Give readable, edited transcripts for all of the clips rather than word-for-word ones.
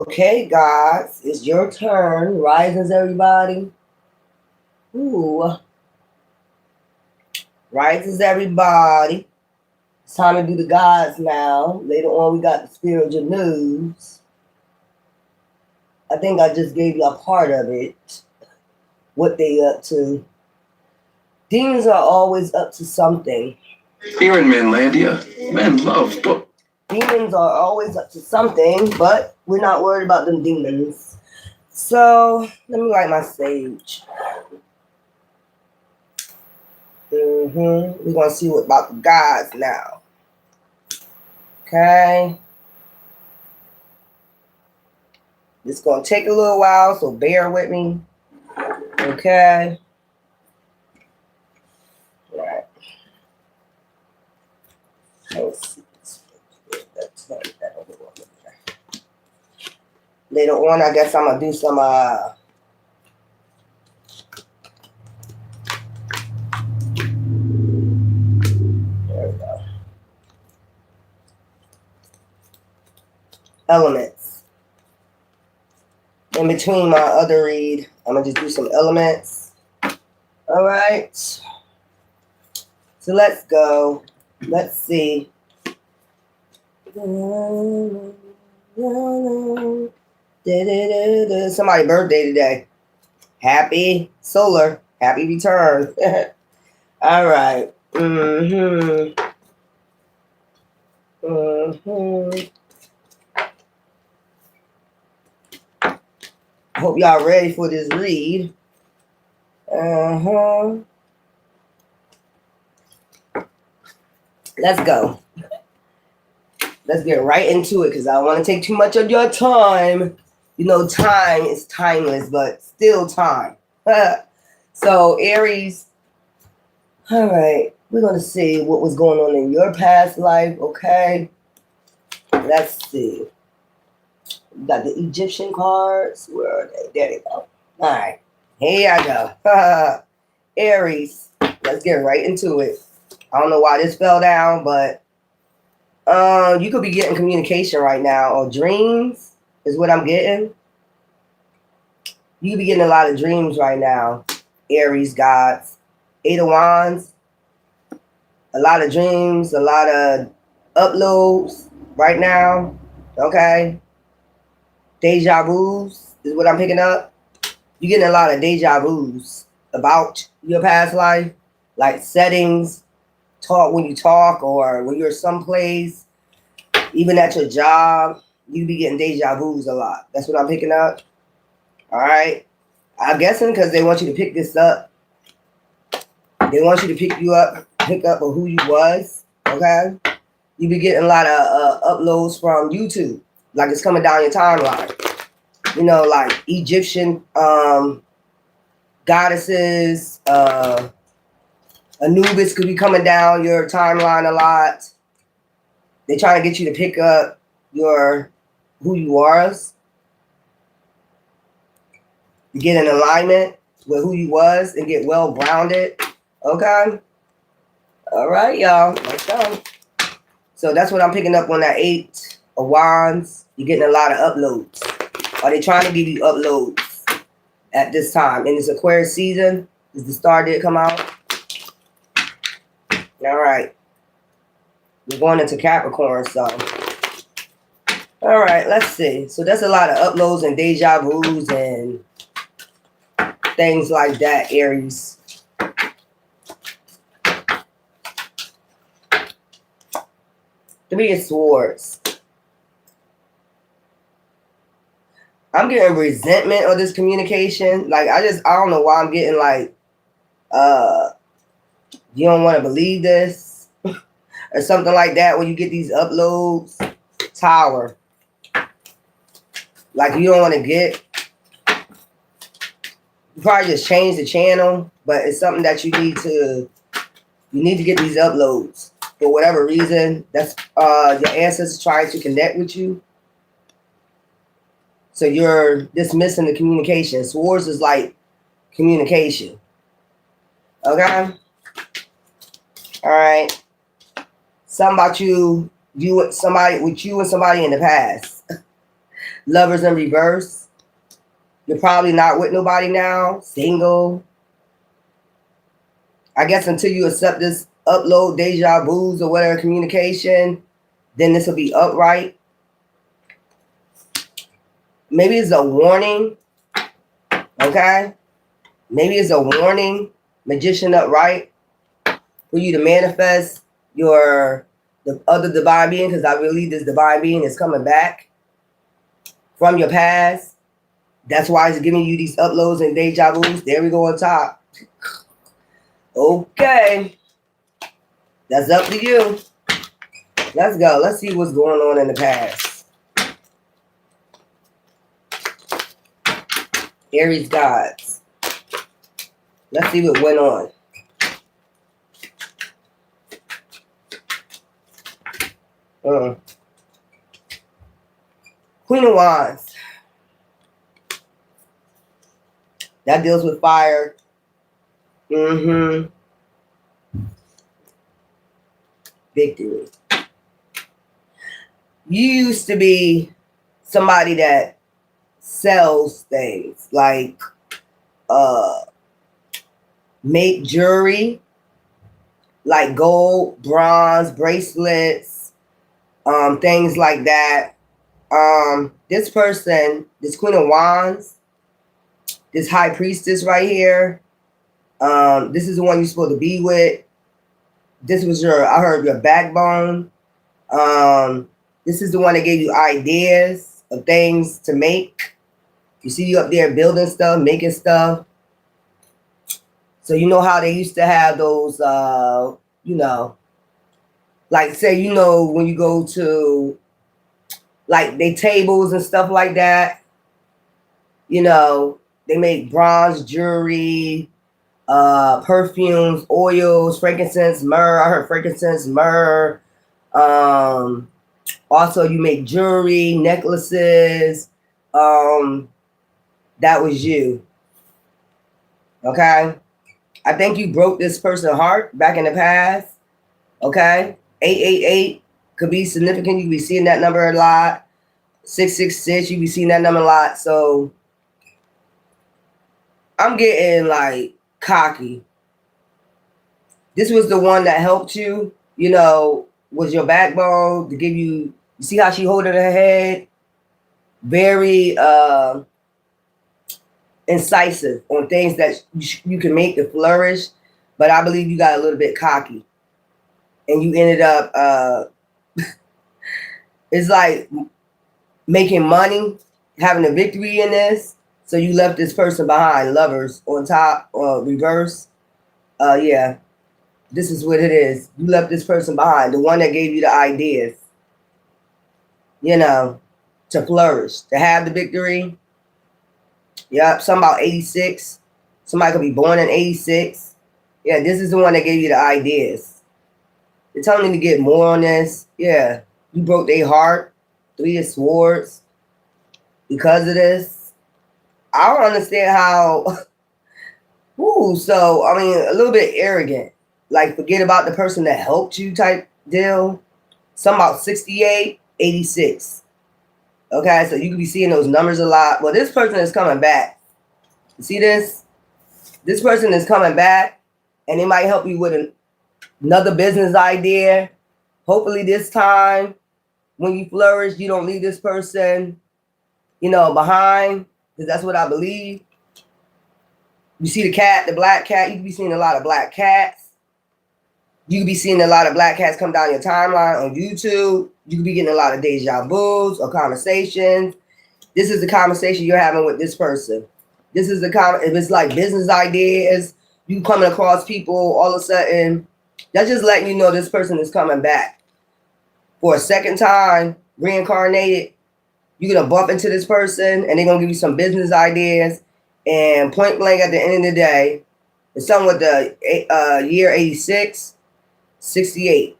Okay, guys, it's your turn. Rises, everybody. Ooh, rises, everybody. It's time to do the gods now. Later on, we got the spiritual news. I think I just gave you a part of it. What they up to? Demons are always up to something. Here in Manlandia, men love books. Demons are always up to something, but we're not worried about them demons. So let me write my sage. We're gonna see what about the gods now. Okay. It's gonna take a little while, so bear with me. Okay. All right. Let's see. Later on, I guess I'm gonna do some there we go. Elements. In between my other read, I'm gonna just do some elements. All right. So let's go. Let's see. Somebody's birthday today. Happy solar. Happy return. All right. Hope y'all ready for this read. Let's go. Let's get right into it because I don't want to take too much of your time. You know, time is timeless, but still time. So, Aries. All right. We're going to see what was going on in your past life, okay? Let's see. We got the Egyptian cards. Where are they? There they go. All right. Here I go. Aries. Let's get right into it. I don't know why this fell down, but you could be getting communication right now, or dreams is what I'm getting. You could be getting a lot of dreams right now, Aries gods. Eight of Wands. A lot of dreams, a lot of uploads right now. Okay. Deja vus is what I'm picking up. You're getting a lot of deja vus about your past life, like settings, talk when you talk, or when you're someplace, even at your job, you be getting deja vus a lot. That's what I'm picking up. All right. I'm guessing because they want you to pick this up. They want you to pick up of who you was. Okay. You be getting a lot of uploads from YouTube, like it's coming down your timeline. You know, like Egyptian goddesses, Anubis could be coming down your timeline a lot. They're trying to get you to pick up who you was. To get in alignment with who you was and get well grounded. Okay? All right, y'all. Let's go. So that's what I'm picking up on that 8 of Wands. You're getting a lot of uploads. Are they trying to give you uploads at this time? In this Aquarius season, is the star did come out? All right. We're going into Capricorn, so. All right, let's see. So that's a lot of uploads and deja vus and things like that, Aries. Three of Swords. I'm getting resentment of this communication. Like, I don't know why I'm getting like, you don't want to believe this or something like that when you get these uploads. Tower. Like, you don't want to get, you probably just change the channel, but it's something that you need to get these uploads for whatever reason. That's your ancestors trying to connect with you. So you're dismissing the communication. Swords is like communication. Okay? All right. Something about you and somebody in the past. Lovers in reverse. You're probably not with nobody now. Single. I guess until you accept this upload deja vu's or whatever communication, then this will be upright. Maybe it's a warning. Okay? Maybe it's a warning. Magician upright. For you to manifest the other divine being, because I believe this divine being is coming back from your past. That's why it's giving you these uploads and deja vu's. There we go on top. Okay. That's up to you. Let's go. Let's see what's going on in the past. Aries gods. Let's see what went on. Queen of Wands. That deals with fire. Victory. You used to be somebody that sells things like make jewelry, like gold, bronze, bracelets, things like that. This person, this Queen of Wands, this High Priestess right here, this is the one you're supposed to be with. This was I heard your backbone. This is the one that gave you ideas of things to make. You see you up there building stuff, making stuff. So you know how they used to have those, like say, when you go to like they tables and stuff like that, they make bronze jewelry, perfumes, oils, frankincense, myrrh. I heard frankincense, myrrh. Also, you make jewelry, necklaces. That was you. Okay? I think you broke this person's heart back in the past. Okay? 888 could be significant. You could be seeing that number a lot. 666, you be seeing that number a lot. So, I'm getting like cocky. This was the one that helped you, was your backbone to give you see how she holding her head? Very incisive on things that you can make to flourish. But I believe you got a little bit cocky. And you ended up, it's like making money, having a victory in this. So you left this person behind, lovers on top or reverse. Yeah, this is what it is. You left this person behind, the one that gave you the ideas, to flourish, to have the victory. Yep, something about 86. Somebody could be born in 86. Yeah, this is the one that gave you the ideas. They're telling me to get more on this. Yeah, you broke their heart. 3 of Swords. Because of this. I don't understand how. Ooh, so, I mean, a little bit arrogant. Like, forget about the person that helped you type deal. Something about 68, 86. Okay, so you could be seeing those numbers a lot. Well, this person is coming back. You see this? This person is coming back, and they might help you with another business idea. Hopefully this time, when you flourish, you don't leave this person, behind, because that's what I believe. You see the cat, the black cat. You could be seeing a lot of black cats. You could be seeing a lot of black cats come down your timeline on YouTube. You could be getting a lot of deja vus or conversations. This is the conversation you're having with this person. This is if it's like business ideas, you coming across people all of a sudden, that's just letting you know this person is coming back for a second time, reincarnated. You're going to bump into this person and they're going to give you some business ideas. And point blank at the end of the day, it's something with the year 86, 68.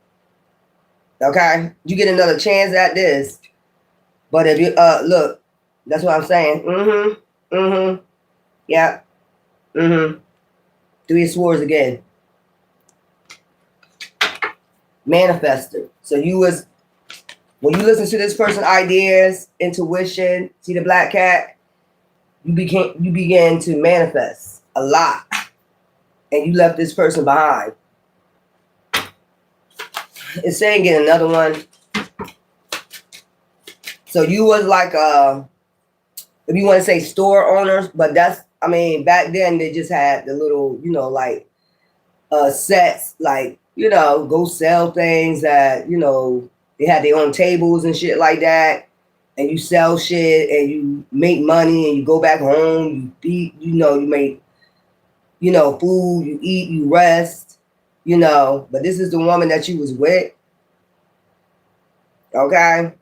Okay? You get another chance at this. But if you, look, that's what I'm saying. Yeah. 3 of Swords again. Manifester. So you was When you listen to this person's ideas, intuition, see the black cat, you begin to manifest a lot, and you left this person behind. It's saying get another one. So you was like if you want to say store owners, but that's, I mean, back then they just had the little, you know, like sets, like, you know, go sell things that, you know, they had their own tables and shit like that. And you sell shit and you make money and you go back home, you eat, you know, you make, you know, food, you eat, you rest, you know. But this is the woman that you was with. Okay?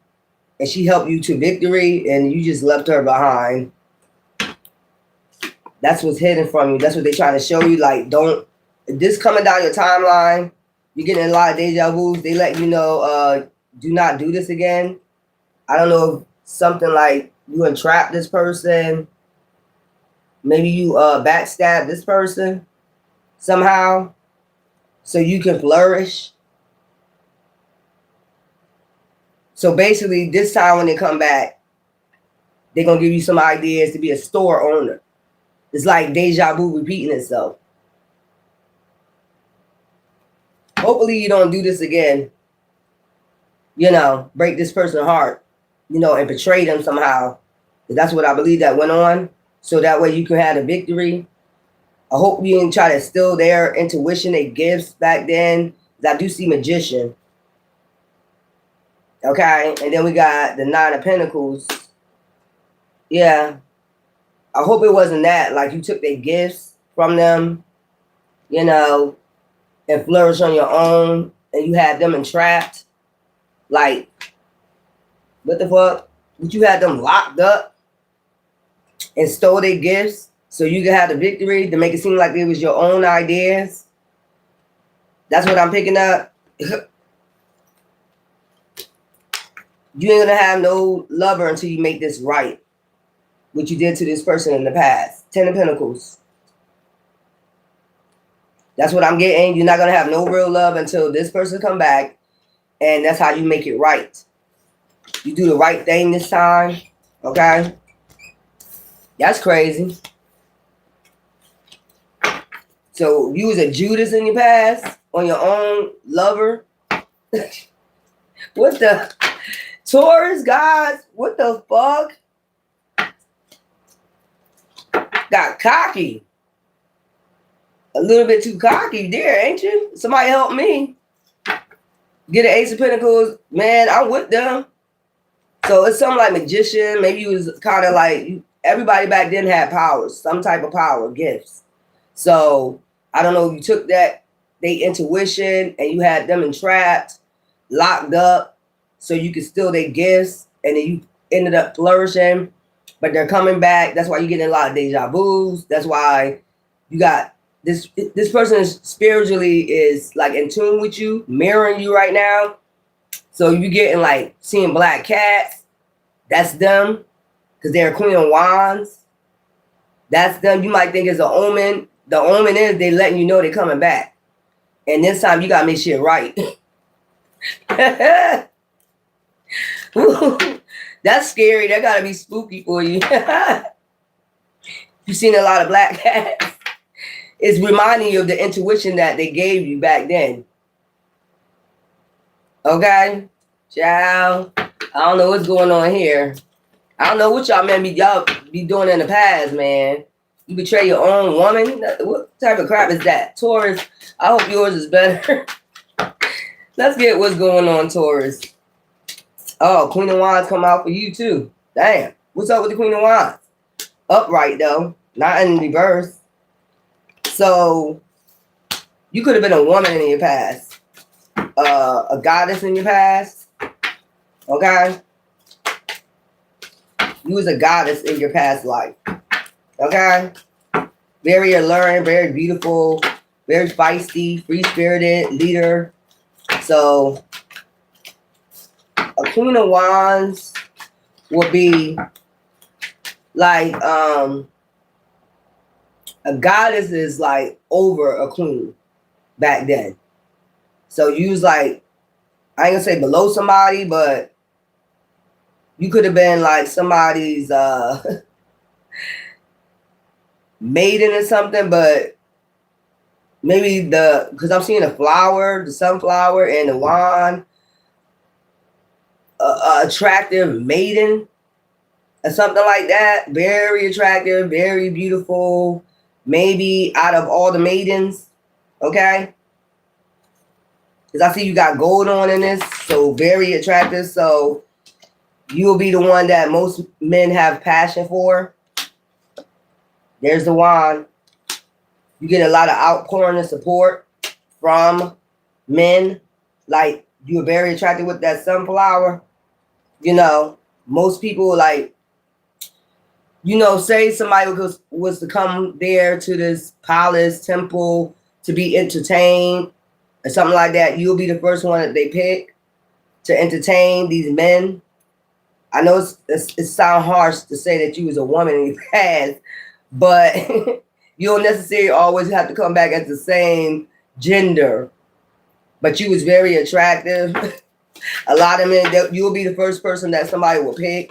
And she helped you to victory and you just left her behind. That's what's hidden from you. That's what they're trying to show you. Like, don't, if this coming down your timeline, you're getting a lot of deja vus. They let you know, do not do this again. I don't know if something like you entrap this person. Maybe you backstab this person somehow so you can flourish. So basically, this time when they come back, they're going to give you some ideas to be a store owner. It's like deja vu repeating itself. Hopefully you don't do this again. You know, break this person's heart, you know, and betray them somehow. That's what I believe that went on. So that way you can have a victory. I hope you didn't try to steal their intuition, their gifts back then. I do see magician. Okay, and then we got the 9 of Pentacles. Yeah. I hope it wasn't that. Like you took their gifts from them, you know, and flourished on your own, and you had them entrapped. Like, what the fuck? But you had them locked up and stole their gifts so you could have the victory to make it seem like it was your own ideas. That's what I'm picking up. You ain't gonna have no lover until you make this right. What you did to this person in the past. 10 of Pentacles. That's what I'm getting. You're not gonna have no real love until this person come back, and that's how you make it right. You do the right thing this time, okay? That's crazy. So you was a Judas in your past on your own lover. What the Taurus, guys? What the fuck? Got cocky. A little bit too cocky there, ain't you? Somebody help me. Get an Ace of Pentacles. Man, I'm with them. So it's something like magician. Maybe you was kind of like, everybody back then had powers, some type of power, gifts. So I don't know if you took that, they intuition, and you had them entrapped, locked up, so you could steal their gifts, and then you ended up flourishing. But they're coming back. That's why you're getting a lot of deja vus. That's why you got this person is spiritually is like in tune with you, mirroring you right now. So you're getting like seeing black cats. That's them. Because they're Queen of Wands. That's them. You might think it's an omen. The omen is they letting you know they're coming back. And this time you gotta make shit right. That's scary. That gotta be spooky for you. You've seen a lot of black cats. It's reminding you of the intuition that they gave you back then. Okay? Child. I don't know what's going on here. I don't know what y'all be doing in the past, man. You betray your own woman? What type of crap is that? Taurus, I hope yours is better. Let's get what's going on, Taurus. Oh, Queen of Wands come out for you too. Damn. What's up with the Queen of Wands? Upright though, not in reverse. So you could have been a woman in your past, a goddess in your past. Okay, you was a goddess in your past life. Okay, very alluring, very beautiful, very feisty, free-spirited leader. So a Queen of Wands would be like a goddess is like over a queen back then. So you was like, I ain't gonna say below somebody, but You could have been like somebody's maiden or something, but maybe because I'm seeing the flower, the sunflower, and the wand, attractive maiden or something like that. Very attractive, very beautiful. Maybe out of all the maidens, okay? Because I see you got gold on in this, so very attractive. So you'll be the one that most men have passion for. There's the wand. You get a lot of outpouring and support from men. Like, you're very attracted with that sunflower. You know, most people, like, you know, say somebody was to come there to this palace, temple, to be entertained or something like that, you'll be the first one that they pick to entertain these men. I know it sounds harsh to say that you was a woman in your past, but you don't necessarily always have to come back as the same gender. But you was very attractive. A lot of men, you'll be the first person that somebody will pick.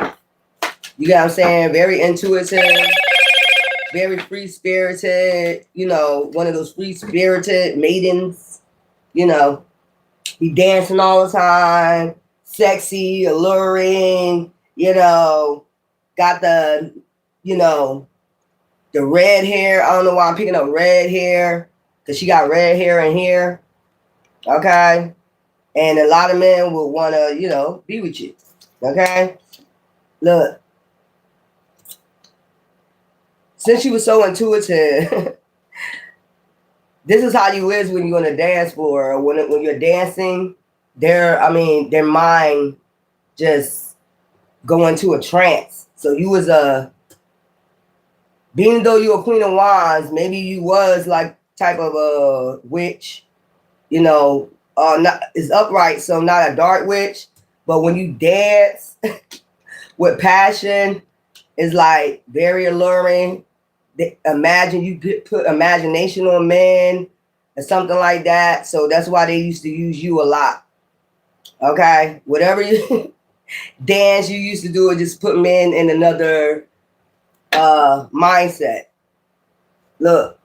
You get what I'm saying? Very intuitive, very free-spirited, you know, one of those free-spirited maidens, you know, be dancing all the time, sexy, alluring, you know, got the, you know, the red hair. I don't know why I'm picking up red hair, because she got red hair in here, okay? And a lot of men will want to, you know, be with you, okay? Look. Since you were so intuitive, this is how you is when you're on a dance floor. When you're dancing, their mind just go into a trance. So you was being though you were Queen of Wands, maybe you was like type of a witch, you know, not is upright, so not a dark witch. But when you dance with passion, it's like very alluring. Imagine you put imagination on men or something like that. So that's why they used to use you a lot. Okay, whatever you dance you used to do, it just put men in another mindset. Look,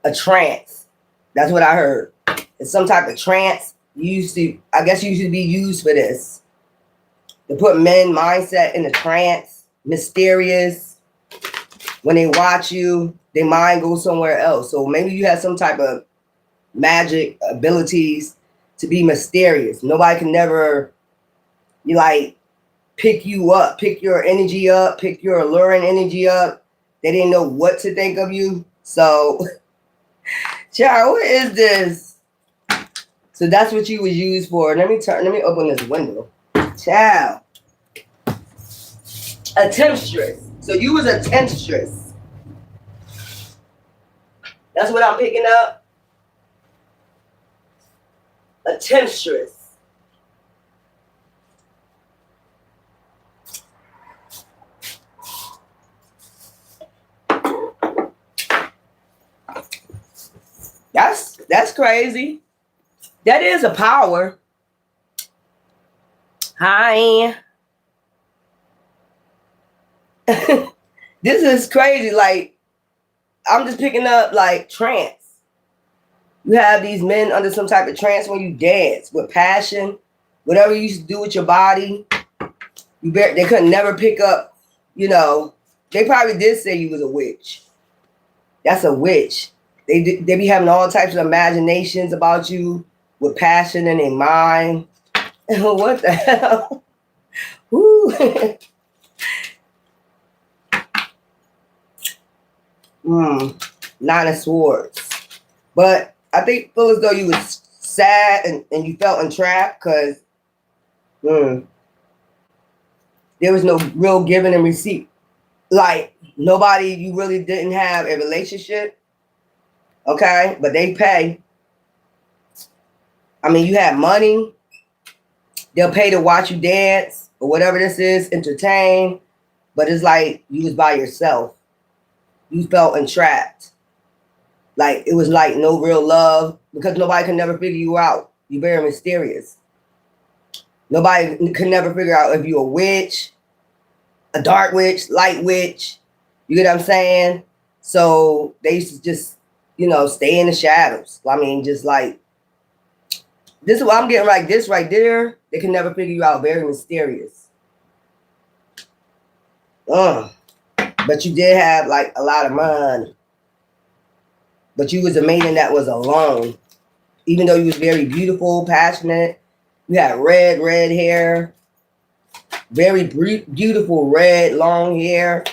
a trance. That's what I heard. It's some type of trance. I guess you used to be used for this. To put men mindset in a trance. Mysterious. When they watch you, their mind goes somewhere else. So maybe you have some type of magic abilities to be mysterious. Nobody can never, pick you up, pick your energy up, pick your alluring energy up. They didn't know what to think of you. So, child, what is this? So that's what you was used for. Let me open this window. Child. A temptress. So you was a temptress. That's what I'm picking up. A temptress. That's crazy. That is a power. Hi. This is crazy. Like, I'm just picking up like trance. You have these men under some type of trance when you dance with passion, whatever you used to do with your body. They couldn't never pick up, you know. They probably did say you was a witch. That's a witch. They be having all types of imaginations about you with passion in their mind. What the hell? Woo. Nine of Swords. But I think feel as though you was sad and you felt entrapped because there was no real giving and receipt. Like, nobody, you really didn't have a relationship. Okay? But they pay. I mean, you have money. They'll pay to watch you dance or whatever this is, entertain. But it's like you was by yourself. You felt entrapped. Like, it was like no real love because nobody can never figure you out. You're very mysterious. Nobody could never figure out if you're a witch, a dark witch, light witch. You get what I'm saying? So they used to just, stay in the shadows. I mean, just like, this is what I'm getting right. This right there, they can never figure you out. Very mysterious. But you did have like a lot of money. But you was a maiden that was alone. Even though you was very beautiful, passionate. You had red hair. Very beautiful red, long hair.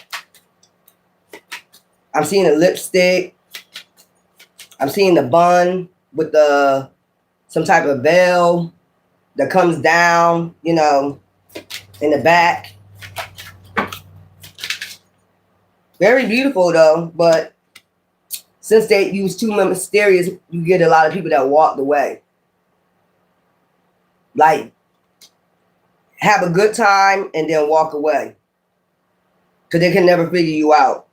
I'm seeing a lipstick. I'm seeing the bun with some type of veil that comes down, in the back. Very beautiful though, but since you was too mysterious, you get a lot of people that walked away. Like, have a good time and then walk away. Because they can never figure you out.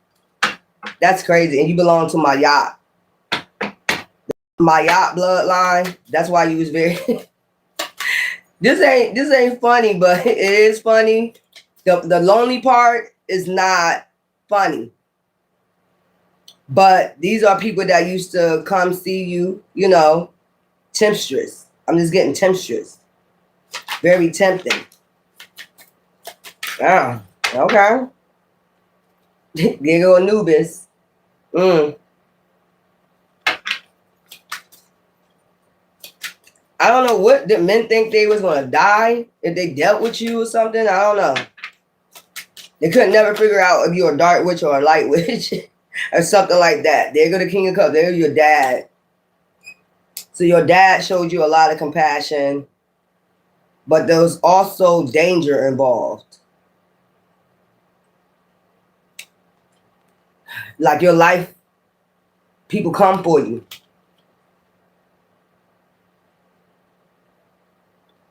That's crazy. And you belong to my yacht. My yacht bloodline. That's why you was very... This ain't funny, but it is funny. The lonely part is not funny. But these are people that used to come see you, temptress. I'm just getting temptress. Very tempting. Ah, okay. There go Anubis. I don't know what did men think they was gonna die if they dealt with you or something. I don't know. They couldn't never figure out if you're a dark witch or a light witch or something like that. There go the King of Cups. There your dad. So your dad showed you a lot of compassion, but there was also danger involved. Like your life, people come for you.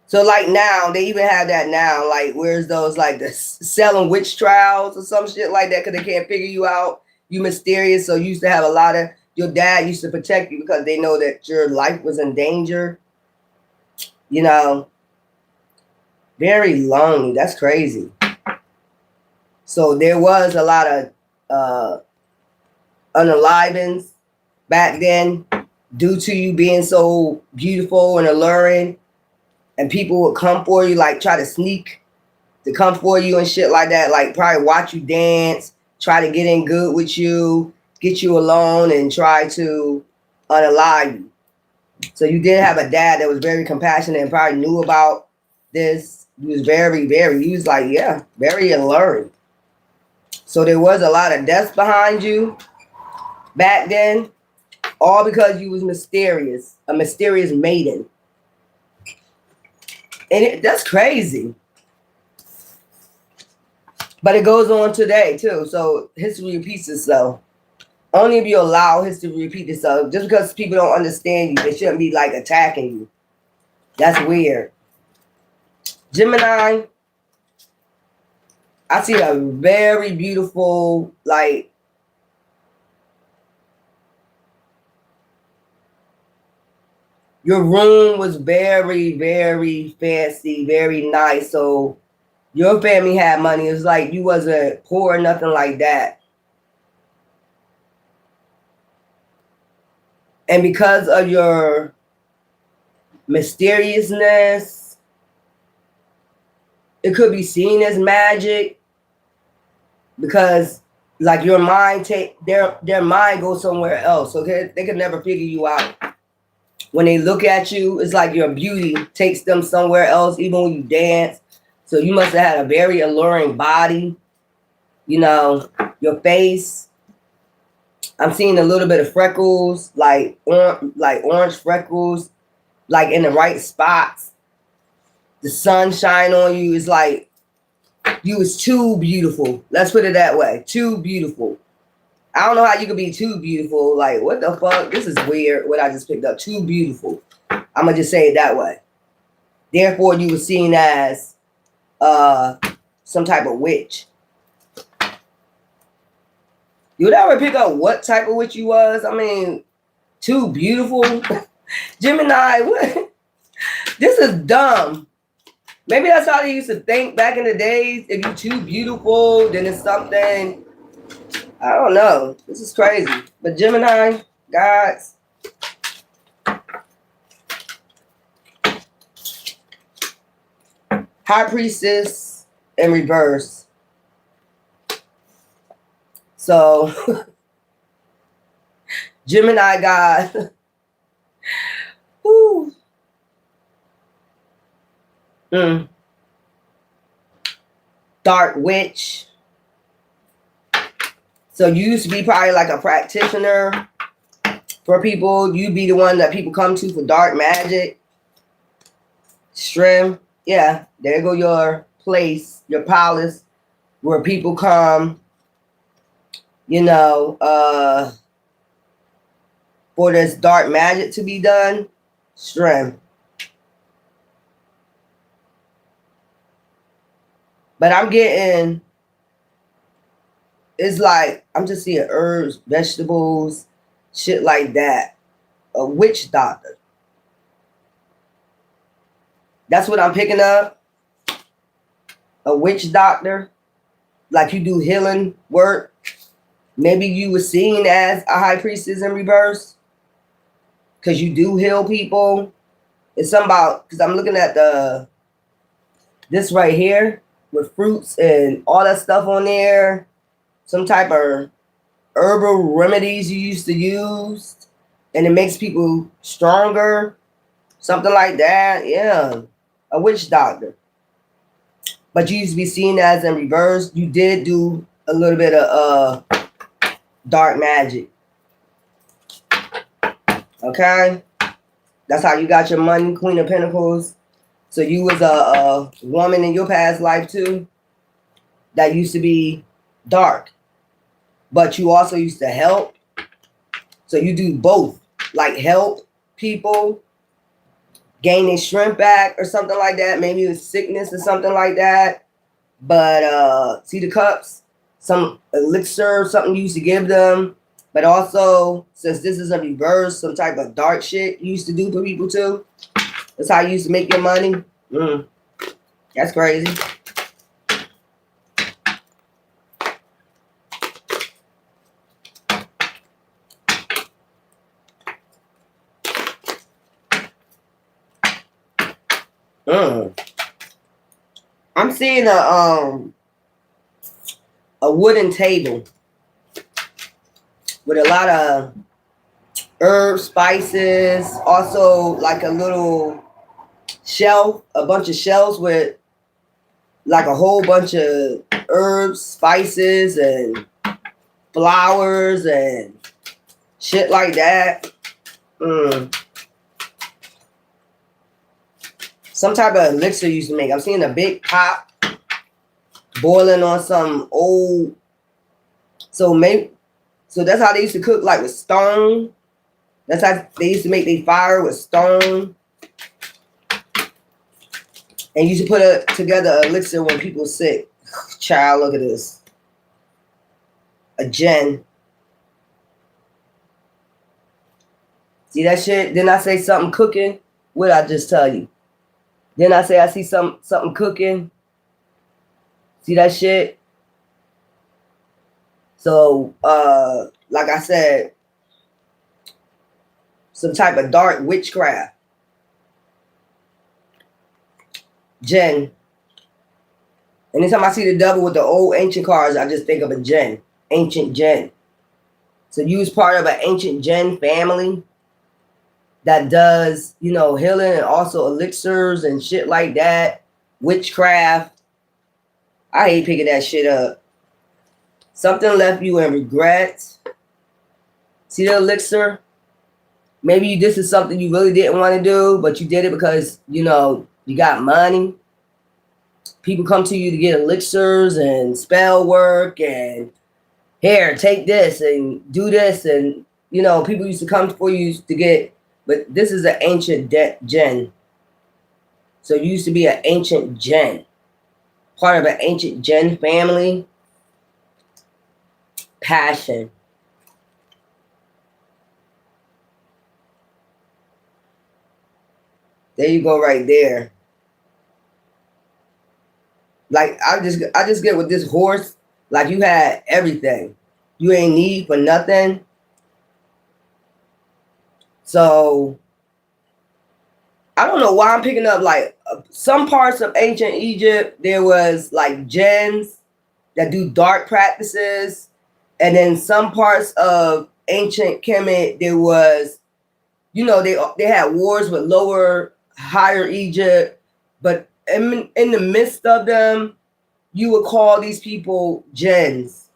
So like now, they even have that now. Like, where's those like the selling witch trials or some shit like that because they can't figure you out. You mysterious. So you used to have a lot of, your dad used to protect you because they know that your life was in danger. Very lonely. That's crazy. So there was a lot of unalivings back then due to you being so beautiful and alluring. And people would come for you, like try to sneak to come for you and shit like that. Like probably watch you dance, try to get in good with you, get you alone and try to unalive you. So you did have a dad that was very compassionate and probably knew about this. He was he was like, yeah, very alluring. So there was a lot of deaths behind you back then, all because you was mysterious, a mysterious maiden. And that's crazy. But it goes on today, too. So history repeats itself. Only if you allow history to repeat itself. Just because people don't understand you, they shouldn't be, like, attacking you. That's weird. Gemini, I see a very beautiful, like, your room was very, very fancy, very nice. So your family had money. It was like you wasn't poor or nothing like that. And because of your mysteriousness, it could be seen as magic. Because like your mind their mind goes somewhere else. Okay, they could never figure you out. When they look at you, it's like your beauty takes them somewhere else, even when you dance. So you must have had a very alluring body. Your face. I'm seeing a little bit of freckles, like orange freckles, like in the right spots. The sun shine on you. It's like you was too beautiful. Let's put it that way. Too beautiful. I don't know how you could be too beautiful. Like, what the fuck? This is weird what I just picked up. Too beautiful. I'm going to just say it that way. Therefore, you were seen as some type of witch. You would ever pick up what type of witch you was? I mean, too beautiful. Gemini, what? This is dumb. Maybe that's how they used to think back in the days. If you're too beautiful, then it's something. I don't know. This is crazy. But Gemini, gods. High Priestess in reverse. So, Gemini god. Whew. Dark witch. So you used to be probably like a practitioner for people. You be the one that people come to for dark magic. Strim. Yeah, there go your place, your palace, where people come, you know, for this dark magic to be done. Strim. But I'm getting, it's like, I'm just seeing herbs, vegetables, shit like that. A witch doctor. That's what I'm picking up. A witch doctor. Like you do healing work. Maybe you were seen as a high priestess in reverse. Because you do heal people. It's something about, because I'm looking at this right here. With fruits and all that stuff on there. Some type of herbal remedies you used to use. And it makes people stronger. Something like that. Yeah. A witch doctor. But you used to be seen as in reverse. You did do a little bit of dark magic. Okay? That's how you got your money, Queen of Pentacles. So you was a woman in your past life too that used to be dark. But you also used to help. So you do both. Like help people gain their strength back or something like that. Maybe it was sickness or something like that. But see the cups? Some elixir, something you used to give them. But also, since this is a reverse, some type of dark shit you used to do for people too. That's how you used to make your money. That's crazy. I'm seeing a wooden table with a lot of herbs, spices, also like a little shelf, a bunch of shelves with like a whole bunch of herbs, spices, and flowers and shit like that. Some type of elixir you used to make. I'm seeing a big pot boiling on some old. So that's how they used to cook, like with stone. That's how they used to make their fire with stone. And you should put together an elixir when people sick. Child, look at this. A gen. See that shit? Didn't I say something cooking? What did I just tell you? Didn't I say I see something cooking? See that shit? So, like I said, some type of dark witchcraft. Gen. Anytime I see the devil with the old ancient cards, I just think of a gen. Ancient gen. So you was part of an ancient gen family that does, you know, healing and also elixirs and shit like that. Witchcraft. I hate picking that shit up. Something left you in regret. See the elixir? Maybe this is something you really didn't want to do, but you did it because, you know, you got money. People come to you to get elixirs and spell work and here, take this and do this. And, you know, people used to come for you to get, but this is an ancient gen. So you used to be an ancient gen. Part of an ancient gen family. Passion. There you go right there. Like I just get with this horse, like you had everything. You ain't need for nothing. So I don't know why I'm picking up like some parts of ancient Egypt. There was like jinns that do dark practices, and then some parts of ancient Kemet there was, they had wars with higher Egypt, but in the midst of them, you would call these people jinns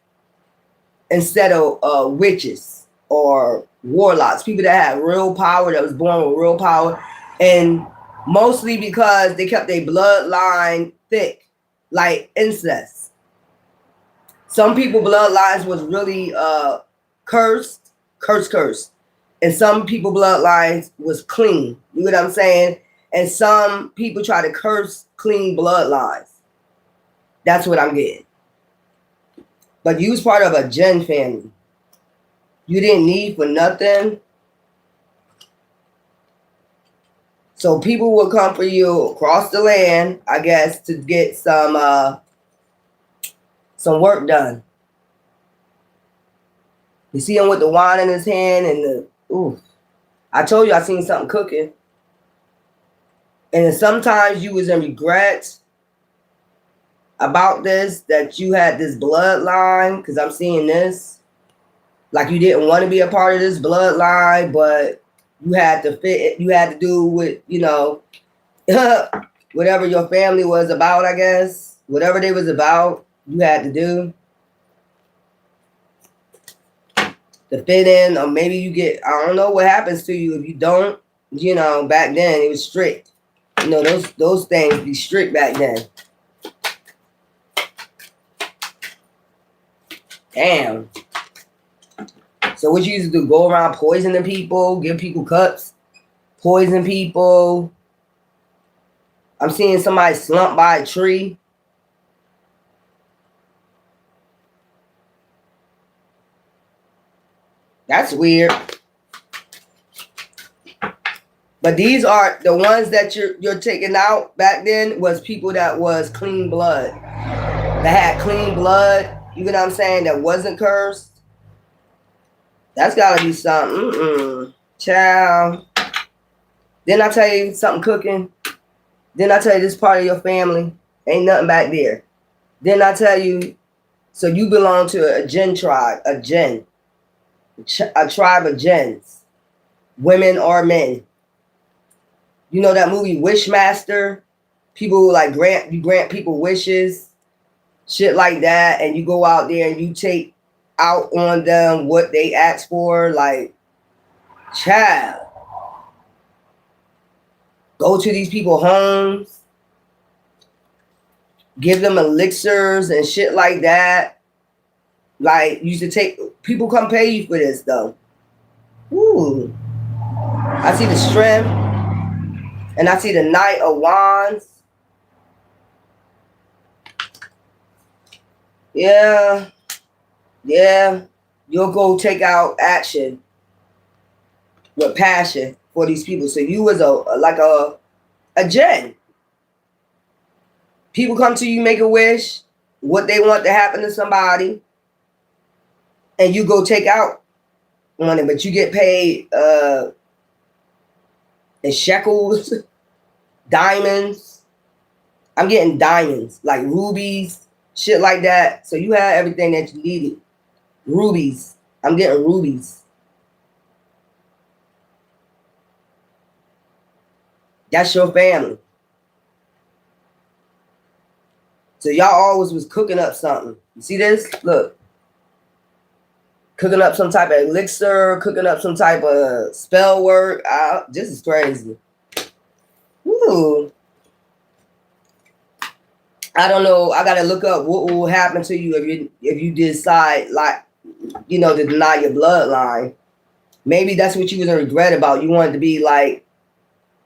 instead of witches or warlocks, people that had real power, that was born with real power, and mostly because they kept their bloodline thick, like incest. Some people bloodlines was really cursed, and some people bloodlines was clean. You know what I'm saying? And some people try to curse clean bloodlines. That's what I'm getting. But you was part of a jinn family. You didn't need for nothing. So people will come for you across the land, I guess, to get some work done. You see him with the wine in his hand and ooh. I told you I seen something cooking. And then sometimes you was in regret about this, that you had this bloodline, because I'm seeing this. Like you didn't want to be a part of this bloodline, but you had to fit, you had to do with, whatever your family was about, I guess. Whatever they was about, you had to do to fit in, or maybe you get, I don't know what happens to you if you don't. Back then it was strict. Those things be strict back then. Damn. So what you used to do? Go around poisoning people, give people cups, poison people. I'm seeing somebody slump by a tree. That's weird. But these are the ones that you're taking out back then, was people that was clean blood. That had clean blood, you know what I'm saying, that wasn't cursed. That's gotta be something. Child. Didn't I tell you something cooking? Didn't I tell you this part of your family? Ain't nothing back there. Didn't I tell you? So you belong to a jinn tribe, a tribe of jinns, women or men. You know that movie Wishmaster? People like grant people wishes, shit like that, and you go out there and you take out on them what they asked for, like, child. Go to these people's homes, give them elixirs and shit like that. Like, you should people come pay you for this, though. Ooh. I see the strength, and I see the Knight of Wands. Yeah. You'll go take out action with passion for these people. So you was a jinn. People come to you, make a wish, what they want to happen to somebody, and you go take out on it, but you get paid in shekels, diamonds. I'm getting diamonds, like rubies, shit like that. So you have everything that you needed. Rubies. I'm getting rubies. That's your family. So y'all always was cooking up something. You see this? Look. Cooking up some type of elixir, cooking up some type of spell work. This is crazy. Ooh. I don't know. I gotta look up what will happen to you if you decide, like, to deny your bloodline. Maybe that's what you was in regret about. You wanted to be like,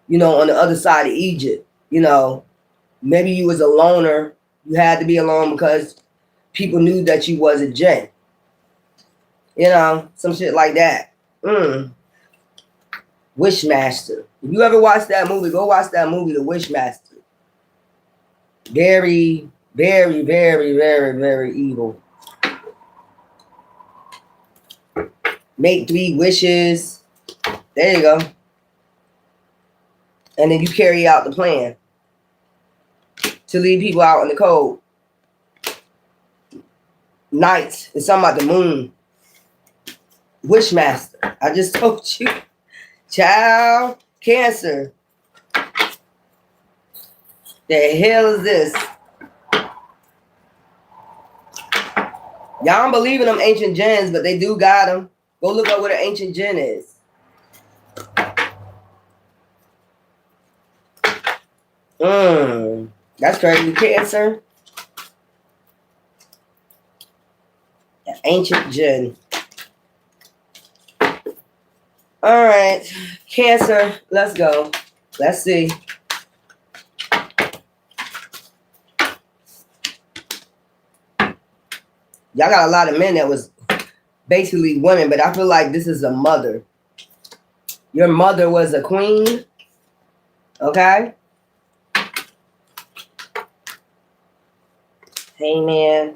on the other side of Egypt. Maybe you was a loner. You had to be alone because people knew that you was a jinn. Some shit like that. Wishmaster. If you ever watched that movie, go watch that movie, The Wishmaster. Very Very, very, very, very evil. Make 3 wishes. There you go. And then you carry out the plan to leave people out in the cold. Night is something about the moon. Wishmaster. I just told you. Child. Cancer. The hell is this? Y'all don't believe in them ancient gens, but they do got them. Go look up what an ancient gen is. That's crazy. Cancer. An ancient gen. All right. Cancer. Let's go. Let's see. Y'all got a lot of men that was basically women, but I feel like this is a mother. Your mother was a queen. Okay? Hey, man.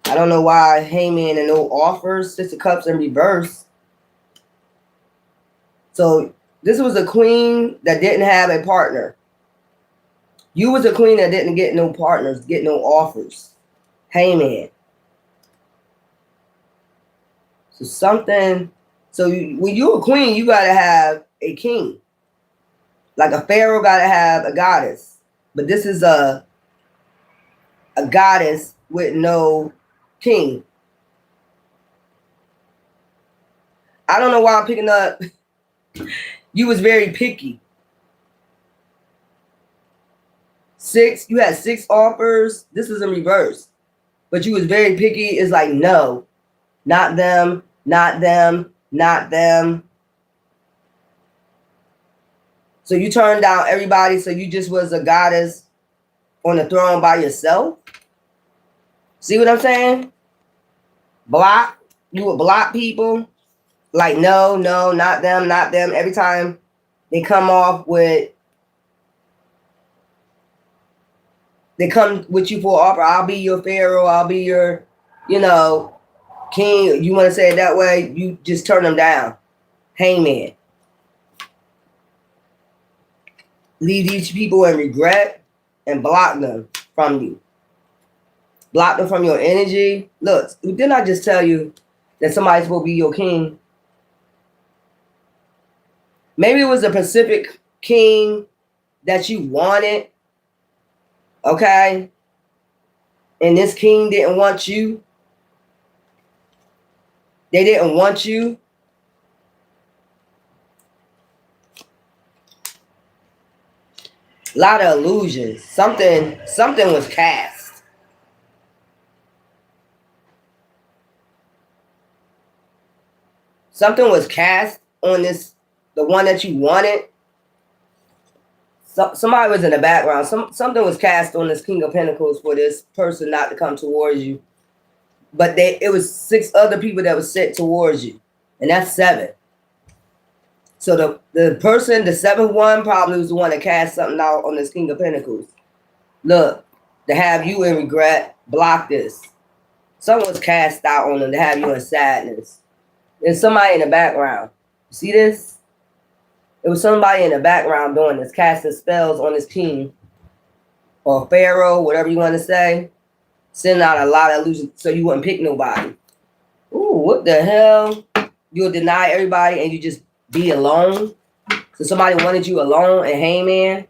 I don't know why Hangman and no offers. 6 of Cups in reverse. So this was a queen that didn't have a partner. You was a queen that didn't get no partners, get no offers. Hangman. So something. So when you're a queen, you got to have a king. Like a pharaoh got to have a goddess. But this is a goddess with no king. I don't know why I'm picking up. You was very picky. 6, you had 6 offers. This is in reverse. But you was very picky. It's like, no, not them, not them, not them. So you turned down everybody. So you just was a goddess on the throne by yourself. See what I'm saying? Block. You would block people. Like, no, no, not them, not them. Every time they come off with, they come with you for an offer. I'll be your pharaoh. I'll be your, king. You want to say it that way? You just turn them down. Hangman. Leave these people in regret and block them from you. Block them from your energy. Look, didn't I just tell you that somebody's supposed to be your king? Maybe it was a Pacific king that you wanted. Okay? And this king didn't want you. They didn't want you. A lot of illusions. Something was cast. Something was cast on this, the one that you wanted. Somebody was in the background. Something was cast on this King of Pentacles for this person not to come towards you. But it was 6 other people that was sent towards you. And that's 7. So the person, the 7th one, probably was the one that cast something out on this King of Pentacles. Look, to have you in regret, block this. Someone was cast out on them to have you in sadness. There's somebody in the background. See this? It was somebody in the background doing this, casting spells on this king. Or pharaoh, whatever you want to say. Sending out a lot of illusions so you wouldn't pick nobody. Ooh, what the hell? You'll deny everybody and you just be alone. So somebody wanted you alone and Hangman.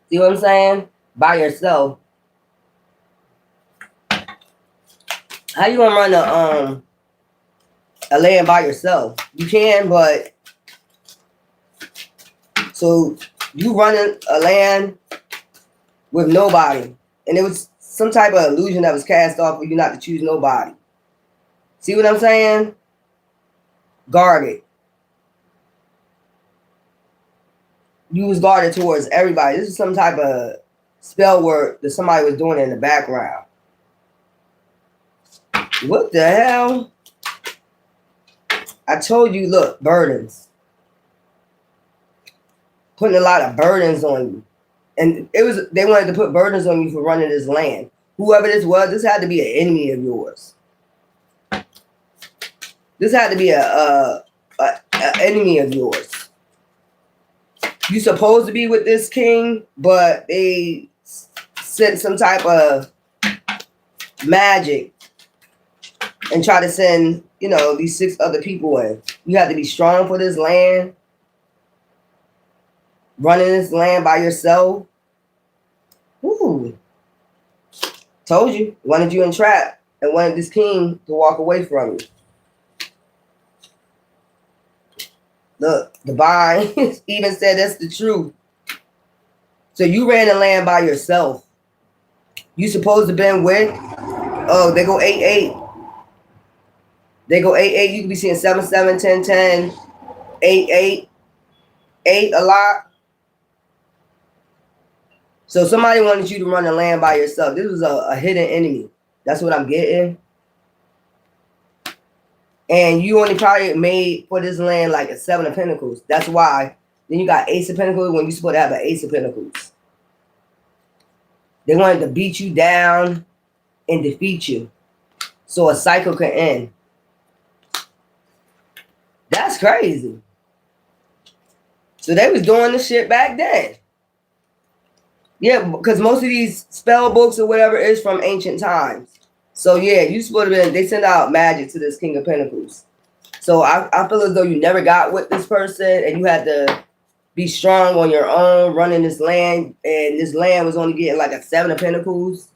See what I'm saying? By yourself. How you gonna run a land by yourself? You can, but so you running a land with nobody. And it was some type of illusion that was cast off for you not to choose nobody. See what I'm saying? Guarded. You was guarded towards everybody. This is some type of spell work that somebody was doing in the background. What the hell? I told you, look, burdens. putting a lot of burdens on you. And they wanted to put burdens on you for running this land. Whoever this was, this had to be an enemy of yours. This had to be a enemy of yours. You supposed to be with this king, but they sent some type of magic and try to send, you know, these 6 other people in. You have to be strong for this land. Running this land by yourself. Ooh. Told you. Wanted you entrapped and wanted this king to walk away from you. Look, the Bible even said that's the truth. So you ran the land by yourself. You supposed to been with. Oh, they go 8-8. They go 8-8. You could be seeing 7-7, 10-10, 8-8, 8 a lot. So somebody wanted you to run the land by yourself. This was a hidden enemy. That's what I'm getting. And you only probably made for this land like a 7 of Pentacles. That's why. Then you got Ace of Pentacles when you're supposed to have an Ace of Pentacles. They wanted to beat you down and defeat you, so a cycle can end. That's crazy. So they was doing this shit back then. Yeah, because most of these spell books or whatever is from ancient times. So yeah, you supposed to be, they send out magic to this King of Pentacles. So I feel as though you never got with this person and you had to be strong on your own running this land. And this land was only getting like a 7 of Pentacles.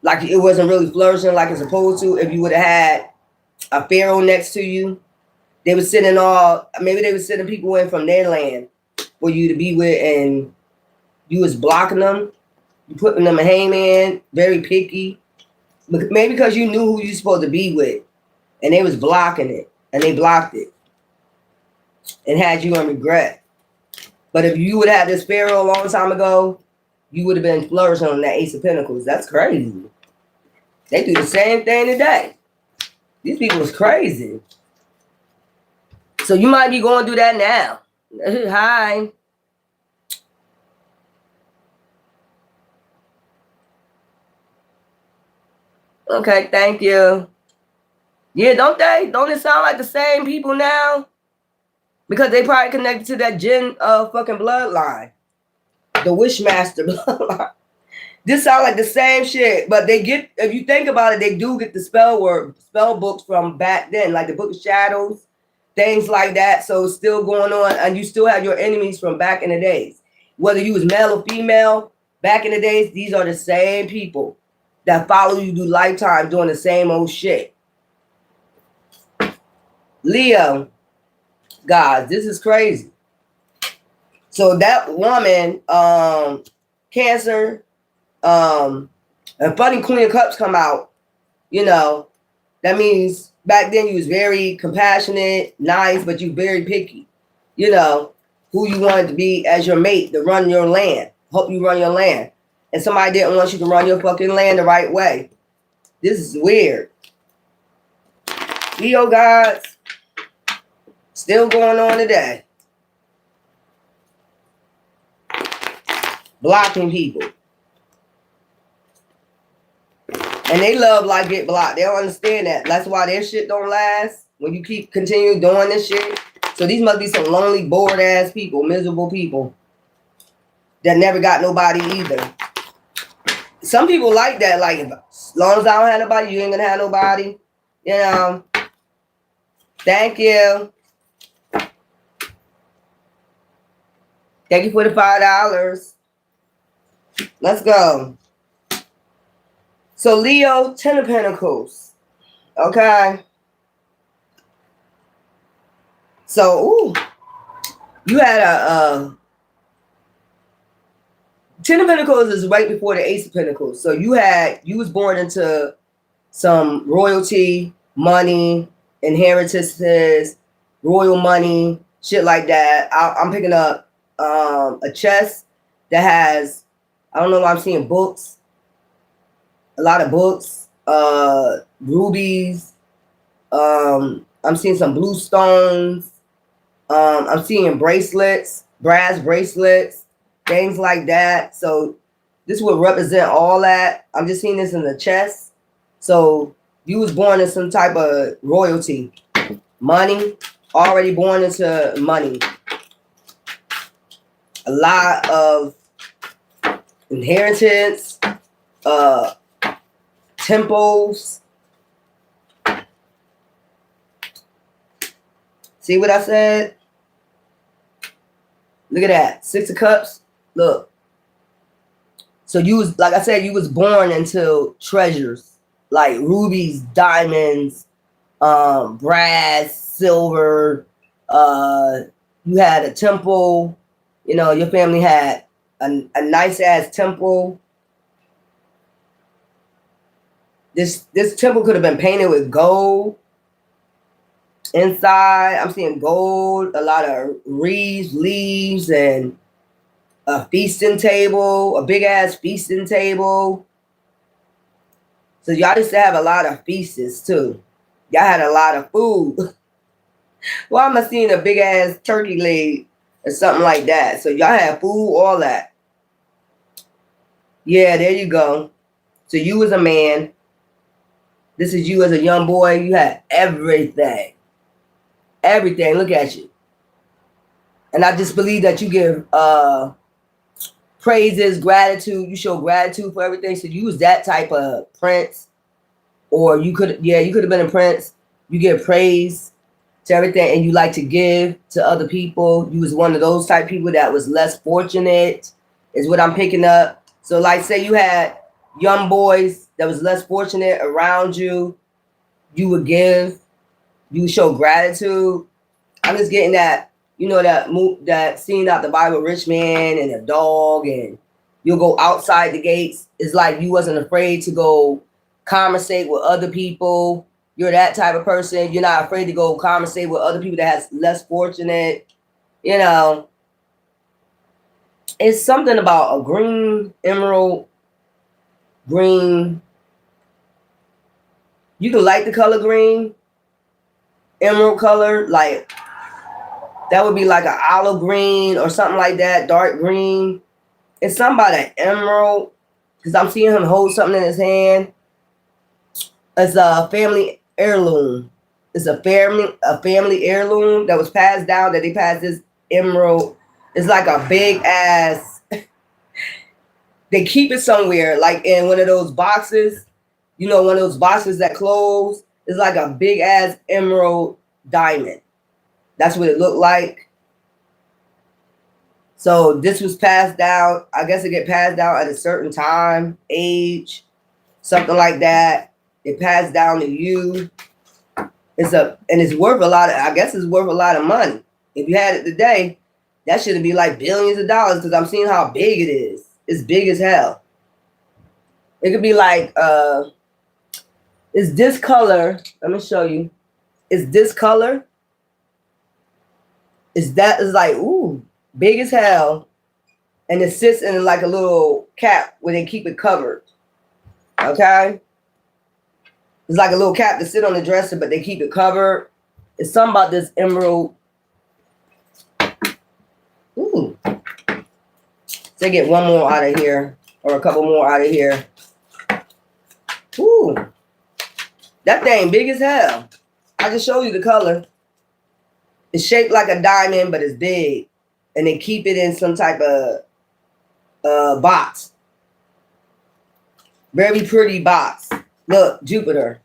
Like it wasn't really flourishing like it's supposed to. If you would have had a pharaoh next to you, they were sending maybe they were sending people in from their land for you to be with, and you was blocking them. You putting them a hangman, very picky. Maybe because you knew who you supposed to be with, and they was blocking it, and they blocked it, and had you in regret. But if you would have had this pharaoh a long time ago, you would have been flourishing on that Ace of Pentacles. That's crazy. They do the same thing today. These people is crazy. So you might be going through that now. Hi. Okay, thank you. Yeah, don't they? Don't it sound like the same people now? Because they probably connected to that Jinn fucking bloodline. The Wishmaster bloodline. This sounds like the same shit, but they get, if you think about it, they do get the spell books from back then, like the Book of Shadows, things like that. So it's still going on, and you still have your enemies from back in the days. Whether you was male or female, back in the days, these are the same people that follow you through lifetime doing the same old shit. Leo, guys, this is crazy. So that woman, Cancer, and funny Queen of Cups come out, you know, that means back then you was very compassionate, nice, but you very picky, you know, who you wanted to be as your mate to run your land, help you run your land. And somebody didn't want you to run your fucking land the right way. This is weird. Leo gods, still going on today. Blocking people. And they love like get blocked. They don't understand that. That's why their shit don't last. When you keep continue doing this shit. So these must be some lonely, bored ass people, miserable people that never got nobody either. Some people like that. Like, as long as I don't have nobody, you ain't gonna have nobody. You know. Thank you. Thank you for the $5. Let's go. So Leo, 10 of Pentacles. Okay. So, ooh, you had a 10 of Pentacles is right before the Ace of Pentacles. So you was born into some royalty, money, inheritances, royal money, shit like that. I'm picking up a chest that has, I don't know why I'm seeing books. A lot of books, rubies. I'm seeing some blue stones. I'm seeing bracelets. brass bracelets, things like that. So this would represent all that. I'm just seeing this in the chest. So you was born in some type of royalty, money, already born into money. A lot of inheritance, temples. See what I said? Look at that. 6 of Cups. Look. So you was, like I said, you was born into treasures like rubies, diamonds, brass, silver. You had a temple. You know, your family had a nice ass temple. This temple could have been painted with gold. Inside, I'm seeing gold, a lot of wreaths, leaves, and a feasting table, a big ass feasting table. So y'all used to have a lot of feasts too. Y'all had a lot of food. Why am I seeing a big ass turkey leg or something like that? So y'all had food, all that. Yeah, there you go. So you was a man. This is you as a young boy. You had everything. Everything. Look at you. And I just believe that you give praises, gratitude. You show gratitude for everything. So you was that type of prince. Or you could, yeah, you could have been a prince. You give praise to everything and you like to give to other people. You was one of those type of people that was less fortunate, is what I'm picking up. So like say you had young boys that was less fortunate around you, you would give, you would show gratitude. I'm just getting that, you know, that scene out the Bible, rich man and a dog, and you'll go outside the gates. It's like you wasn't afraid to go conversate with other people. You're that type of person. You're not afraid to go conversate with other people that's less fortunate. You know, it's something about a green, emerald, green. You can like the color green, emerald color, like that would be like an olive green or something like that, dark green. It's something about an emerald, because I'm seeing him hold something in his hand. It's a family heirloom. It's a family heirloom that was passed down, that they passed this emerald. It's like a big ass. They keep it somewhere, like in one of those boxes. You know, one of those boxes that close. It's like a big ass emerald diamond. That's what it looked like. So this was passed down. I guess it get passed down at a certain time, age, something like that. It passed down to you. It's worth a lot of, I guess it's worth a lot of money. If you had it today, that should be like billions of dollars, because I'm seeing how big it is. It's big as hell. It could be like it's this color. Let me show you. It's this color. It's like, ooh, big as hell. And it sits in like a little cap where they keep it covered. Okay? It's like a little cap to sit on the dresser, but they keep it covered. It's something about this emerald. Ooh. So get one more out of here, or a couple more out of here. Ooh. That thing big as hell. I just showed you the color. It's shaped like a diamond, but it's big. And they keep it in some type of box. Very pretty box. Look, Jupiter.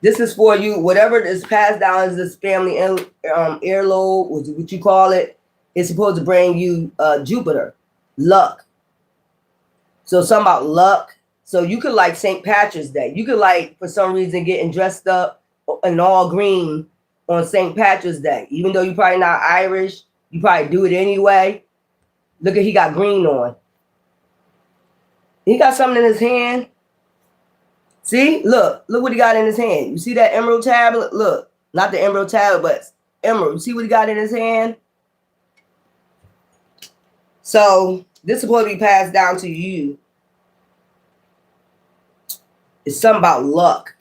This is for you. Whatever is passed down as this family heirloom, what you call it, it's supposed to bring you Jupiter, luck. So something about luck. So you could like St. Patrick's Day. You could like, for some reason, getting dressed up in all green on St. Patrick's Day. Even though you're probably not Irish, you probably do it anyway. Look at, he got green on. He got something in his hand. See, look what he got in his hand. You see that emerald tablet? Look, not the emerald tablet, but emerald. You see what he got in his hand? So this is supposed to be passed down to you. It's something about luck,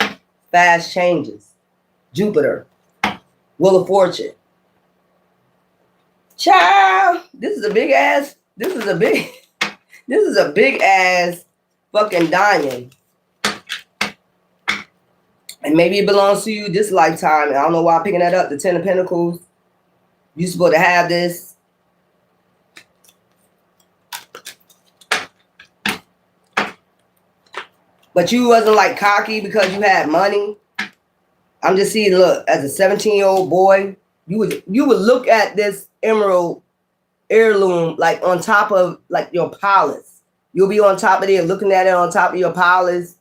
fast changes, Jupiter, Wheel of Fortune. Child, this is a big ass. This is a big. This is a big ass fucking diamond. And maybe it belongs to you this lifetime. I don't know why I'm picking that up. The Ten of Pentacles. You're supposed to have this. But you wasn't like cocky because you had money. I'm just seeing, look, as a 17-year-old boy, you would look at this emerald heirloom like on top of like your palace. You'll be on top of it, looking at it on top of your palace,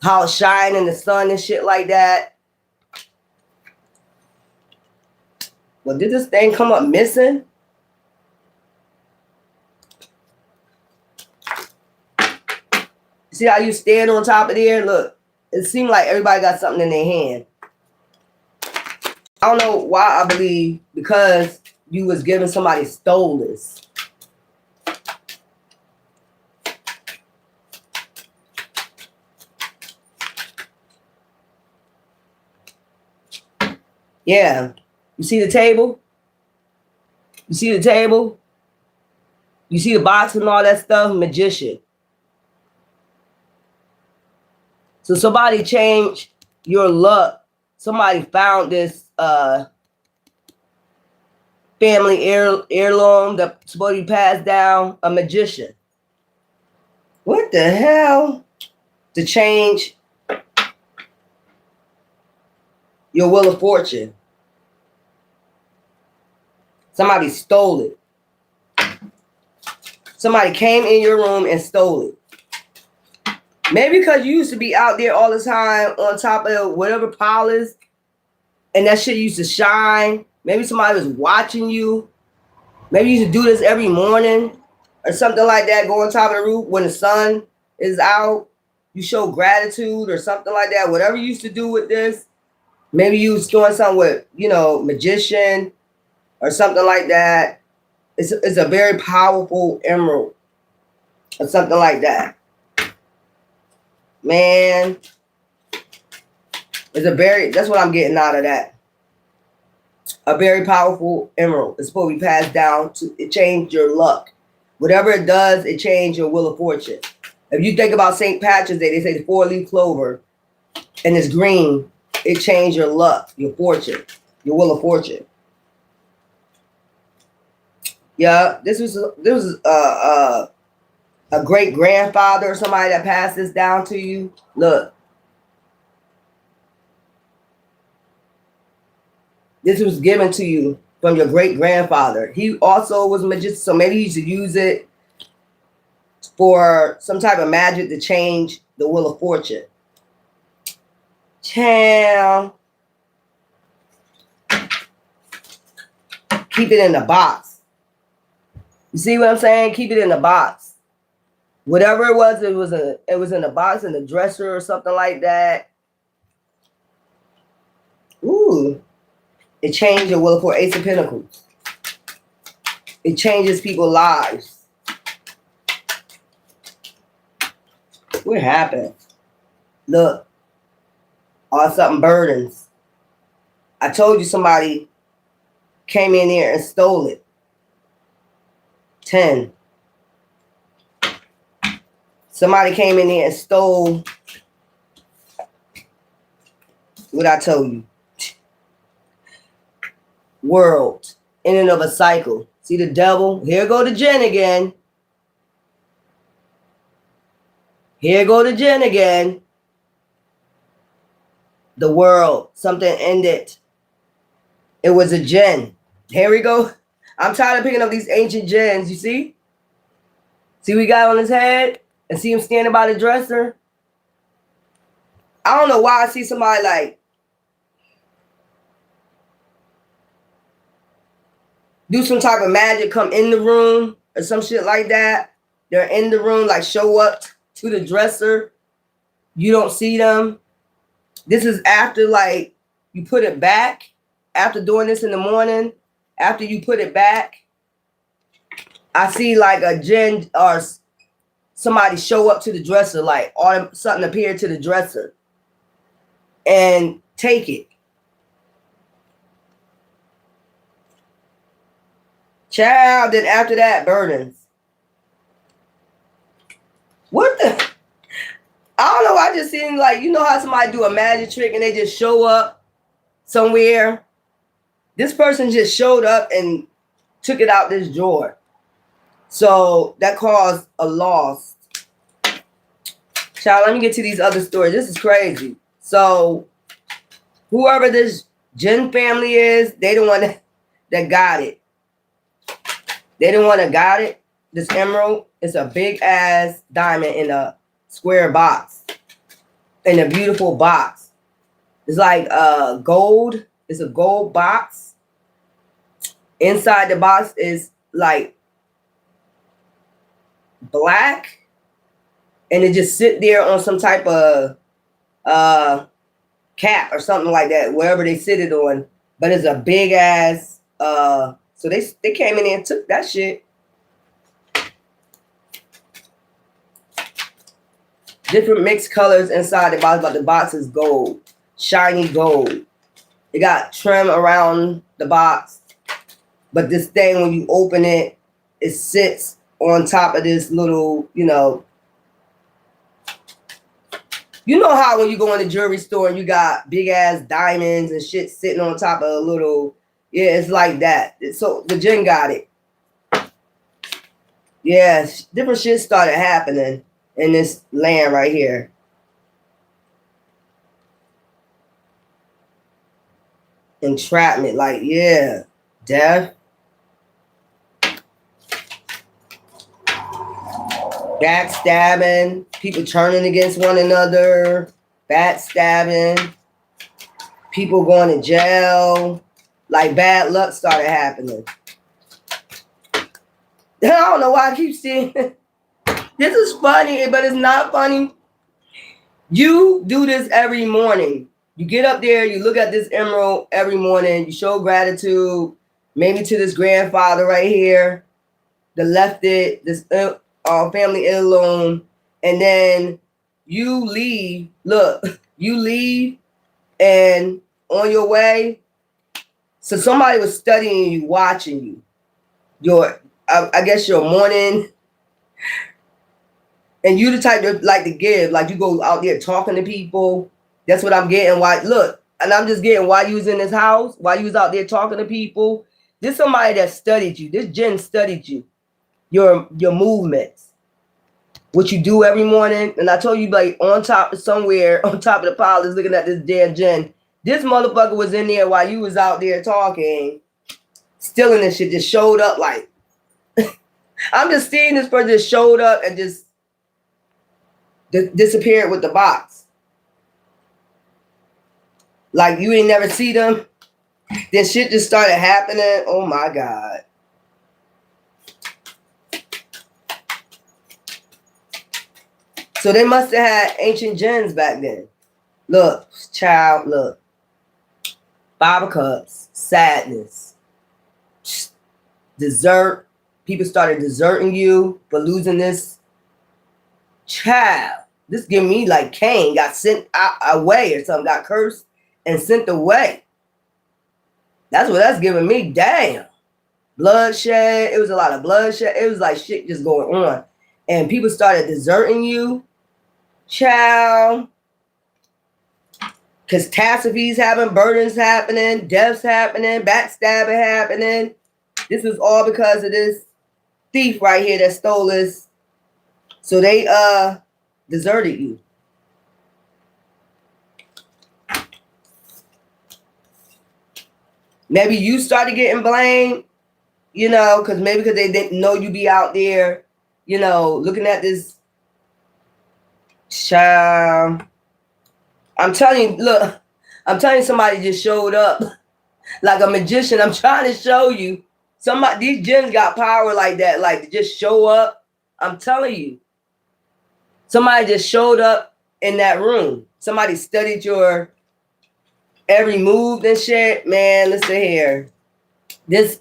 how it shine in the sun and shit like that. Well, did this thing come up missing? See how you stand on top of there? Look, it seemed like everybody got something in their hand. I don't know why I believe because you was giving somebody stole this. Yeah. You see the table? You see the table? You see the box and all that stuff? Magician. So somebody changed your luck. Somebody found this family heirloom that's supposed to be passed down. A magician. What the hell? To change your wheel of fortune. Somebody stole it. Somebody came in your room and stole it. Maybe because you used to be out there all the time on top of whatever pile is, and that shit used to shine. Maybe somebody was watching you. Maybe you used to do this every morning or something like that. Go on top of the roof when the sun is out. You show gratitude or something like that. Whatever you used to do with this. Maybe you was doing something with, you know, magician or something like that. It's a very powerful emerald or something like that. Man, that's what I'm getting out of that. A very powerful emerald. It's supposed to be passed down to it change your luck. Whatever it does, it change your wheel of fortune. If you think about St. Patrick's Day, they say the 4-leaf clover and it's green, it change your luck, your fortune, your wheel of fortune. Yeah, this was a great grandfather or somebody that passed this down to you. Look. This was given to you from your great grandfather. He also was a magician, so maybe you should use it for some type of magic to change the wheel of fortune. Child. Keep it in the box. You see what I'm saying? Keep it in the box. Whatever it was in a box in the dresser or something like that. Ooh. It changed your will for Ace of Pentacles. It changes people's lives. What happened? Look. Or something burdens. I told you somebody came in there and stole it. 10. Somebody came in there and stole what I told you. World. In and of a cycle. See the devil? Here go the Jen again. Here go the Jen again. The world. Something ended. It was a Jen. Here we go. I'm tired of picking up these ancient gens, you see? See what we got on his head? And see him standing by the dresser? I don't know why I see somebody like do some type of magic, come in the room or some shit like that. They're in the room, like show up to the dresser. You don't see them. This is after like you put it back. After doing this in the morning, after you put it back, I see like a Jen or somebody show up to the dresser, like or something appear to the dresser and take it. Child, then after that, burdens. What the? I don't know. I just seen like, you know how somebody do a magic trick and they just show up somewhere? This person just showed up and took it out this drawer. So that caused a loss. Child, let me get to these other stories. This is crazy. So whoever this Jinn family is, they the one that got it. They the one that got it. This emerald is a big ass diamond in a square box. In a beautiful box. It's like gold. It's a gold box. Inside the box is like black. And it just sit there on some type of cap or something like that, wherever they sit it on. But it's a big ass so they came in there and took that shit. Different mixed colors inside the box, but the box is gold. Shiny gold. It got trim around the box. But this thing, when you open it, it sits on top of this little, you know how when you go in the jewelry store and you got big ass diamonds and shit sitting on top of a little, yeah, it's like that. So the Jinn got it. Yeah, different shit started happening in this land right here. Entrapment, like, yeah, death. Backstabbing, people turning against one another, backstabbing, people going to jail, like bad luck started happening. I don't know why I keep seeing this is funny, but it's not funny. You do this every morning. You get up there, you look at this emerald every morning, you show gratitude, maybe to this grandfather right here, that left it, this family heirloom, and then you leave. Look, you leave, and on your way, so somebody was studying you, watching you. I guess your morning, and you the type that like to give, like you go out there talking to people. That's what I'm getting. Why? Look, and I'm just getting why you was in this house, why you was out there talking to people. This somebody that studied you. This Jinn studied you, your movements, what you do every morning. And I told you, like on top of somewhere, on top of the pile is looking at this damn Jinn. This motherfucker was in there while you was out there talking, stealing this shit. Just showed up like. I'm just seeing this person just showed up and just disappeared with the box. Like you ain't never see them. Then shit just started happening. Oh my God. So they must have had ancient Jinns back then. Look, child, look. 5 of Cups, sadness, desert. People started deserting you for losing this. Child, this give me like Cain got sent away or something, got cursed and sent away. That's what that's giving me. Damn. Bloodshed. It was a lot of bloodshed. It was like shit just going on. And people started deserting you. Child. Catastrophes happening, burdens happening, deaths happening, backstabbing happening. This was all because of this thief right here that stole this. So they deserted you. Maybe you started getting blamed, you know, because they didn't know you be out there, you know, looking at this child. I'm telling you, look, I'm telling you, somebody just showed up like a magician. I'm trying to show you. These Jinns got power like that, like to just show up. I'm telling you. Somebody just showed up in that room. Somebody studied your every move and shit. Man, listen here. This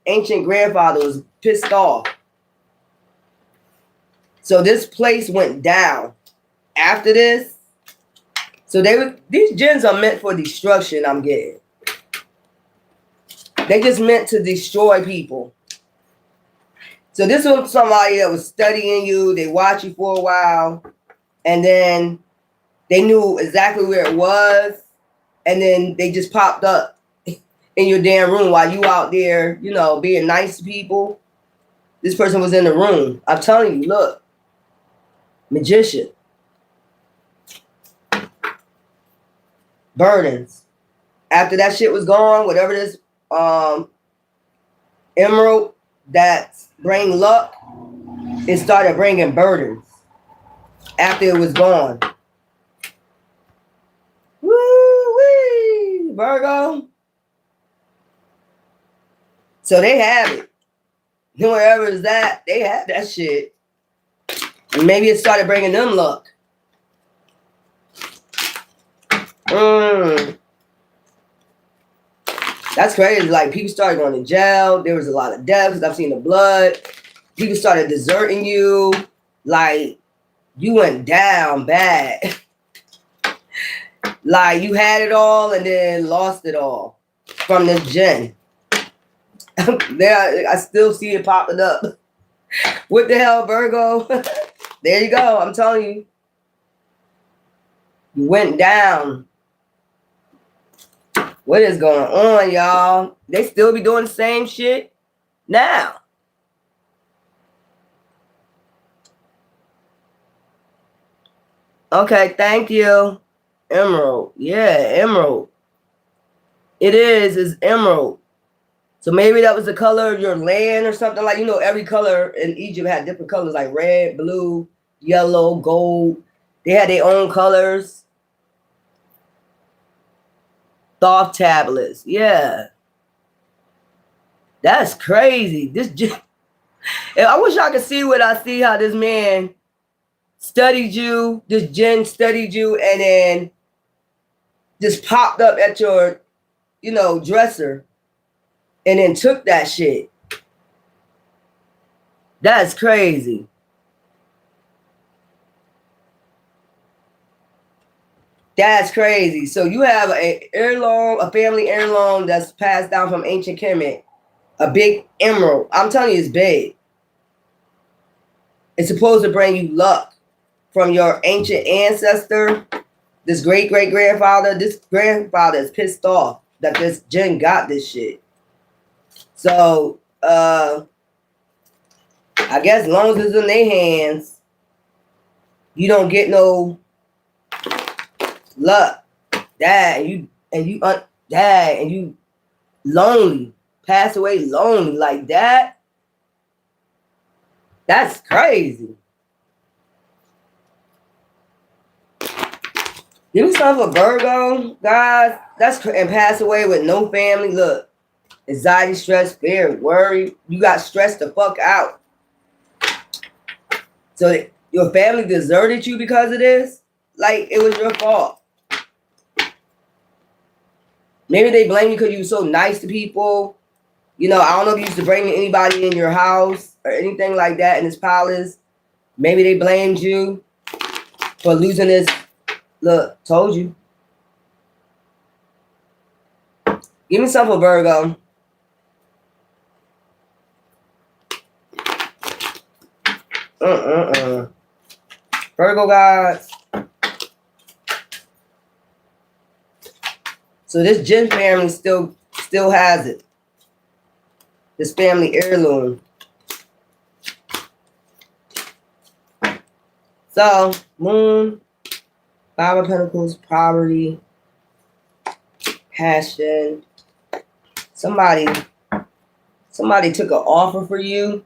ancient grandfather was pissed off. So this place went down after this. So these Jinns are meant for destruction, I'm getting. They just meant to destroy people. So this was somebody that was studying you. They watched you for a while, and then they knew exactly where it was, and then they just popped up in your damn room while you out there, you know, being nice to people. This person was in the room. I'm telling you, look, magician, burdens. After that shit was gone, whatever this emerald that bring luck, it started bringing burdens after it was gone. Woo-wee, Virgo. So they have it. Whoever is that, they have that shit. And maybe it started bringing them luck. That's crazy. Like, people started going to jail. There was a lot of deaths. I've seen the blood. People started deserting you. Like, you went down bad. Like, you had it all and then lost it all from this gen. There, I still see it popping up. What the hell, Virgo? There you go. I'm telling you. You went down. What is going on, y'all? They still be doing the same shit now. Okay, thank you. Emerald. Yeah, emerald. It is emerald. So maybe that was the color of your land or something. Like, you know, every color in Egypt had different colors, like red, blue, yellow, gold. They had their own colors. Thoth tablets. Yeah. That's crazy. I wish I could see what I see, how this man studied you, this gen studied you, and then just popped up at your, you know, dresser and then took that shit. That's crazy. That's crazy. So you have an heirloom, a family heirloom that's passed down from ancient Kemet. A big emerald. I'm telling you, it's big. It's supposed to bring you luck from your ancient ancestor. This great-great-grandfather. This grandfather is pissed off that this gen got this shit. So, I guess as long as it's in their hands, you don't get no luck. Dad, and you lonely. Pass away lonely like that. That's crazy. Give me something for Virgo, guys. And pass away with no family. Look, anxiety, stress, fear, worry. You got stressed the fuck out. So your family deserted you because of this? Like, it was your fault. Maybe they blame you because you were so nice to people. You know, I don't know if you used to bring anybody in your house or anything like that in this palace. Maybe they blamed you for losing this. Look, told you. Give me something for Virgo. Virgo, guys. So this gen family still has it. This family heirloom. So, Moon, Five of Pentacles, poverty, passion. Somebody took an offer for you.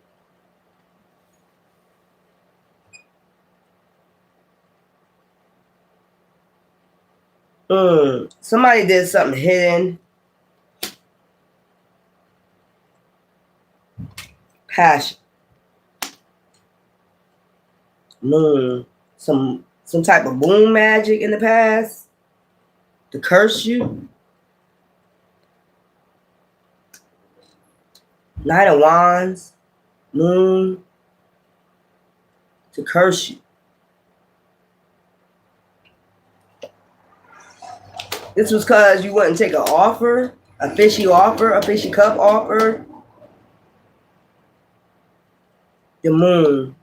Somebody did something hidden. Passion. Moon. Some type of moon magic in the past to curse you. Knight of Wands. Moon. To curse you. This was because you wouldn't take an offer, a fishy cup offer. The moon.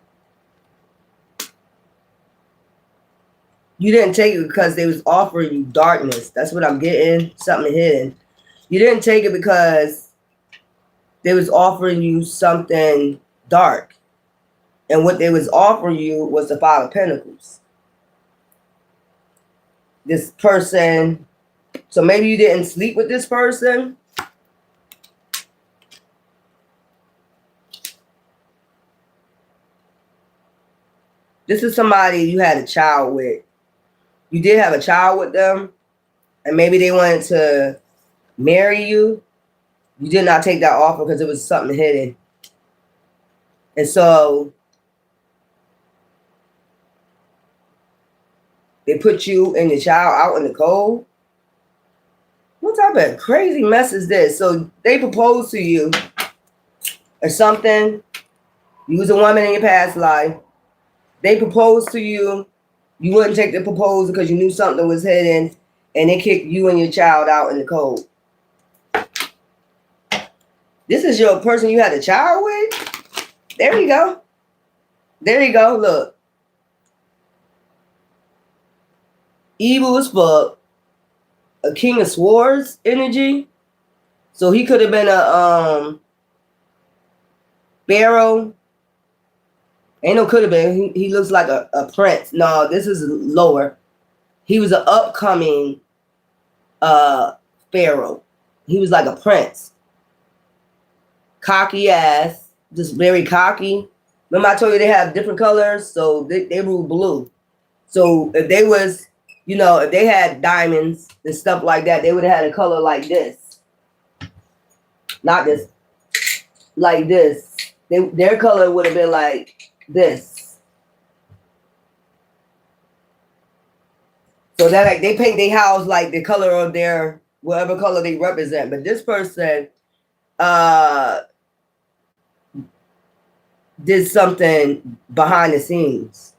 You didn't take it because they was offering you darkness. That's what I'm getting. Something hidden. You didn't take it because they was offering you something dark. And what they was offering you was the Five of Pentacles. This person. So maybe you didn't sleep with this person. This is somebody you had a child with. You did have a child with them. And maybe they wanted to marry you. You did not take that offer because it was something hidden. And so they put you and your child out in the cold. What type of crazy mess is this? So they proposed to you or something. You was a woman in your past life. They proposed to you. You wouldn't take the proposal because you knew something was hidden. And they kicked you and your child out in the cold. This is your person you had a child with? There you go. There you go. Look. Evil as fuck. A King of Swords energy. So he could have been a Pharaoh. Ain't no could have been. He looks like a prince. No, this is lower. He was an upcoming Pharaoh. He was like a prince. Cocky ass. Just very cocky. Remember I told you they have different colors? So they rule blue. So if they was, you know, if they had diamonds and stuff like that, they would have had a color like this. Not this. Like this. Their color would have been like this. So that like they paint their house like the color of their whatever color they represent. But this person did something behind the scenes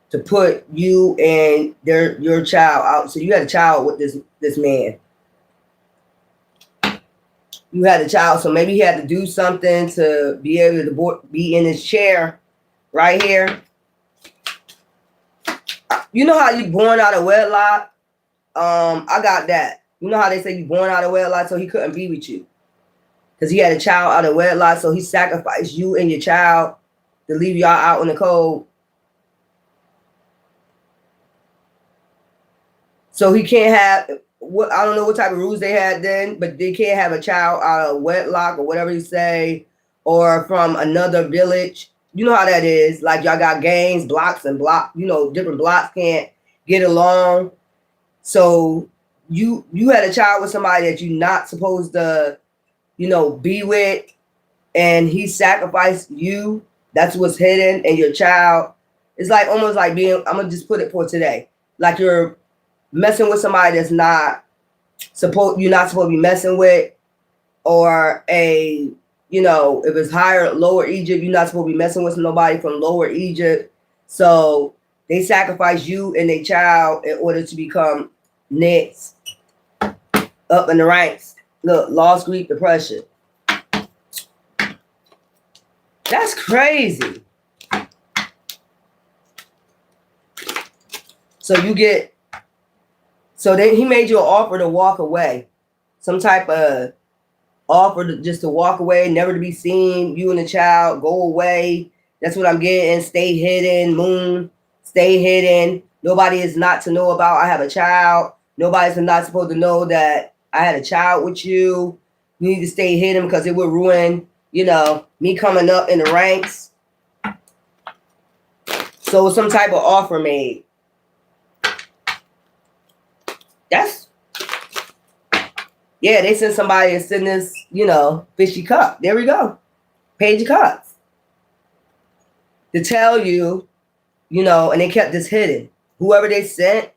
to put you and your child out. So you had a child with this man. You had a child, so maybe he had to do something to be able to be in his chair right here. You know how you born out of wedlock? I got that. You know how they say you born out of wedlock, so he couldn't be with you because he had a child out of wedlock, so he sacrificed you and your child to leave y'all out in the cold. So he can't have what I don't know what type of rules they had then, but they can't have a child out of wedlock or whatever you say, or from another village. You know how that is. Like y'all got gangs, blocks, and different blocks can't get along. So you had a child with somebody that you're not supposed to, be with, and he sacrificed you. That's what's hidden, and your child. It's like almost like being. I'm gonna just put it for today. Like you're messing with somebody that's you're not supposed to be messing with, or if it's higher, lower Egypt, you're not supposed to be messing with nobody from lower Egypt. So they sacrifice you and their child in order to become next up in the ranks. Look, loss, grief, depression. That's crazy. So then he made you an offer to walk away. Some type of offer just to walk away, never to be seen, you and the child, go away. That's what I'm getting. Stay hidden, moon, stay hidden. Nobody is not to know about I have a child. Nobody's not supposed to know that I had a child with you. You need to stay hidden because it would ruin, me coming up in the ranks. So some type of offer made. They sent somebody to send this, fishy cup. There we go. Page of Cups. To tell you, and they kept this hidden. Whoever they sent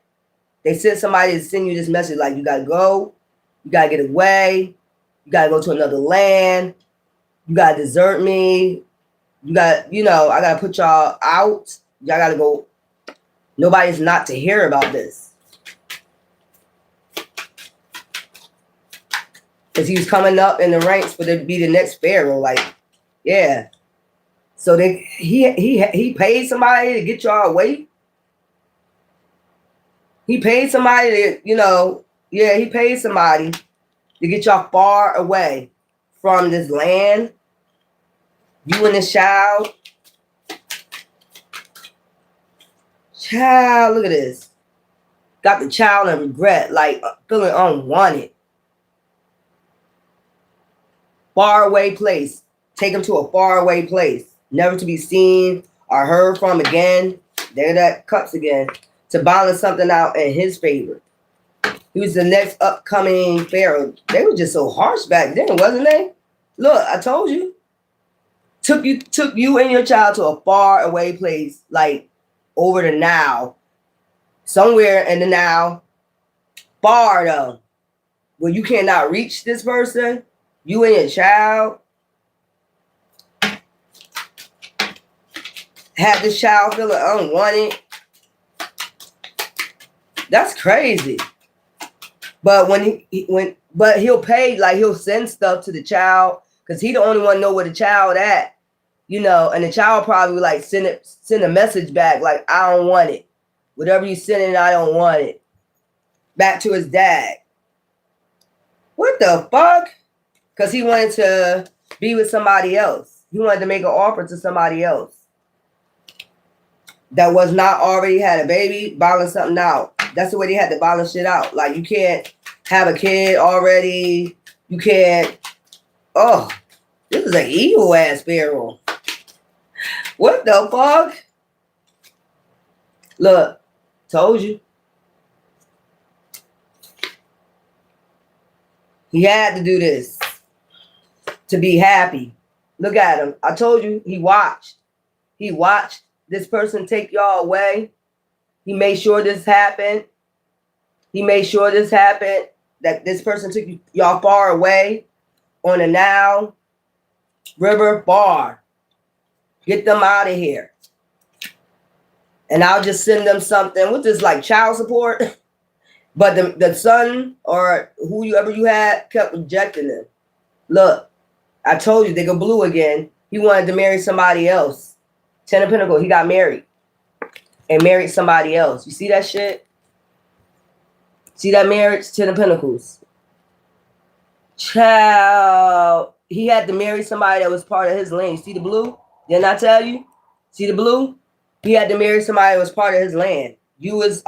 somebody to send you this message like, you got to go, you got to get away, you got to go to another land, you got to desert me, you got, I got to put y'all out, y'all got to go. Nobody's not to hear about this. Because he was coming up in the ranks for to be the next pharaoh. So he paid somebody to get y'all away. He paid somebody to, he paid somebody to get y'all far away from this land. You and this child. Child, look at this. Got the child in regret, like feeling unwanted. Far away place. Take him to a far away place. Never to be seen or heard from again. There that cups again. To balance something out in his favor. He was the next upcoming pharaoh. They were just so harsh back then, wasn't they? Look, I told you. Took you and your child to a far away place, like over the Nile. Somewhere in the Nile. Far though. Where you cannot reach this person. You and your child. Have this child feeling unwanted. That's crazy. But but he'll pay, like he'll send stuff to the child because he the only one know where the child at, and the child probably like send a message back like, I don't want it. Whatever you sending, I don't want it. Back to his dad. What the fuck? Because he wanted to be with somebody else. He wanted to make an offer to somebody else that was not already had a baby, balance something out. That's the way they had to balance shit out. Like, you can't have a kid already. You can't. Oh, this is an evil ass pharaoh. What the fuck? Look, told you. He had to do this to be happy. Look at him. I told you, he watched. He watched this person take y'all away. He made sure this happened. He made sure this happened, that this person took y'all far away on the Nile River far. Get them out of here. And I'll just send them something. What's this, like child support? But the son or whoever you had kept rejecting them. Look, I told you, they go blue again. He wanted to marry somebody else. Ten of Pentacles, he got married. And married somebody else. You see that shit? See that marriage? Ten of Pentacles. Child. He had to marry somebody that was part of his land. You see the blue? Didn't I tell you? See the blue? He had to marry somebody that was part of his land. You was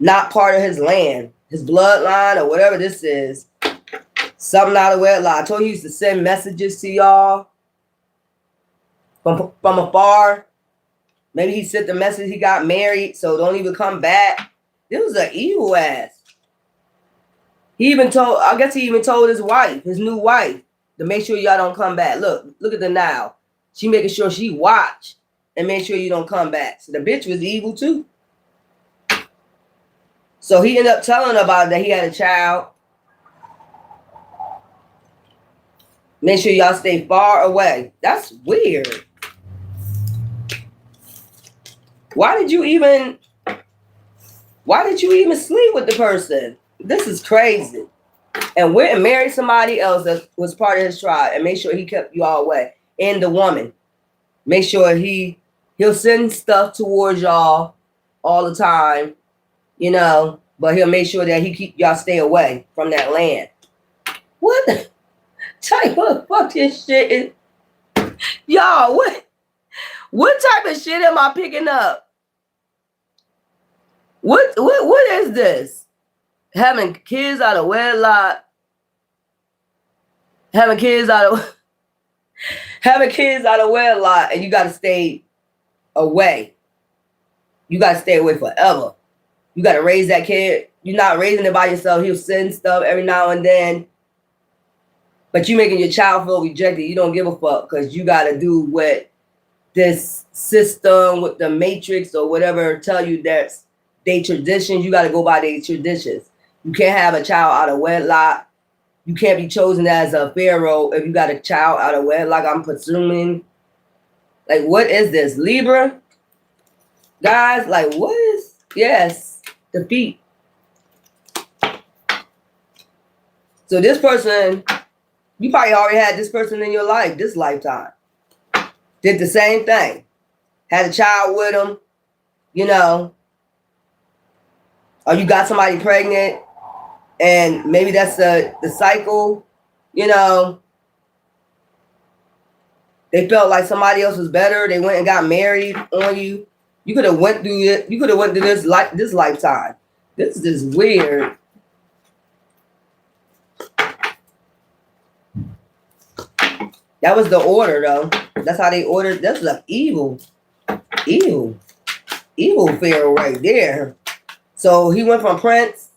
not part of his land. His bloodline or whatever this is. Something out of wedlock. I told you he used to send messages to y'all from afar. Maybe he sent the message he got married, so don't even come back. This was an evil ass. He even told his wife, his new wife, to make sure y'all don't come back. Look at the Nile. She making sure she watch and make sure you don't come back. So the bitch was evil too. So he ended up telling her about it, that he had a child. Make sure y'all stay far away. That's weird. Why did you even sleep with the person? This is crazy. And went and married somebody else that was part of his tribe and make sure he kept you all away. And the woman. Make sure he'll send stuff towards y'all all the time, but he'll make sure that he keep y'all stay away from that land. What the type of fucking shit is y'all? What type of shit am I picking up? What is this? Having kids out of wedlock. Having kids out of wedlock, and you gotta stay away. You gotta stay away forever. You gotta raise that kid. You're not raising it by yourself. He'll send stuff every now and then. But you making your child feel rejected. You don't give a fuck because you gotta do what this system with the matrix or whatever tell you that's their traditions. You gotta go by their traditions. You can't have a child out of wedlock. You can't be chosen as a pharaoh if you got a child out of wedlock. I'm presuming. Like, what is this? Libra? Guys, like, what is? Yes, defeat. So this person, you probably already had this person in your life, this lifetime. Did the same thing. Had a child with him, you know. Or you got somebody pregnant, and maybe that's the cycle, you know. They felt like somebody else was better. They went and got married on you. You could have went through it. You could have went through this lifetime. This is just weird. That was the order, though. That's how they ordered. That's like evil Pharaoh right there. So he went from Prince,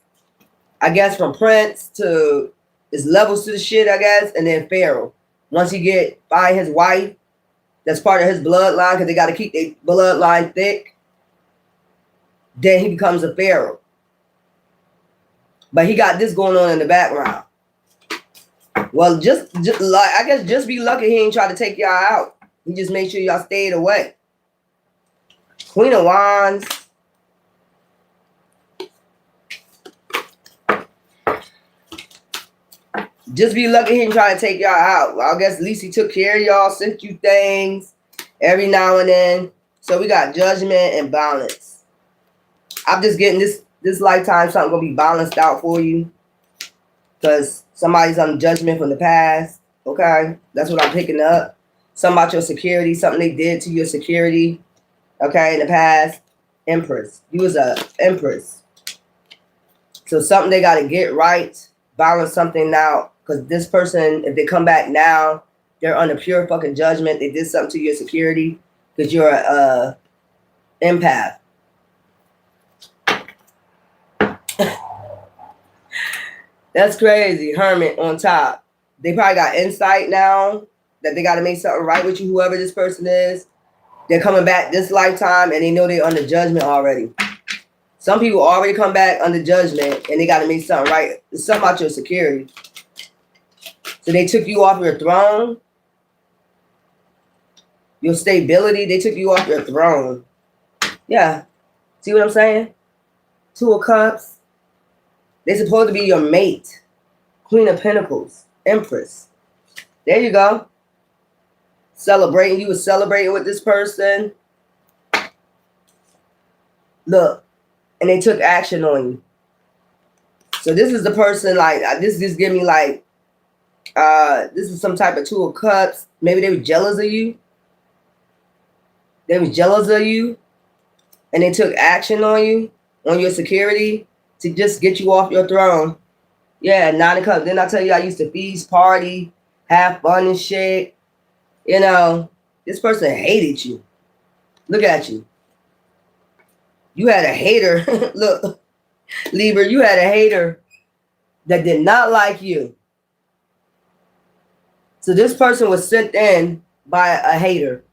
I guess, from Prince to his levels to the shit, I guess, and then Pharaoh. Once he find his wife, that's part of his bloodline, because they got to keep their bloodline thick, then he becomes a Pharaoh. But he got this going on in the background. Well, just like, I guess, just be lucky he ain't try to take y'all out. He just made sure y'all stayed away. Queen of Wands. Just be lucky he didn't try to take y'all out. Well, I guess at least he took care of y'all, sent you things every now and then. So we got judgment and balance. I'm just getting this lifetime, something gonna be balanced out for you. Because somebody's on judgment from the past. Okay? That's what I'm picking up. Something about your security, something they did to your security. Okay, in the past. Empress. You was a empress. So something they gotta get right, balance something out. Because this person, if they come back now, they're under pure fucking judgment. They did something to your security because you're a empath. That's crazy. Hermit on top. They probably got insight now that they got to make something right with you, whoever this person is. They're coming back this lifetime and they know they're under judgment already. Some people already come back under judgment and they got to make something right. It's something about your security. So they took you off your throne. Your stability, they took you off your throne. Yeah. See what I'm saying? Two of Cups. They're supposed to be your mate. Queen of Pentacles. Empress. There you go. Celebrating. You were celebrating with this person. Look. And they took action on you. So this is the person, like, this just give me like, this is some type of Two of Cups. Maybe they were jealous of you. They were jealous of you. And they took action on you, on your security, to just get you off your throne. Yeah, 9 of Cups. Didn't I tell you I used to feast, party, have fun and shit? You know, this person hated you. Look at you. You had a hater. Look, Libra, you had a hater that did not like you. So this person was sent in by a hater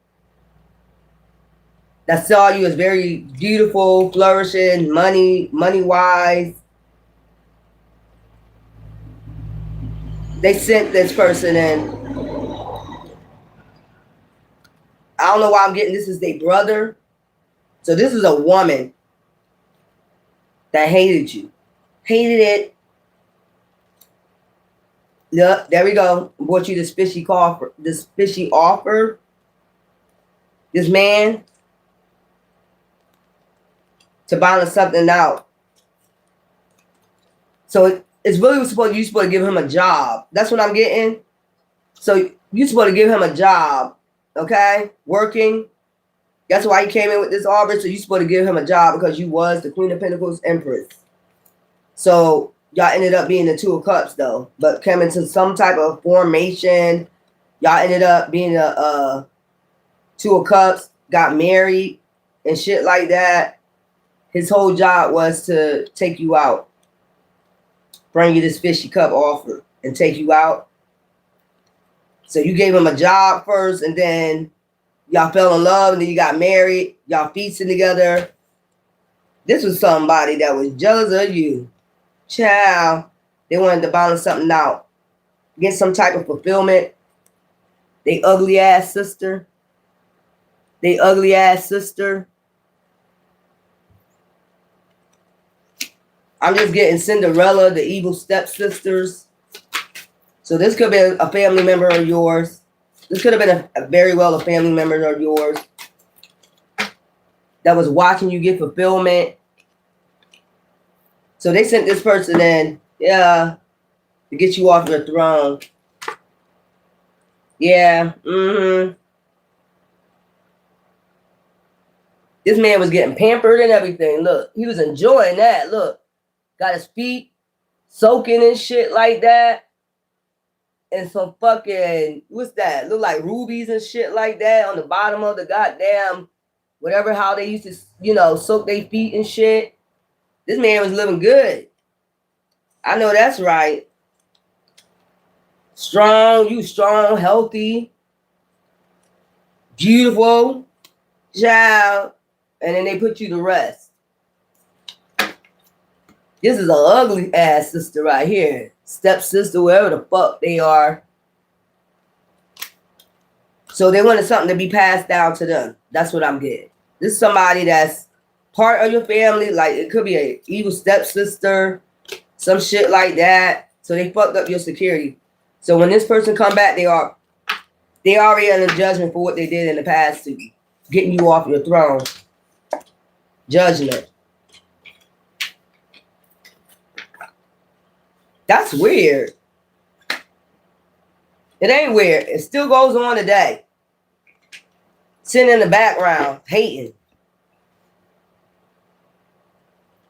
that saw you as very beautiful, flourishing, money-wise. They sent this person in. I don't know why I'm getting this is their brother. So this is a woman that hated you. Hated it. Look, there we go. Brought you this fishy offer. This fishy offer. This man to balance something out. So it's really you're supposed to give him a job. That's what I'm getting. So you're supposed to give him a job, okay? Working. That's why he came in with this offer. So you're supposed to give him a job because you was the Queen of Pentacles Empress. So y'all ended up being the Two of Cups though, but came into some type of formation. Y'all ended up being a Two of Cups, got married and shit like that. His whole job was to take you out, bring you this fishy cup offer and take you out. So you gave him a job first and then y'all fell in love and then you got married. Y'all feasting together. This was somebody that was jealous of you. Child, they wanted to balance something out. Get some type of fulfillment. They ugly ass sister. They ugly ass sister. I'm just getting Cinderella, the evil stepsisters. So this could be a family member of yours. This could have been a very well a family member of yours that was watching you get fulfillment. So they sent this person in, yeah, to get you off your throne. Yeah, This man was getting pampered and everything. Look, he was enjoying that. Look, got his feet soaking and shit like that. And some fucking, what's that? Look like rubies and shit like that on the bottom of the goddamn, whatever, how they used to, you know, soak their feet and shit. This man was living good. I know that's right. Strong, you strong, healthy, beautiful, child. And then they put you to rest. This is an ugly ass sister right here. Stepsister, wherever the fuck they are. So they wanted something to be passed down to them. That's what I'm getting. This is somebody that's part of your family. Like, it could be an evil stepsister, some shit like that. So they fucked up your security. So when this person come back, they already in a judgment for what they did in the past to you. Getting you off your throne. Judgment. That's weird. It ain't weird. It still goes on today. Sitting in the background, hating.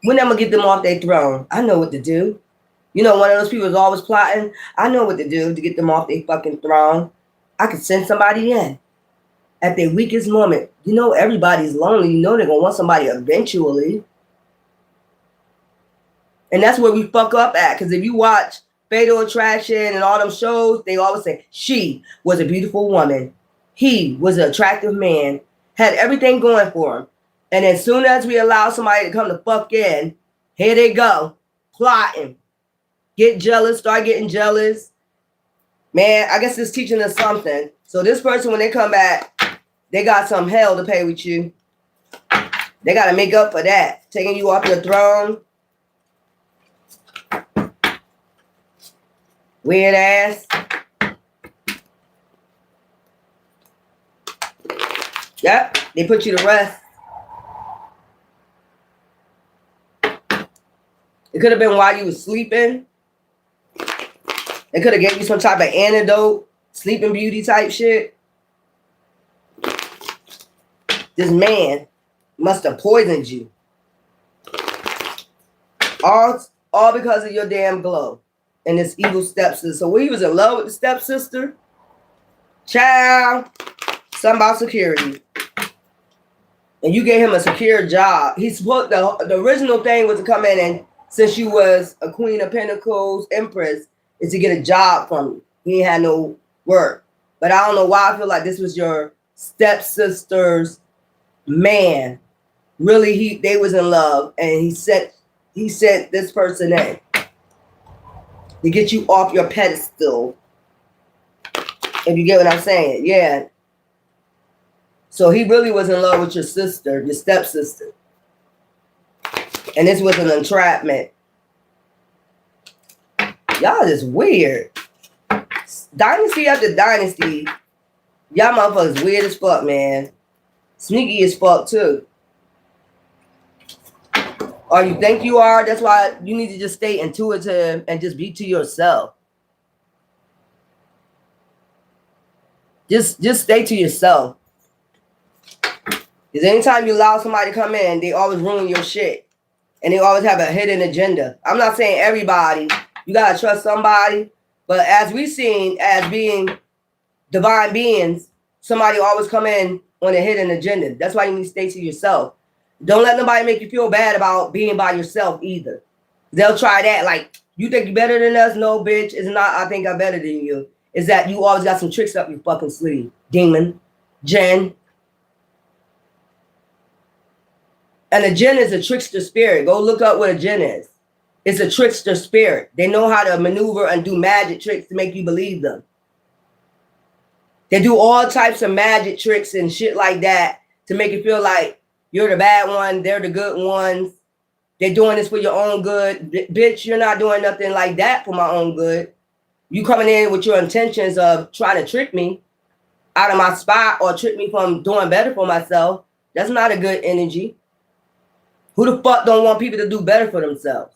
When I'm going to get them off their throne, I know what to do. You know, one of those people is always plotting. I know what to do to get them off their fucking throne. I could send somebody in at their weakest moment. You know, everybody's lonely. You know they're going to want somebody eventually. And that's where we fuck up at. Because if you watch Fatal Attraction and all them shows, they always say, she was a beautiful woman. He was an attractive man. Had everything going for him. And as soon as we allow somebody to come the fuck in, here they go. Plotting. Get jealous. Start getting jealous. Man, I guess it's teaching us something. So this person, when they come back, they got some hell to pay with you. They got to make up for that. Taking you off your throne. Weird ass. Yep, they put you to rest. It could have been while you was sleeping. They could have gave you some type of antidote, sleeping beauty type shit. This man must have poisoned you. All because of your damn glow. And this evil stepsister. So when he was in love with the stepsister, child, something about security. And you gave him a secure job. He's supposed the original thing was to come in and since you was a Queen of Pentacles Empress, is to get a job from you. He ain't had no work. But I don't know why I feel like this was your stepsister's man. Really, they was in love and he sent this person in to get you off your pedestal. If you get what I'm saying. Yeah. So he really was in love with your sister, your stepsister. And this was an entrapment. Y'all is weird. Dynasty after dynasty. Y'all motherfuckers weird as fuck, man. Sneaky as fuck, too. Or you think you are. That's why you need to just stay intuitive and just be to yourself. Just stay to yourself. Because anytime you allow somebody to come in, they always ruin your shit. And they always have a hidden agenda. I'm not saying everybody. You got to trust somebody. But as we've seen as being divine beings, somebody always come in on a hidden agenda. That's why you need to stay to yourself. Don't let nobody make you feel bad about being by yourself either. They'll try that. Like, you think you're better than us? No, bitch. It's not I think I'm better than you. It's that you always got some tricks up your fucking sleeve. Demon. Jinn. And a jinn is a trickster spirit. Go look up what a jinn is. It's a trickster spirit. They know how to maneuver and do magic tricks to make you believe them. They do all types of magic tricks and shit like that to make you feel like you're the bad one. They're the good ones. They're doing this for your own good. Bitch, you're not doing nothing like that for my own good. You coming in with your intentions of trying to trick me. out of my spot or trick me from doing better for myself. That's not a good energy. Who the fuck don't want people to do better for themselves?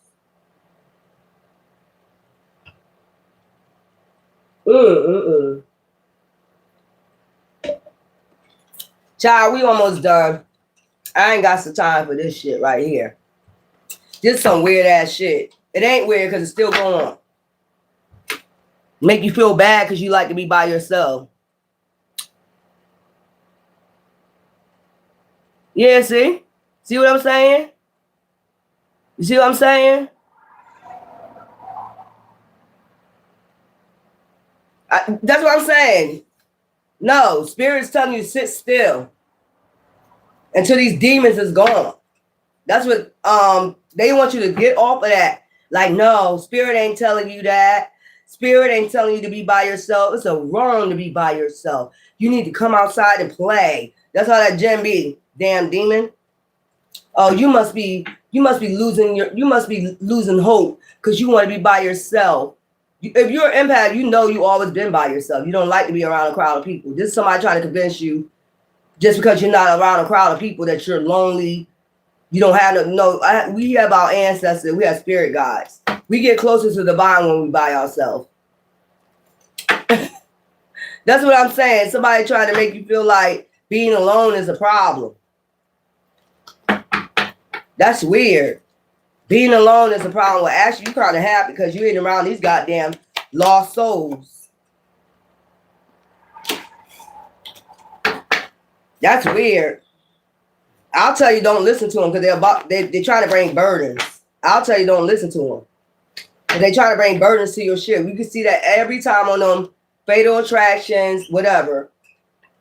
Child, we almost done. I ain't got some time for this shit right here. Just some weird ass shit. It ain't weird because it's still going on. Make you feel bad because you like to be by yourself. Yeah, see? See what I'm saying? You see what I'm saying? That's what I'm saying. No, Spirit's telling you to sit still until these demons is gone. That's what they want you to get off of that. Like, no, Spirit ain't telling you that. Spirit ain't telling you to be by yourself. It's a wrong to be by yourself. You need to come outside and play. That's how that Gen be. Damn demon. Oh, you must be losing hope because you want to be by yourself. If you're an empath, you know you always been by yourself. You don't like to be around a crowd of people. This is somebody trying to convince you just because you're not around a crowd of people that you're lonely. You don't have we have our ancestors. We have spirit guides. We get closer to the divine when we by ourselves. That's what I'm saying. Somebody trying to make you feel like being alone is a problem. That's weird. Being alone is a problem. Well, actually, you're kind of happy because you ain't around these goddamn lost souls. That's weird. I'll tell you, don't listen to them because they're trying to bring burdens. I'll tell you, don't listen to them. Because they try to bring burdens to your shit. We can see that every time on them Fatal Attractions, whatever.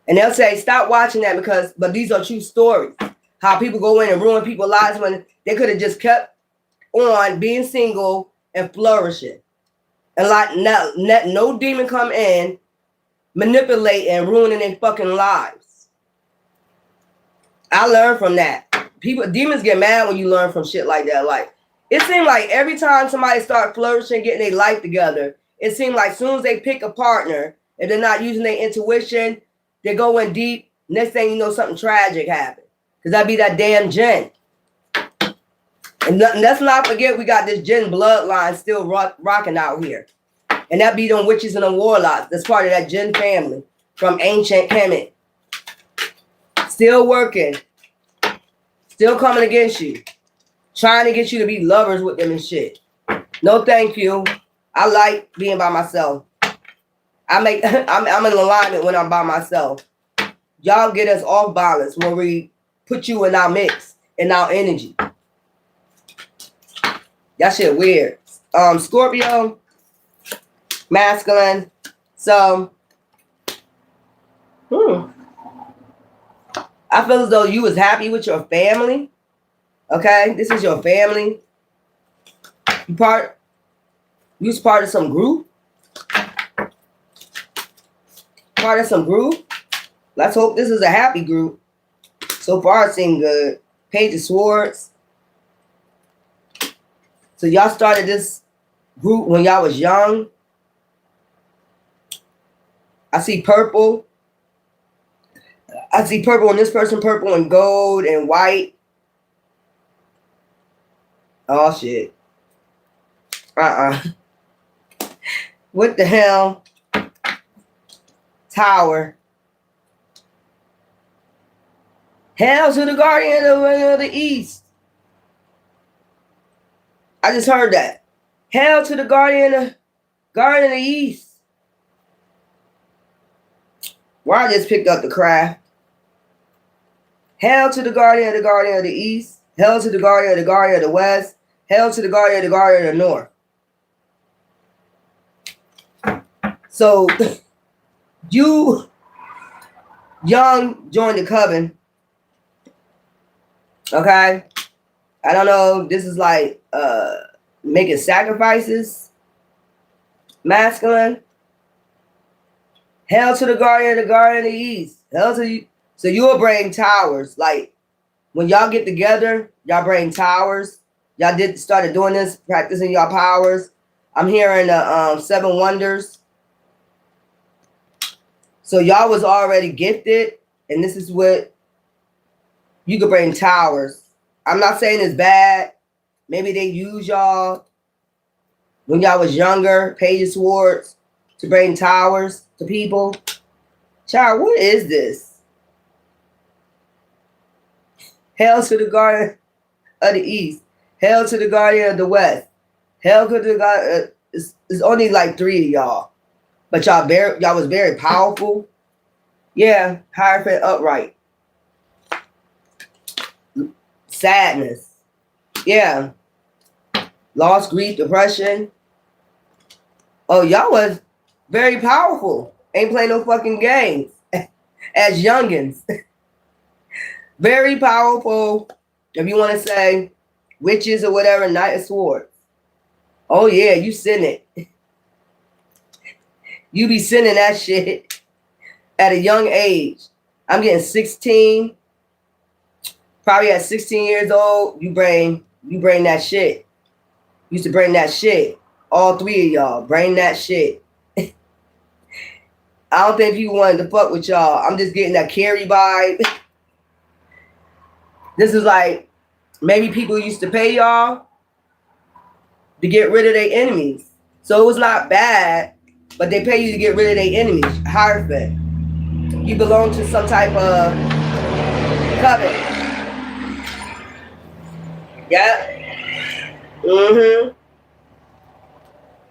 And they'll say, stop watching that but these are true stories. How people go in and ruin people's lives when they could have just kept on being single and flourishing. And like let no demon come in, manipulate and ruining their fucking lives. I learned from that. Demons get mad when you learn from shit like that. Like, it seemed like every time somebody start flourishing, getting their life together, it seemed like as soon as they pick a partner, if they're not using their intuition, they go in deep. Next thing you know, something tragic happened. Because that'd be that damn Jinn. And let's not forget we got this Jinn bloodline still rocking out here. And that be them witches and them warlocks. That's part of that Jinn family from ancient Kemet. Still working. Still coming against you. Trying to get you to be lovers with them and shit. No thank you. I like being by myself. I'm in alignment when I'm by myself. Y'all get us off balance when we put you in our mix, in our energy. That shit weird. Scorpio, masculine. So, I feel as though you was happy with your family. Okay, this is your family. You was part of some group. Part of some group. Let's hope this is a happy group. So far, it seemed good. Page of Swords. So y'all started this group when y'all was young. I see purple. I see purple and this person purple and gold and white. Oh, shit. What the hell? Tower. Hail to the guardian of the east. I just heard that. Hail to the guardian of the east. Where I just picked up the craft. Hail to the guardian of the east. Hail to the guardian of the west. Hail to the guardian of the north. So, you young joined the coven. Okay? I don't know. This is like making sacrifices. Masculine. Hail to the guardian of the east. Hail to you. So you'll bring towers. Like, when y'all get together, y'all bring towers. Y'all started doing this, practicing y'all powers. I'm hearing the 7 wonders. So y'all was already gifted, and this is what you could bring towers. I'm not saying it's bad. Maybe they use y'all when y'all was younger, Page of Swords, to bring towers to people. Child, what is this? Hail to the Guardian of the East. Hail to the Guardian of the West. Hail to the God. It's only like 3 of y'all, but y'all was very powerful. Yeah, Hierophant upright. Sadness. Yeah. Loss, grief, depression. Oh, y'all was very powerful. Ain't playing no fucking games as youngins. Very powerful. If you want to say witches or whatever, Knight of Swords. Oh yeah, you send it. You be sending that shit at a young age. I'm getting 16. Probably at 16 years old, you bring that shit. Used to bring that shit. All 3 of y'all bring that shit. I don't think people wanted to fuck with y'all. I'm just getting that Carrie vibe. This is like maybe people used to pay y'all to get rid of their enemies. So it was not bad, but they pay you to get rid of their enemies. Hierophant. You belong to some type of coven. Yeah. Mm-hmm.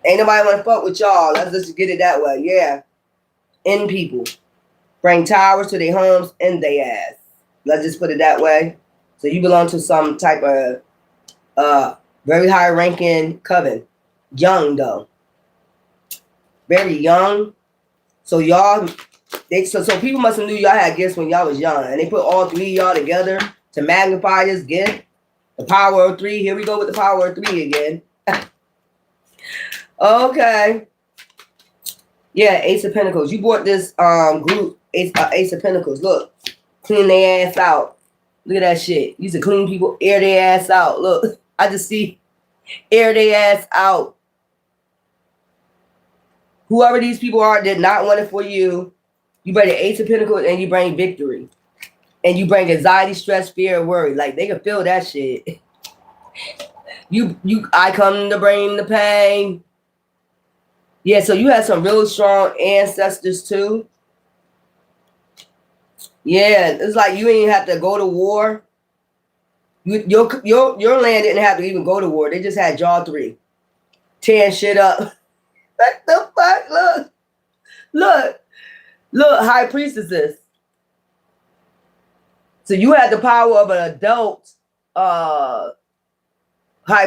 Ain't nobody want to fuck with y'all. Let's just get it that way. Yeah. End people. Bring towers to their homes and their ass. Let's just put it that way. So you belong to some type of very high ranking coven. Young though. Very young. So y'all so people must have knew y'all had gifts when y'all was young. And they put all 3 of y'all together to magnify this gift. The power of 3. Here we go with the power of 3 again. Okay. Yeah, Ace of Pentacles. You bought this group, Ace of Pentacles. Look. Clean their ass out. Look at that shit. Used to clean people, air their ass out. Look. I just see air their ass out. Whoever these people are did not want it for you. You bring the Ace of Pentacles and you bring victory. And you bring anxiety, stress, fear, and worry. Like they can feel that shit. I come to bring the pain. Yeah, so you have some really strong ancestors too. Yeah, it's like you ain't have to go to war. Your land didn't have to even go to war. They just had y'all 3 tearing shit up. What the fuck? Look, High Priestesses. So you had the power of an adult High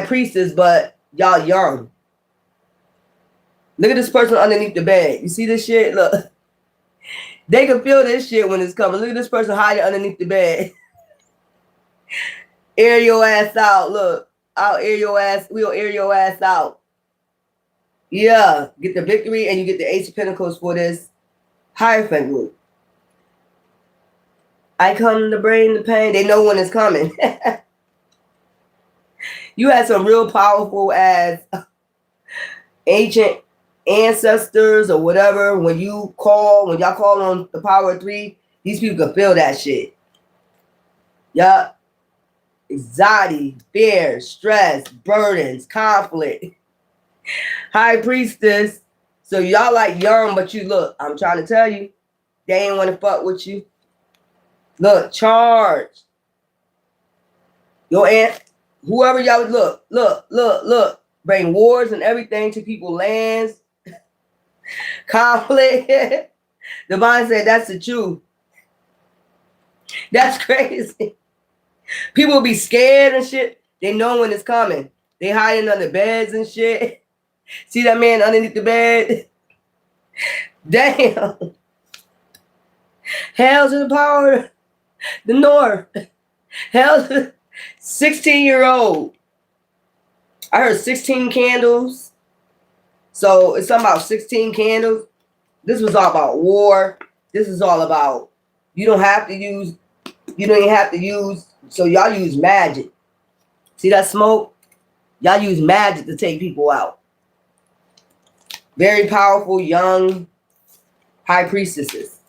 Priestess, but y'all young. Look at this person underneath the bed. You see this shit? Look. They can feel this shit when it's coming. Look at this person hiding underneath the bed. Air your ass out. Look. I'll air your ass. We'll air your ass out. Yeah. Get the victory and you get the Ace of Pentacles for this Hierophant group. I come to bring the pain. They know when it's coming. You had some real powerful as ancient ancestors or whatever. When y'all call on the power of 3, these people can feel that shit. Yeah. Anxiety, fear, stress, burdens, conflict. High Priestess. So y'all like young, but you look, I'm trying to tell you, they ain't want to fuck with you. Look, charge. Your aunt, whoever y'all look. Bring wars and everything to people's lands. Conflict. Divine said that's the truth. That's crazy. People will be scared and shit. They know when it's coming. They hiding under beds and shit. See that man underneath the bed? Damn. Hell to the power. The North. Hell to 16-year-old. I heard 16 candles. So it's something about 16 candles. This was all about war. This is all about you don't even have to use, so y'all use magic. See that smoke? Y'all use magic to take people out. Very powerful, young High Priestesses.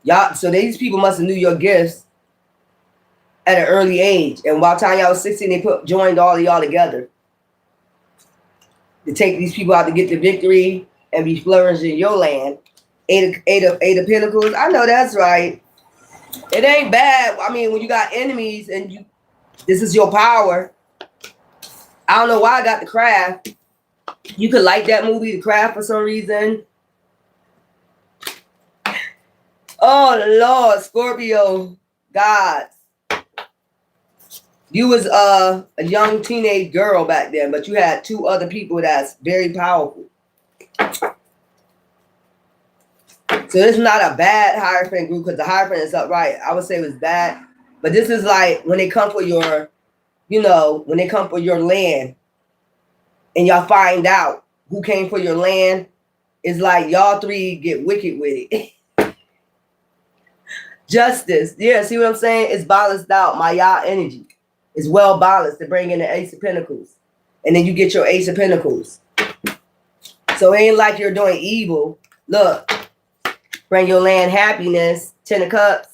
Y'all, so these people must have knew your gifts at an early age. And while time y'all was 16, they joined all of y'all together to take these people out to get the victory and be flourishing in your land. Eight of Pentacles. I know that's right. It ain't bad. I mean, when you got enemies and this is your power. I don't know why I got The Craft. You could like that movie, The Craft, for some reason. Oh Lord, Scorpio, gods. You was a young teenage girl back then, but you had two other people that's very powerful. So this is not a bad Hierophant group because the Hierophant is upright. I would say it was bad. But this is like when they come for your, when they come for your land and y'all find out who came for your land, it's like y'all three get wicked with it. Justice. Yeah, see what I'm saying? It's balanced out. Maya energy. It's well balanced to bring in the Ace of Pentacles. And then you get your Ace of Pentacles. So it ain't like you're doing evil. Look. Bring your land happiness. 10 of Cups.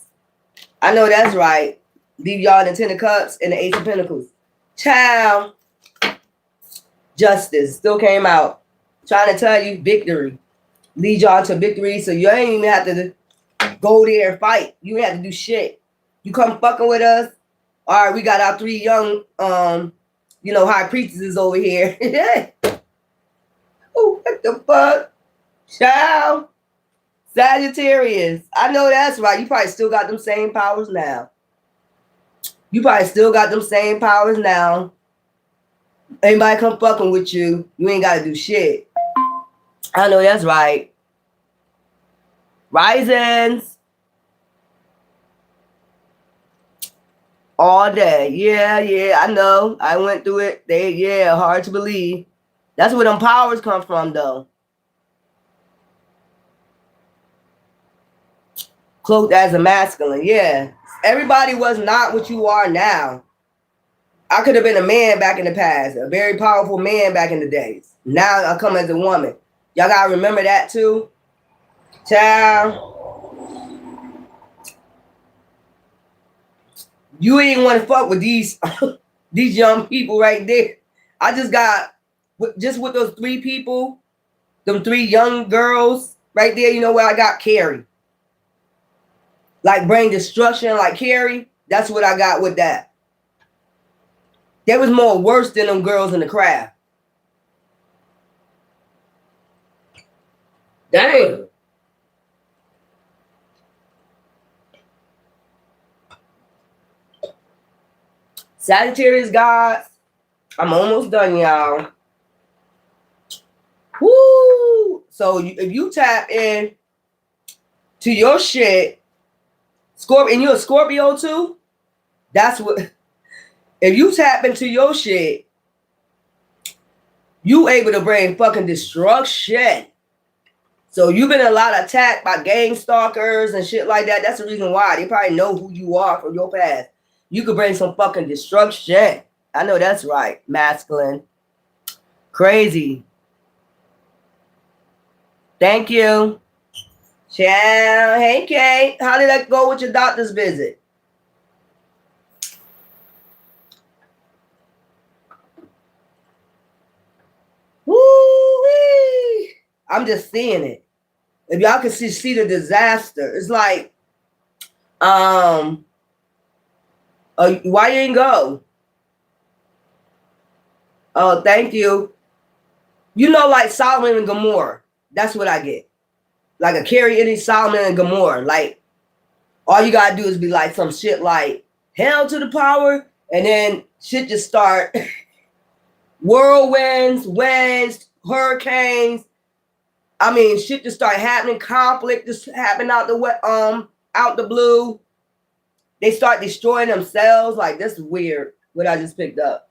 I know that's right. Leave y'all in the 10 of Cups and the Ace of Pentacles. Child. Justice. Still came out. Trying to tell you victory. Lead y'all to victory. So you ain't even have to go there and fight. You ain't have to do shit. You come fucking with us. All right, we got our three young, high priestesses over here. Oh, what the fuck? Child. Sagittarius. I know that's right. You probably still got them same powers now. Anybody come fucking with you, you ain't got to do shit. I know that's right. Risings. All day. Yeah, I know. I went through it. Hard to believe. That's where them powers come from, though. Cloaked as a masculine. Yeah. Everybody was not what you are now. I could have been a man back in the past. A very powerful man back in the days. Now I come as a woman. Y'all got to remember that, too. Child. You ain't want to fuck with these young people right there. I just got, just with those three people, them three young girls right there, you know where I got Carrie. Like bring destruction like Carrie. That's what I got with that. There was more worse than them girls in The Craft. Damn. Sagittarius gods. I'm almost done, y'all. Woo! So if you tap in to your shit, Scorpio, and you're a Scorpio too, that's what. If you tap into your shit, you able to bring fucking destruction. So you've been a lot attacked by gang stalkers and shit like that. That's the reason why. They probably know who you are from your past. You could bring some fucking destruction. I know that's right. Masculine. Crazy. Thank you. Ciao. Hey, Kate. How did that go with your doctor's visit? Woo-wee. I'm just seeing it. If y'all can see the disaster, it's like, why you ain't go? Oh, thank you. You know, like Solomon and Gomorrah. That's what I get. Like a Carrie Any Solomon and Gomorrah. Like, all you gotta do is be like some shit like hell to the power, and then shit just start whirlwinds, winds, hurricanes. I mean, shit just start happening. Conflict just happen out the blue. They start destroying themselves. Like, this is weird. What I just picked up.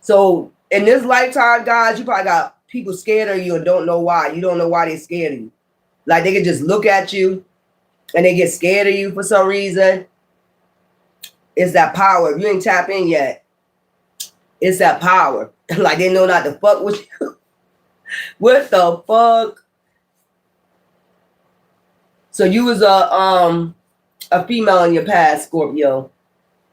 So in this lifetime, guys, you probably got people scared of you and don't know why. You don't know why they're scared of you. Like, they can just look at you and they get scared of you for some reason. It's that power. If you ain't tapped in yet, it's that power. Like, they know not to fuck with you. What the fuck? So you was a female in your past, Scorpio,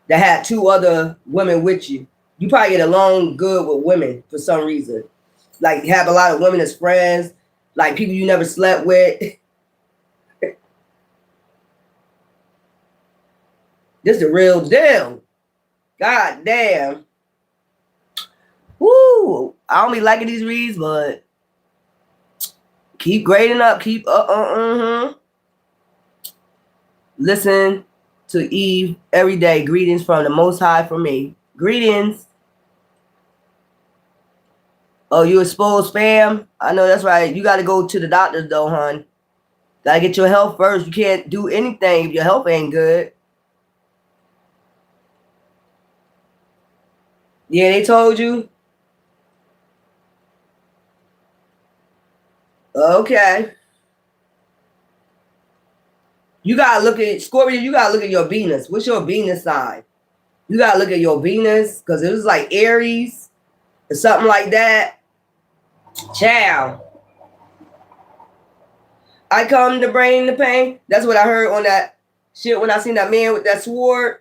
that had two other women with you. You probably get along good with women for some reason. Like you have a lot of women as friends, like people you never slept with. This is the real deal. God damn. Woo! I don't be liking these reads, but keep grading up. Keep Listen to Eve every day. Greetings from the Most High for me. Greetings. Oh, you exposed spam? I know that's right. You got to go to the doctor though, hon. Gotta get your health first. You can't do anything if your health ain't good. Yeah, they told you. Okay. You gotta look at Scorpio. You gotta look at your Venus. What's your Venus sign? You gotta look at your Venus because it was like Aries or something like that. Ciao. I come to bring the pain. That's what I heard on that shit when I seen that man with that sword.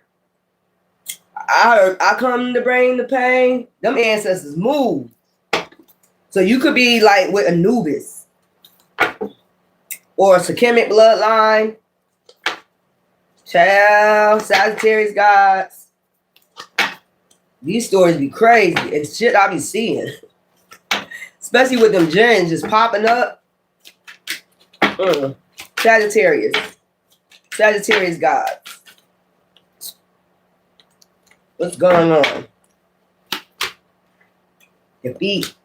I heard I come to bring the pain. Them ancestors move. So you could be like with Anubis or a Sakemic bloodline. Child, Sagittarius gods. These stories be crazy and shit I be seeing. Especially with them gens just popping up. Sagittarius. Sagittarius gods. What's going on? Defeat.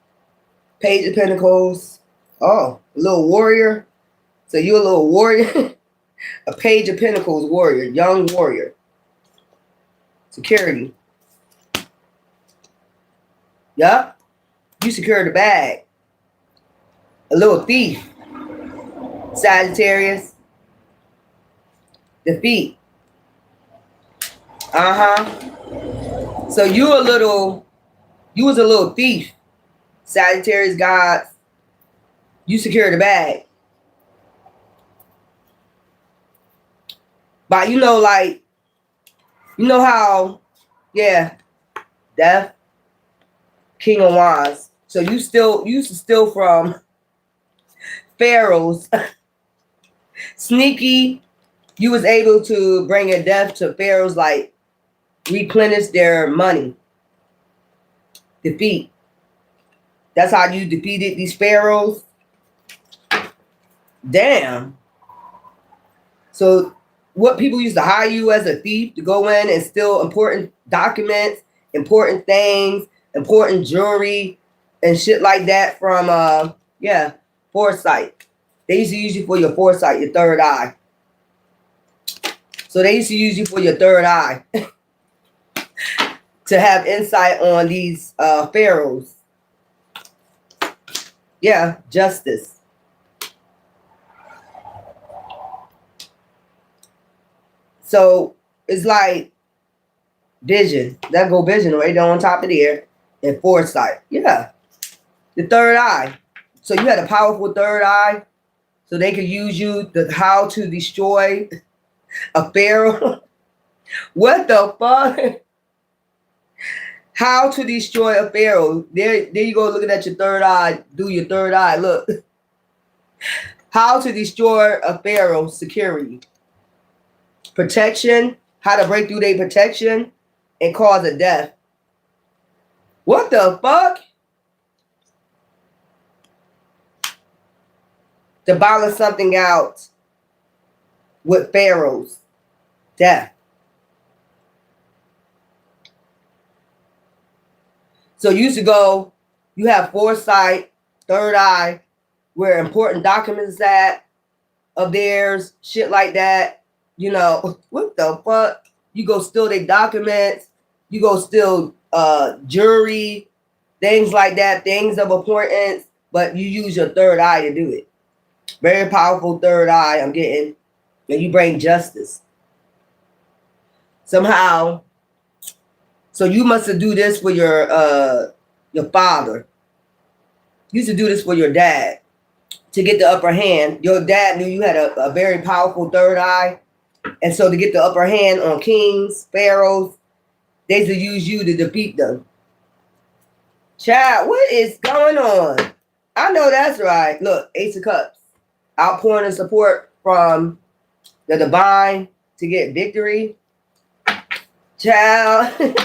Page of Pentacles. Oh, a little warrior. So you a little warrior. A Page of Pentacles warrior. Young warrior. Security. Yup. You secure the bag. A little thief. Sagittarius. Defeat. So you was a little thief. Sagittarius gods. You secure the bag. But you know, like, you know how, yeah, Death, King of Wands. So you used to steal from pharaohs. Sneaky. You was able to bring a death to pharaohs, like replenish their money. Defeat. That's how you defeated these pharaohs. Damn. So what people used to hire you as a thief to go in and steal important documents, important things, important jewelry, and shit like that from foresight. They used to use you for your foresight, your third eye. So they used to use you for your third eye to have insight on these pharaohs. Yeah, justice. So it's like vision. That go vision right there on top of there. And foresight. Yeah. The third eye. So you had a powerful third eye. So they could use you how to destroy a pharaoh. What the fuck? How to destroy a pharaoh. There you go looking at your third eye. Do your third eye. Look. How to destroy a pharaoh. Security. Protection. How to break through their protection and cause a death. What the fuck? To balance something out with pharaohs. Death. So you used to go, you have foresight, third eye, where important documents at of theirs, shit like that. You know, what the fuck? You go steal their documents, you go steal jewelry, things like that, things of importance, but you use your third eye to do it. Very powerful third eye I'm getting. And you bring justice. Somehow. So you must do this for your father. used to do this for your dad to get the upper hand. Your dad knew you had a very powerful third eye. And so to get the upper hand on kings, pharaohs, they used to use you to defeat them. Child, what is going on? I know that's right. Look, Ace of Cups. Outpouring of support from the divine to get victory. Child,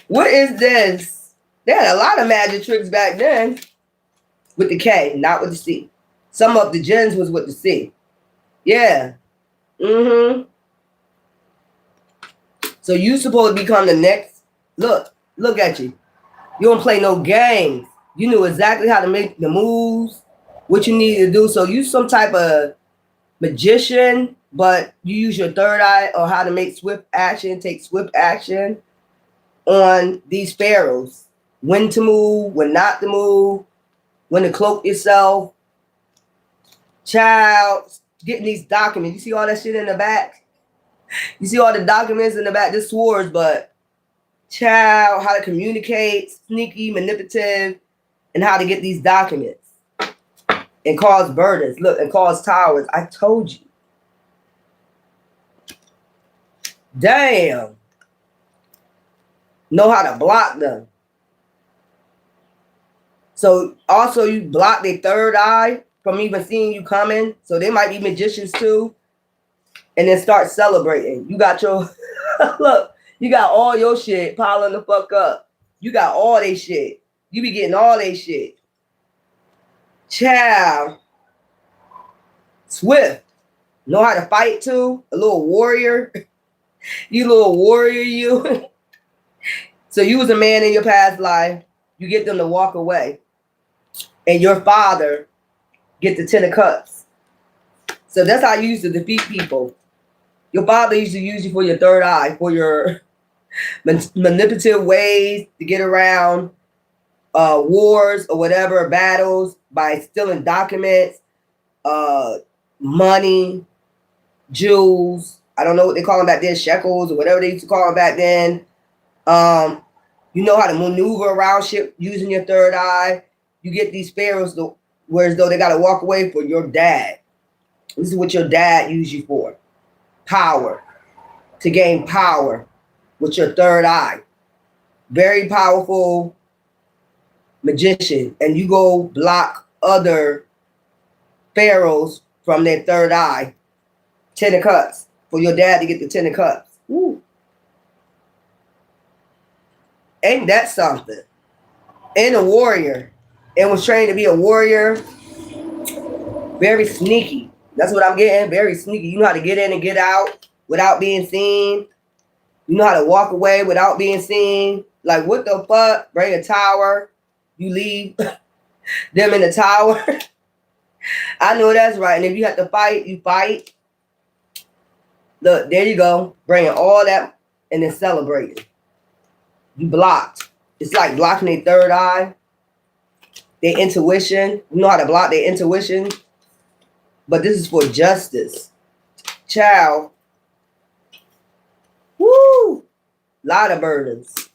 what is this? They had a lot of magic tricks back then with the K, not with the C. Some of the gens was with the C. Yeah. Mm-hmm. So you supposed to become the next. Look at you. You don't play no games. You knew exactly how to make the moves, what you needed to do. So you some type of magician, but you use your third eye on how to make swift action, take swift action on these pharaohs. When to move, when not to move, when to cloak yourself. Child, getting these documents. You see all that shit in the back? You see all the documents in the back? This swords, but child, how to communicate, sneaky, manipulative, and how to get these documents and cause burdens. Look, and cause towers. I told you. Damn. Know how to block them. So also you block their third eye from even seeing you coming. So they might be magicians too. And then start celebrating. You got your, look, you got all your shit piling the fuck up. You got all they shit. You be getting all they shit. Child. Swift. Know how to fight too. A little warrior. You little warrior, you. So you was a man in your past life. You get them to walk away. And your father get the 10 of cups. So that's how you used to defeat people. Your father used to use you for your third eye, for your manipulative ways to get around wars or whatever, battles, by stealing documents, money, jewels. I don't know what they call them back then, shekels or whatever they used to call them back then. You know how to maneuver around shit using your third eye. You get these pharaohs whereas though they got to walk away for your dad. This is what your dad used you for. Power. To gain power with your third eye. Very powerful magician. And you go block other pharaohs from their third eye. 10 of cups. For your dad to get the 10 of cups. Woo. Ain't that something? And a warrior. And was trained to be a warrior. Very sneaky. That's what I'm getting. Very sneaky. You know how to get in and get out without being seen. You know how to walk away without being seen. Like, what the fuck? Bring a tower. You leave them in the tower. I know that's right. And if you have to fight, you fight. Look, there you go. Bringing all that and then celebrating. You blocked. It's like blocking their third eye. Their intuition. You know how to block their intuition. But this is for justice. Child. Woo! Lot of burdens.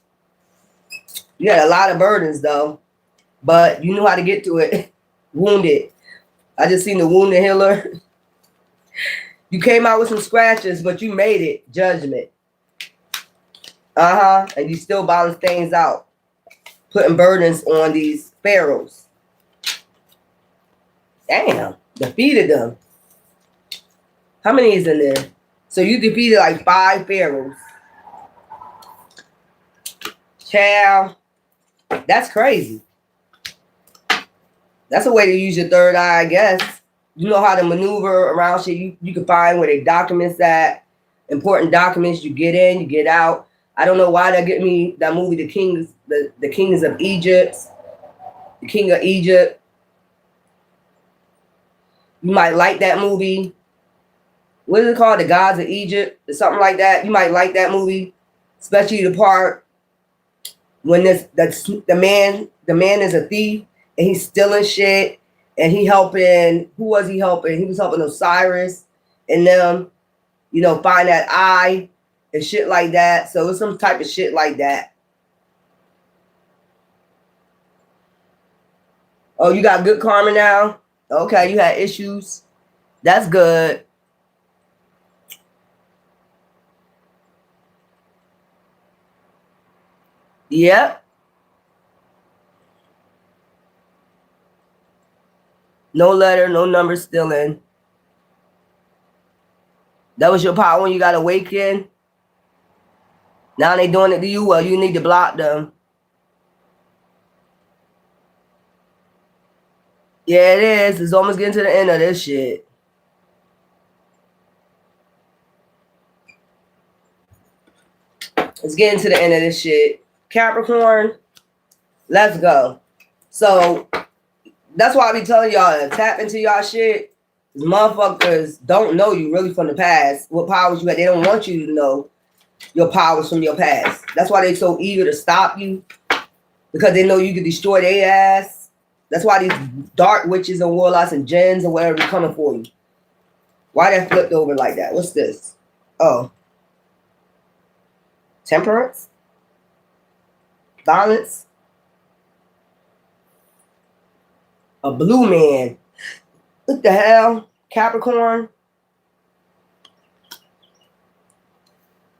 You had a lot of burdens though. But you knew how to get to it. Wounded. I just seen the wounded healer. You came out with some scratches, but you made it. Judgment. And you still balance things out. Putting burdens on these pharaohs. Damn. Defeated them. How many is in there? So you defeated like 5 pharaohs. Child. That's crazy. That's a way to use your third eye, I guess. You know how to maneuver around shit. You can find where they documents at. Important documents. You get in, you get out. I don't know why they get me that movie, The Kings of Egypt. The King of Egypt. You might like that movie. What is it called? The Gods of Egypt or something like that. You might like that movie, especially the part when the man is a thief and he's stealing shit and he helping. Who was he helping? He was helping Osiris and them, find that eye and shit like that. So it's some type of shit like that. Oh, you got good karma now? Okay, you had issues. That's good. Yep. No letter, no number still in. That was your power when you got awakened. Now they doing it to you. Well, you need to block them. Yeah, it is. It's almost getting to the end of this shit. It's getting to the end of this shit. Capricorn, let's go. So that's why I be telling y'all to tap into y'all shit. Motherfuckers don't know you really from the past. What powers you had. They don't want you to know your powers from your past. That's why they so eager to stop you. Because they know you can destroy their ass. That's why these dark witches and warlocks and jinns and whatever be coming for you. Why that flipped over like that? What's this? Oh. Temperance? Balance? A blue man. What the hell? Capricorn?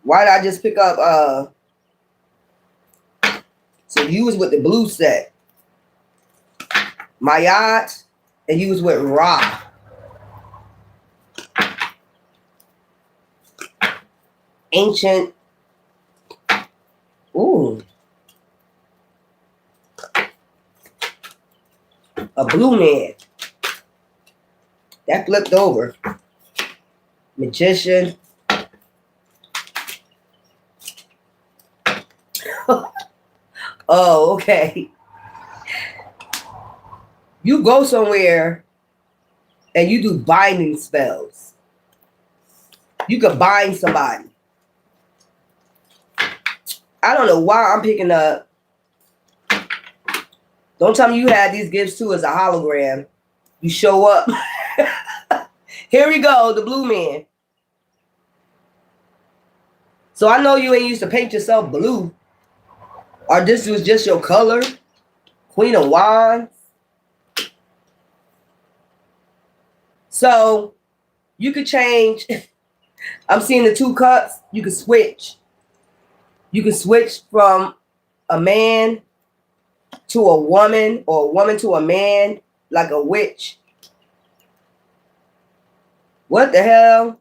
Why did I just pick up so you was with the blue set. Mayat, and you was with Ra. Ancient. Ooh. A blue man. That flipped over. Magician. Oh, okay. You go somewhere and you do binding spells. You could bind somebody. I don't know why I'm picking up. Don't tell me you had these gifts too as a hologram. You show up. Here we go, the blue man. So I know you ain't used to paint yourself blue. Or this was just your color. Queen of Wands. So you could change. I'm seeing the 2 cups. You could switch. You could switch from a man to a woman or a woman to a man, like a witch. What the hell?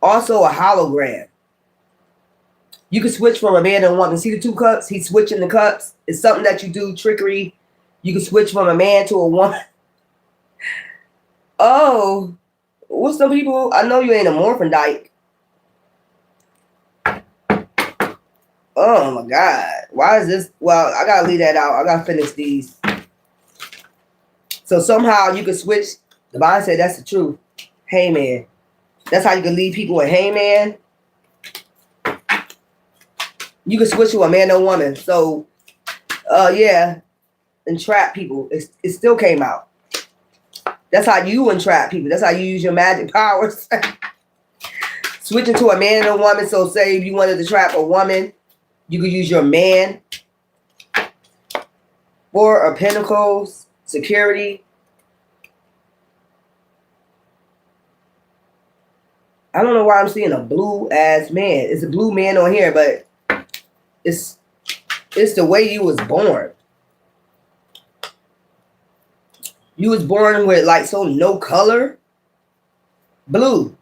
Also a hologram. You can switch from a man to a woman. See the 2 cups? He's switching the cups. It's something that you do, trickery. You can switch from a man to a woman. Oh, what's some people? I know you ain't a morphodite. Oh my God. Why is this? Well, I gotta leave that out. I gotta finish these. So somehow you can switch. The Bible said that's the truth. Hey man. That's how you can lead people in hey man. You can switch to a man or woman. So yeah. Entrap people. It still came out. That's how you entrap people. That's how you use your magic powers. Switching to a man and a woman. So say if you wanted to trap a woman, you could use your man. 4 of Pentacles, security. I don't know why I'm seeing a blue ass man. It's a blue man on here, but it's the way you was born. You was born with like so no color. Blue.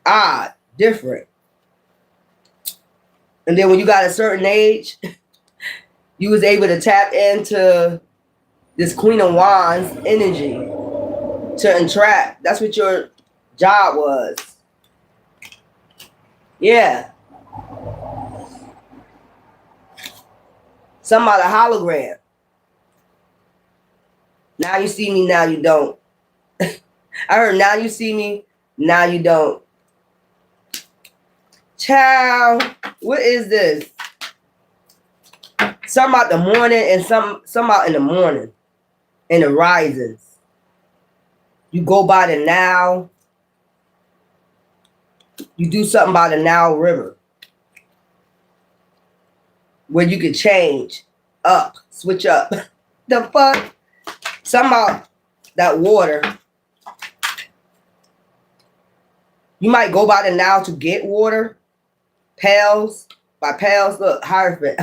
Odd. Different. And then when you got a certain age, you was able to tap into this Queen of Wands energy to entrap. That's what your job was. Yeah. Something about a hologram. Now you see me, now you don't. I heard now you see me, now you don't. Child, what is this? Some about the morning and some about in the morning. In the risings. You go by the Nile. You do something by the Nile River. where you could change up, switch up. The fuck? Somehow that water. You might go by the now to get water. Pails. By pails, look, Hierophant.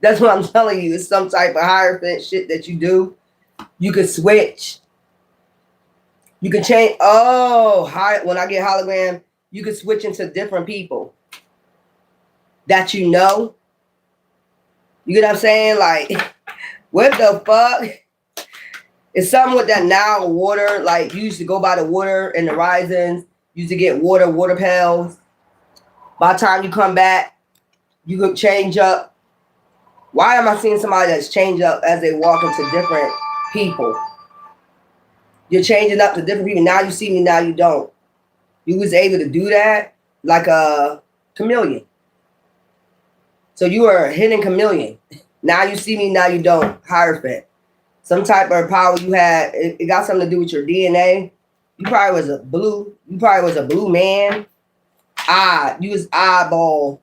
That's what I'm telling you. It's some type of Hierophant shit that you do. You could switch. You can change. Oh, when I get hologram, you can switch into different people that you know. You get what I'm saying? Like, what the fuck? It's something with that now water. Like, you used to go by the water in the risings. You used to get water pails. By the time you come back, you could change up. Why am I seeing somebody that's changed up as they walk into different people? You're changing up to different people. Now you see me, now you don't. You was able to do that like a chameleon. So you are a hidden chameleon. Now you see me, now you don't. Hierophant. Some type of power you had. It got something to do with your DNA. You probably was a blue man. You was eyeball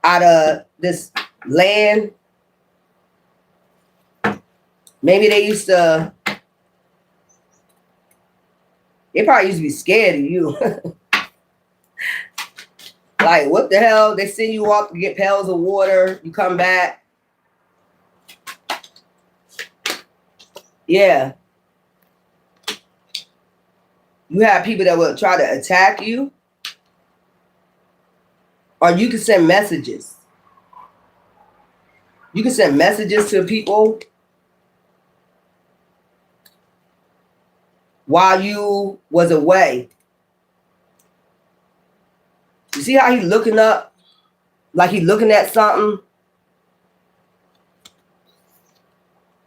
out of this land. Maybe they probably used to be scared of you. Like, what the hell? They send you off to get pails of water. You come back. Yeah. You have people that will try to attack you. Or you can send messages. You can send messages to people while you was away. You see how he's looking up? Like he's looking at something?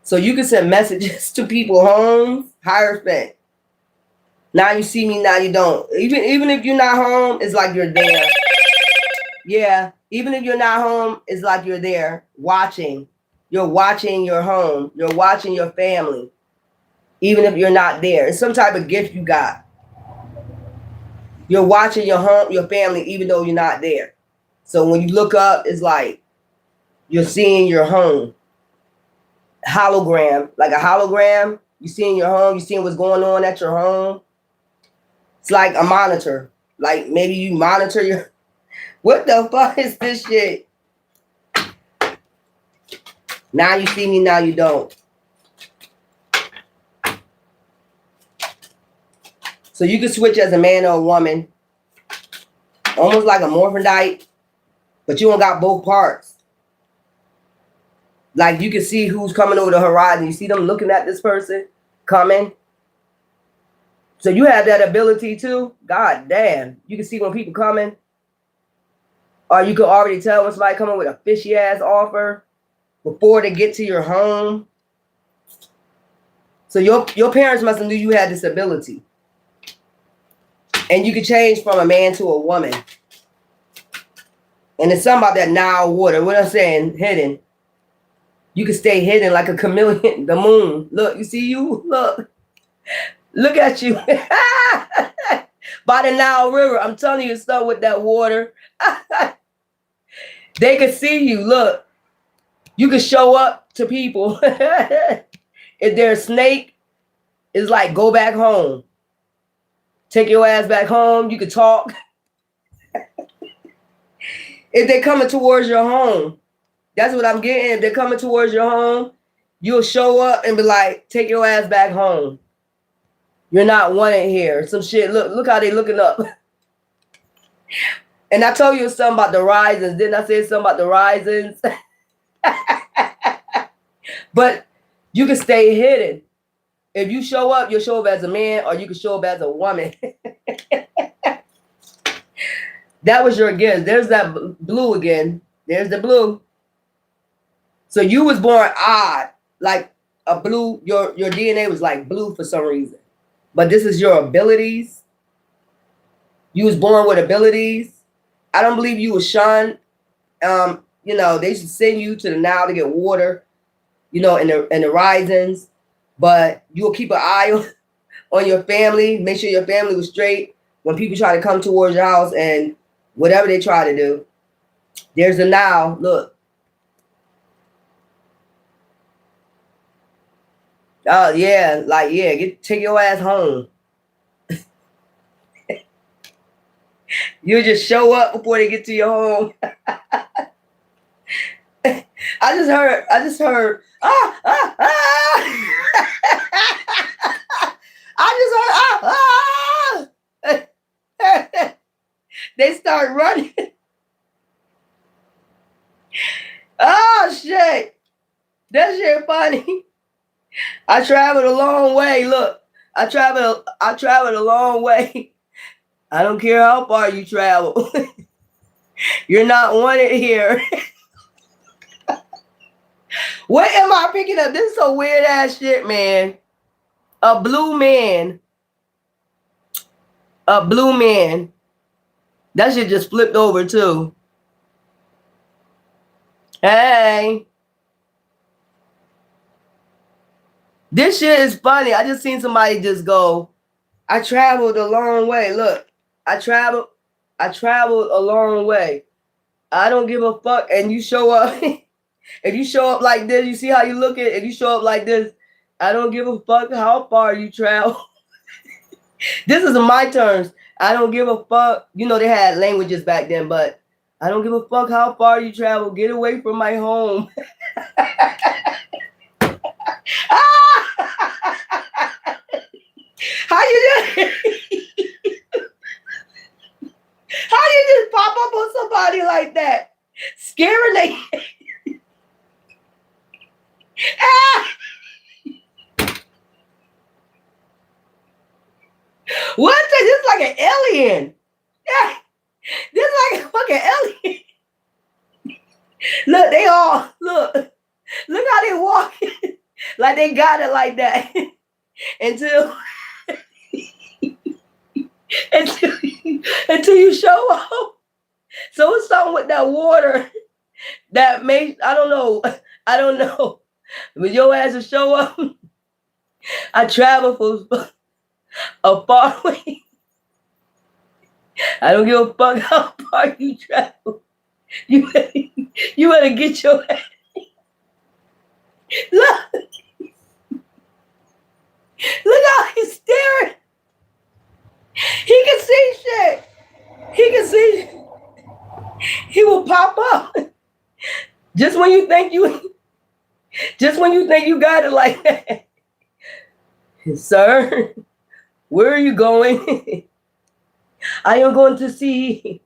So you can send messages to people home. Hierophant. Now you see me, now you don't. Even if you're not home, it's like you're there. Yeah. Even if you're not home, it's like you're there watching. You're watching your home. You're watching your family. Even if you're not there. It's some type of gift you got. You're watching your home, your family, even though you're not there. So when you look up, it's like you're seeing your home. Hologram. Like a hologram. You seeing your home. You seeing what's going on at your home. It's like a monitor. Like maybe you monitor your... What the fuck is this shit? Now you see me, now you don't. So you can switch as a man or a woman. Almost like a morphodite. But you don't got both parts. Like you can see who's coming over the horizon. You see them looking at this person coming. So you have that ability too. God damn. You can see when people coming. Or you can already tell when somebody coming with a fishy ass offer before they get to your home. So your parents must have knew you had this ability. And you can change from a man to a woman. And it's something about that now water. What I'm saying, hidden. You can stay hidden like a chameleon. The moon. Look, you see you? Look. Look at you. By the Nile River. I'm telling you stuff with that water. They can see you. Look. You can show up to people. If they're a snake, it's like go back home. Take your ass back home. You can talk. If they're coming towards your home, that's what I'm getting. If they're coming towards your home, you'll show up and be like, take your ass back home. You're not wanted here. Some shit. Look how they looking up. And I told you something about the risings. Didn't I say something about the risings? But you can stay hidden. If you show up, you'll show up as a man or you can show up as a woman. That was your gift. There's that blue again. There's the blue. So you was born odd. Like a blue. Your DNA was like blue for some reason. But this is your abilities. You was born with abilities. I don't believe you was shunned. They should send you to the Nile to get water, in the risings. But you'll keep an eye on your family. Make sure your family was straight when people try to come towards your house and whatever they try to do. There's the Nile. Look. Oh yeah, like yeah, take your ass home. You just show up before they get to your home. I just heard, ah, ah, ah. I just heard, ah, ah. They start running. Oh shit. That shit funny. I traveled a long way. Look, I traveled a long way. I don't care how far you travel. You're not wanted here. What am I picking up? This is some weird ass shit, man. A blue man. A blue man. That shit just flipped over too. Hey. This shit is funny. I just seen somebody just go, I traveled a long way. Look, I traveled a long way. I don't give a fuck. And you show up. If you show up like this, you see how you look at it. If you show up like this, I don't give a fuck how far you travel. This is my terms. I don't give a fuck. You know, they had languages back then, but I don't give a fuck how far you travel. Get away from my home. How you doing? How you just pop up on somebody like that? Scaring they. What? This is like an alien. Yeah. This is like a fucking alien. Look, they all look how they walk. Like they got it like that. until until you show up. So it's something with that water that makes I don't know. But your ass will show up. I travel for a far way. I don't give a fuck how far you travel. You better get your ass. Look how he's staring. He can see shit. He can see. He will pop up. Just when you think you got it like that. Sir, where are you going? I am going to see.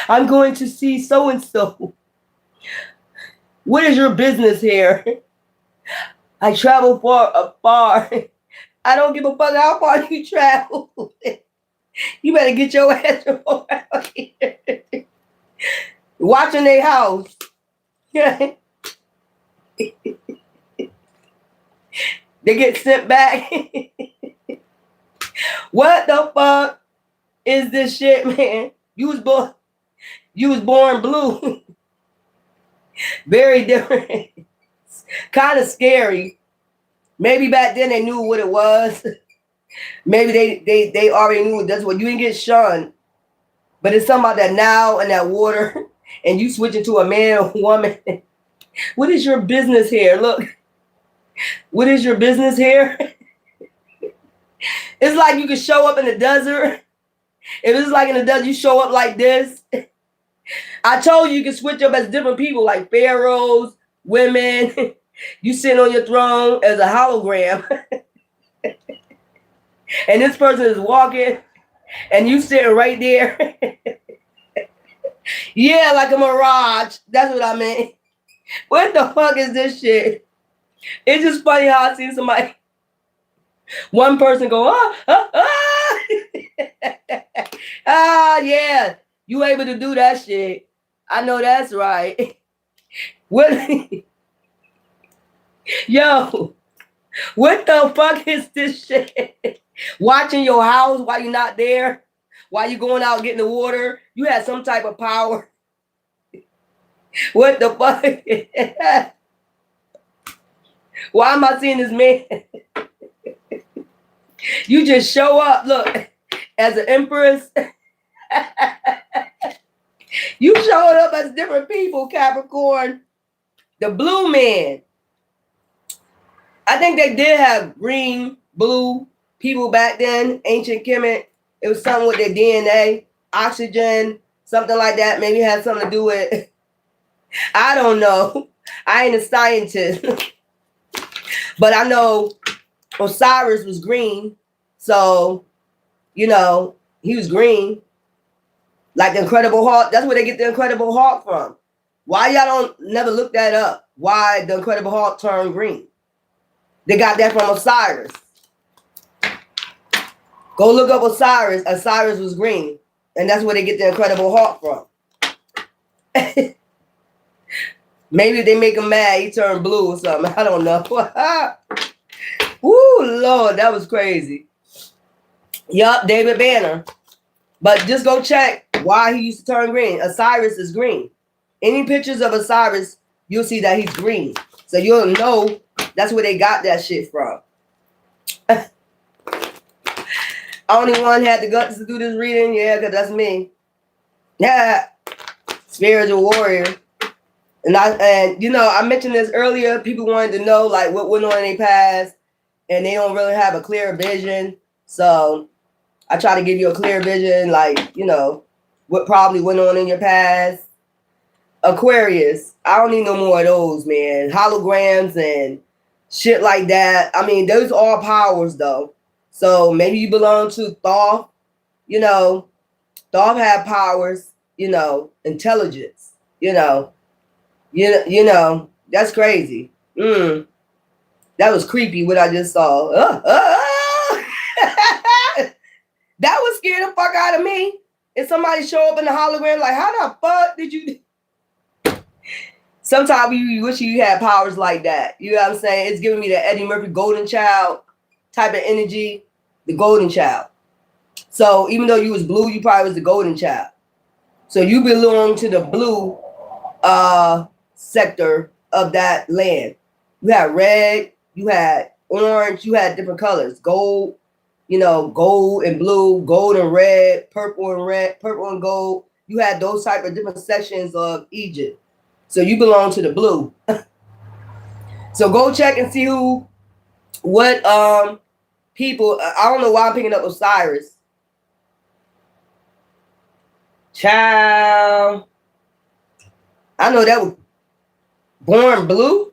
I'm going to see so-and-so. What is your business here? I travel far. I don't give a fuck how far you travel. You better get your ass out here. Watching their house. They get sent back. What the fuck is this shit, man? You was born blue. Very different. Kind of scary. Maybe back then they knew what it was. Maybe they already knew that's what you didn't get shunned. But it's something about that now and that water, and you switching to a man or woman. What is your business here? Look. What is your business here? It's like you can show up in the desert. If it's like in the desert, you show up like this. I told you can switch up as different people, like pharaohs, women. You sit on your throne as a hologram. And this person is walking, and you sitting right there. Yeah, like a mirage. That's what I meant. What the fuck is this shit? It's just funny how I see somebody, one person go, yeah, you able to do that shit. I know that's right. What? Yo, what the fuck is this shit? Watching your house while you're not there, while you're going out getting the water. You have some type of power. What the fuck? Why am I seeing this man? You just show up, look, as an empress. You showed up as different people, Capricorn. The blue man. I think they did have green, blue people back then, ancient Kemet. It was something with their DNA, oxygen, something like that. Maybe it had something to do with, I don't know. I ain't a scientist. But I know Osiris was green. So, you know, he was green. Like the Incredible Hulk. That's where they get the Incredible Hulk from. Why y'all don't never look that up? Why the Incredible Hulk turned green? They got that from Osiris. Go look up Osiris. Osiris was green. And that's where they get the Incredible Hulk from. Maybe they make him mad. He turned blue or something. I don't know. Woo, Lord, that was crazy. Yup, David Banner. But just go check why he used to turn green. Osiris is green. Any pictures of Osiris, you'll see that he's green. So you'll know that's where they got that shit from. Only one had the guts to do this reading. Yeah, because that's me. Yeah. Spiritual warrior. And you know, I mentioned this earlier. People wanted to know like what went on in their past, and they don't really have a clear vision. So I try to give you a clear vision, like, you know, what probably went on in your past. Aquarius. I don't need no more of those, man. Holograms and shit like that. I mean, those are all powers though. So maybe you belong to Thoth. You know, Thoth had powers, you know, intelligence, you know. You know, that's crazy. That was creepy what I just saw. That would scare the fuck out of me. If somebody show up in the hologram, like, how the fuck did you? Sometimes you wish you had powers like that. You know what I'm saying? It's giving me the Eddie Murphy Golden Child type of energy, the Golden Child. So even though you was blue, you probably was the Golden Child. So you belong to the blue sector of that land. You had red, you had orange, you had different colors. Gold, you know, gold and blue, gold and red, purple and gold. You had those type of different sections of Egypt. So you belong to the blue. So go check and see what people, I don't know why I'm picking up Osiris. Child. I know that was born blue.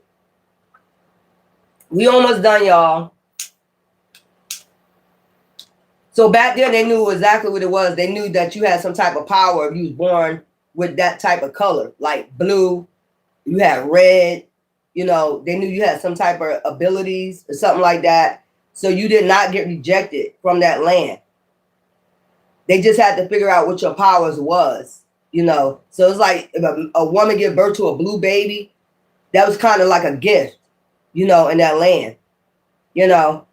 We almost done, y'all. So back then they knew exactly what it was. They knew that you had some type of power if you was born with that type of color, like blue. You had red. You know, they knew you had some type of abilities or something like that. So you did not get rejected from that land. They just had to figure out what your powers was, you know. So it's like if a woman give birth to a blue baby, that was kind of like a gift, you know, in that land, you know.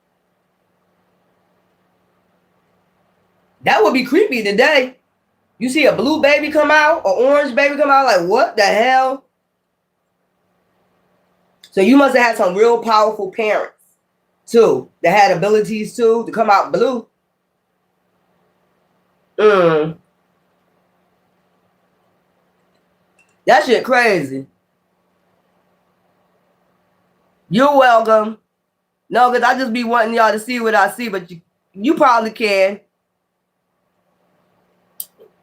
That would be creepy today. You see a blue baby come out, or orange baby come out, like what the hell? So you must have had some real powerful parents too that had abilities too to come out blue. That shit crazy. You're welcome. No, because I just be wanting y'all to see what I see, but you probably can.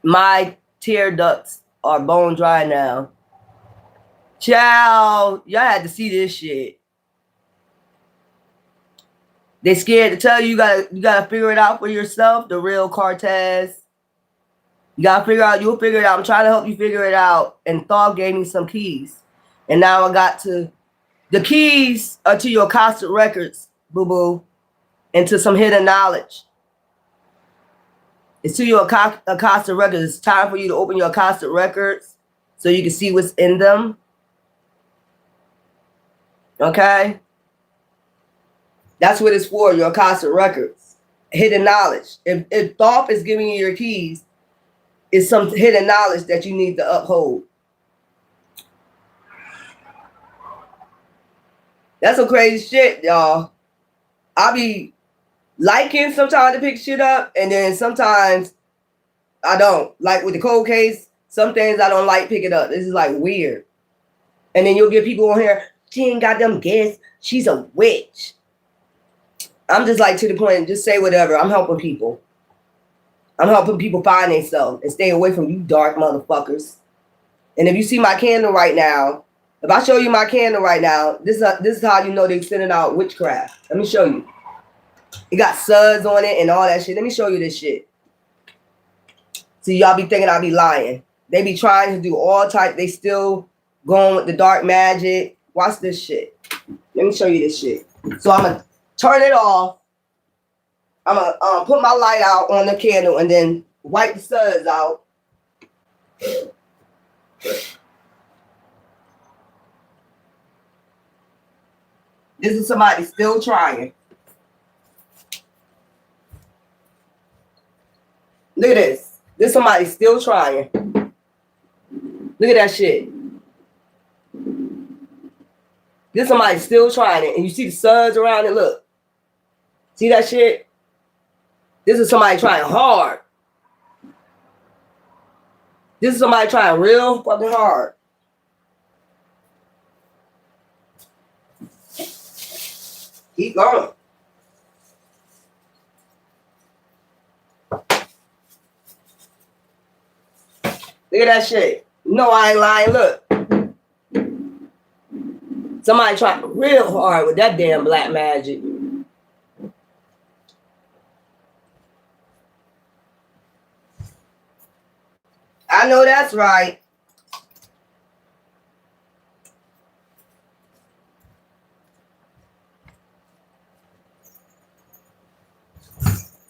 My tear ducts are bone dry now. Child, y'all had to see this shit. They scared to tell you you gotta figure it out for yourself, the real Cortez. You gotta figure out, you'll figure it out. I'm trying to help you figure it out. And Thoth gave me some keys. And now I got to, the keys are to your Akashic records, boo-boo, and to some hidden knowledge. It's to your Akashic records. It's time for you to open your Akashic records so you can see what's in them. Okay? That's what it's for, your Akashic records. Hidden knowledge. If Thoth is giving you your keys, it's some hidden knowledge that you need to uphold. That's some crazy shit, y'all. I'll be liking sometimes to pick shit up, and then sometimes I don't. Like with the cold case, some things I don't like picking up. This is like weird. And then you'll get people on here, She ain't got them gifts. She's a witch. I'm just like to the point, just say whatever. I'm helping people. I'm helping people find themselves and stay away from you dark motherfuckers. And if you see my candle right now, if I show you my candle right now, this is how you know they're sending out witchcraft. Let me show you. It got suds on it and all that shit. Let me show you this shit. See, y'all be thinking I be lying. They be trying to do all type. They still going with the dark magic. Watch this shit. Let me show you this shit. So I'm going to turn it off. I'm going to put my light out on the candle and then wipe the suds out. This is somebody still trying. Look at this. This is somebody still trying. Look at that shit. This is somebody still trying it. And you see the suds around it. Look. See that shit? This is somebody trying hard. This is somebody trying real fucking hard. Keep going. Look at that shit. No, I ain't lying. Look. Somebody trying real hard with that damn black magic. I know that's right.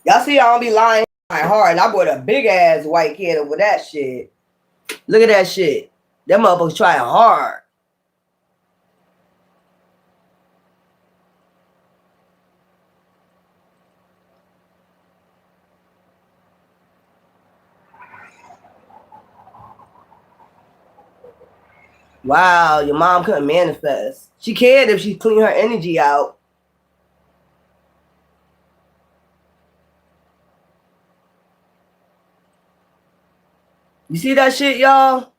Y'all see I don't be lying hard. I bought a big ass white candle with that shit. Look at that shit. That motherfucker's trying hard. Wow, your mom couldn't manifest. She can if she clean her energy out. You see that shit, y'all?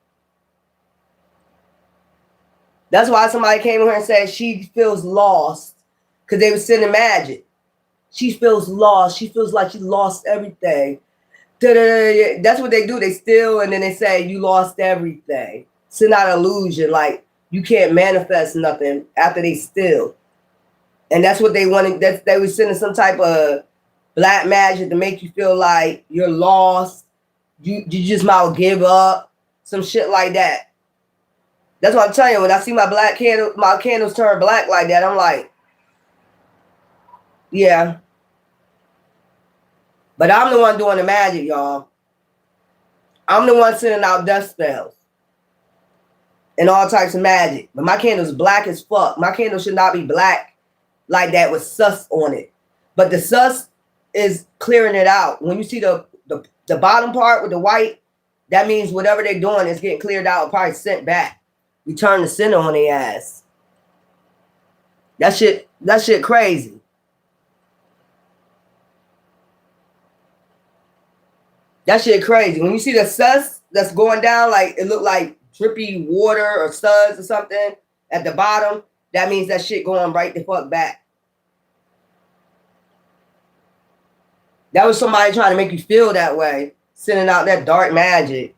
That's why somebody came in here and said she feels lost because they were sending magic. She feels lost. She feels like she lost everything. That's what they do. They steal and then they say you lost everything. Send out illusion like you can't manifest nothing after they steal. And that's what they wanted. They were sending some type of black magic to make you feel like you're lost. You just might give up. Some shit like that. That's what I'm telling you. When I see my black candle, my candles turn black like that, I'm like, yeah. But I'm the one doing the magic, y'all. I'm the one sending out death spells and all types of magic. But my candle's black as fuck. My candle should not be black like that with sus on it. But the sus is clearing it out. When you see the bottom part with the white, that means whatever they're doing is getting cleared out, probably sent back. You turn the center on their ass. That shit crazy. That shit crazy. When you see the sus that's going down, like it look like drippy water or suds or something at the bottom, that means that shit going right the fuck back. That was somebody trying to make you feel that way, sending out that dark magic.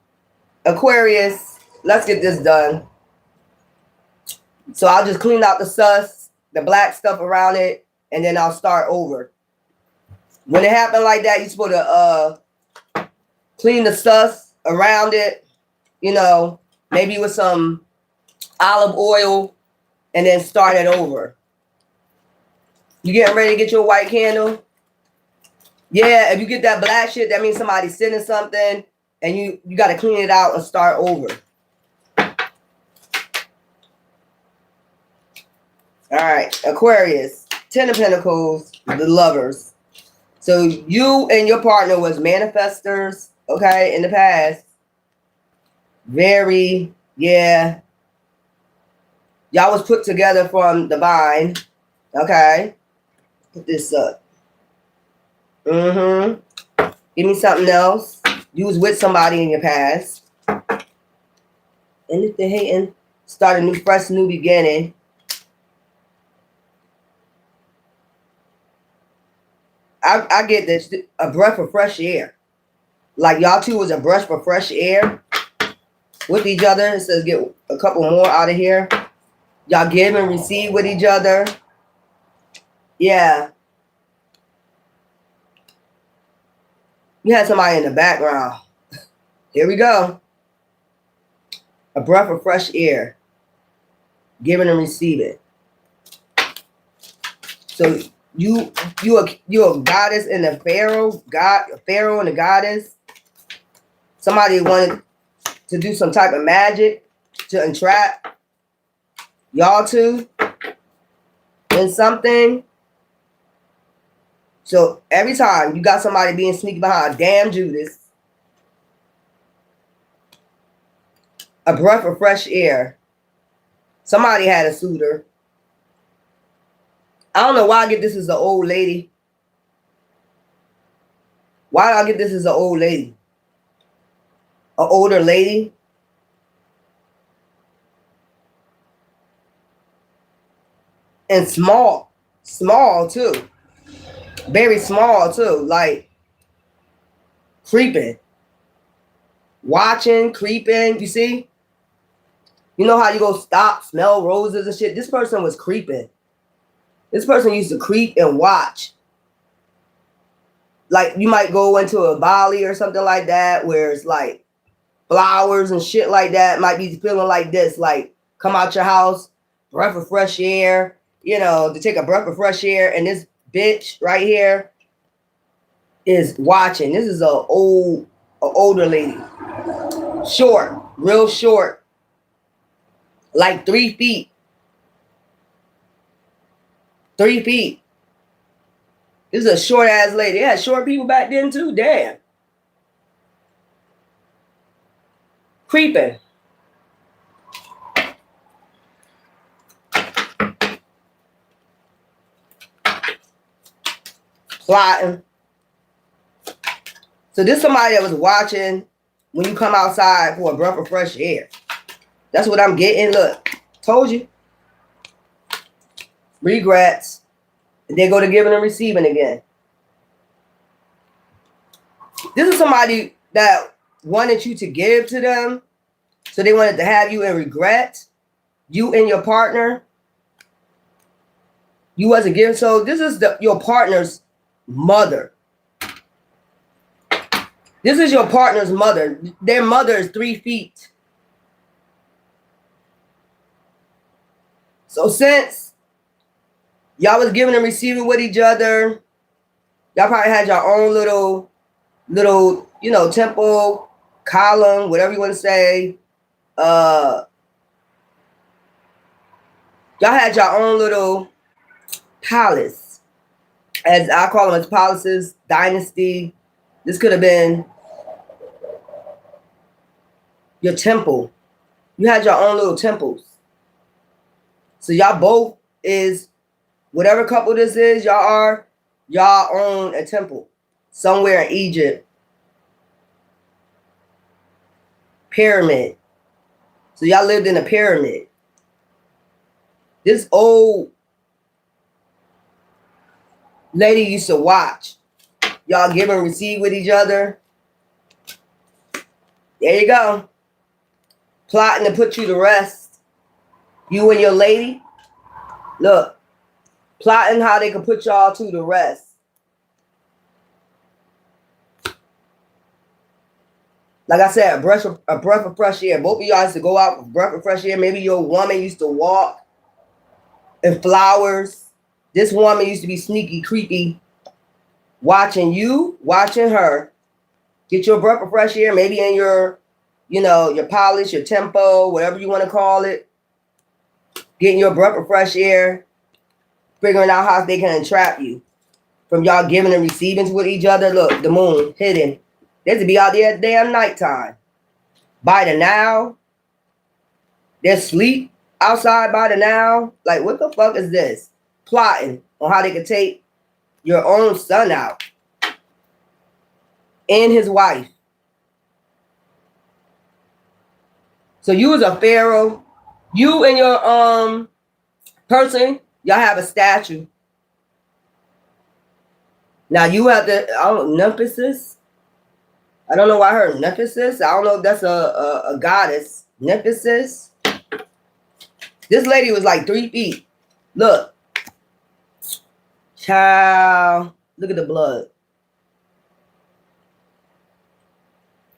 Aquarius, let's get this done. So I'll just clean out the sus, the black stuff around it, and then I'll start over. When it happened like that, you're supposed to clean the sus around it, you know, maybe with some olive oil, and then start it over. You getting ready to get your white candle? Yeah, if you get that black shit, that means somebody's sending something, and you got to clean it out and start over. All right, Aquarius, 10 of Pentacles, the lovers. So you and your partner was manifestors, okay, in the past. Very, yeah. Y'all was put together from divine, okay. Put this up. Give me something else. You was with somebody in your past. And if they're hating, start a new, fresh, new beginning. I get this, a breath of fresh air. Like y'all two was a breath of fresh air with each other. It says get a couple more out of here. Y'all give and receive with each other. Yeah. You had somebody in the background. Here we go. A breath of fresh air. Giving and receiving. So you a goddess and a pharaoh, a pharaoh and a goddess. Somebody wanted to do some type of magic to entrap y'all two in something. So every time you got somebody being sneaky behind damn Judas, a breath of fresh air. Somebody had a suitor. I don't know why I get this as an old lady. Why did I get this as an old lady? An older lady? And small. Small too. Very small too. Like creeping. Watching, creeping. You see? You know how you go stop, smell roses and shit? This person was creeping. This person used to creep and watch. Like you might go into a Bali or something like that where it's like flowers and shit like that. Might be feeling like this, like come out your house, breath of fresh air, you know, to take a breath of fresh air. And this bitch right here is watching. This is an older lady. Short, real short. Like 3 feet. 3 feet. This is a short ass lady. They had short people back then too. Damn. Creeping. Plotting. So this is somebody that was watching when you come outside for a breath of fresh air. That's what I'm getting. Look, told you. Regrets. And they go to giving and receiving again. This is somebody that wanted you to give to them. So they wanted to have you in regret. You and your partner. You wasn't giving. So this is your partner's mother. This is your partner's mother. Their mother is 3 feet. So since y'all was giving and receiving with each other, y'all probably had your own little, you know, temple, column, whatever you want to say. Y'all had your own little palace. As I call them as palaces, dynasty. This could have been your temple. You had your own little temples. So y'all both is, whatever couple this is, y'all own a temple somewhere in Egypt. Pyramid. So y'all lived in a pyramid. This old lady used to watch. Y'all give and receive with each other. There you go. Plotting to put you to rest. You and your lady. Look. Plotting how they can put y'all to the rest. Like I said, a breath of fresh air. Both of y'all used to go out with a breath of fresh air. Maybe your woman used to walk in flowers. This woman used to be sneaky, creepy, watching you, watching her. Get your breath of fresh air, maybe in your, you know, your polish, your tempo, whatever you want to call it. Getting your breath of fresh air, figuring out how they can entrap you. From y'all giving and receiving with each other. Look, the moon hidden. There's to be out there at damn nighttime. By the now. There's sleep outside by the now. Like, what the fuck is this? Plotting on how they could take your own son out. And his wife. So you was a pharaoh. You and your person, y'all have a statue. Now you have to, I don't know, Nemesis. I don't know why I heard Nemesis. I don't know if that's a goddess. Nemesis. This lady was like 3 feet. Look. Child. Look at the blood.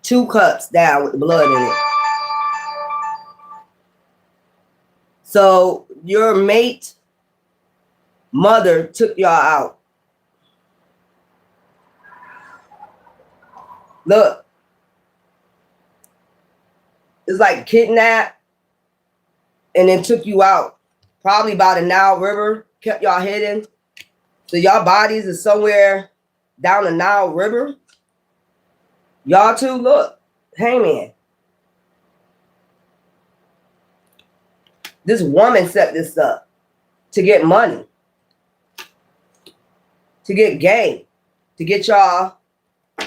2 cups down with the blood in it. So your mate mother took y'all out. Look. It's like kidnapped and then took you out. Probably by the Nile River. Kept y'all hidden. So y'all bodies is somewhere down the Nile River. Y'all two, look. Hangman. This woman set this up to get money. To get game. To get y'all.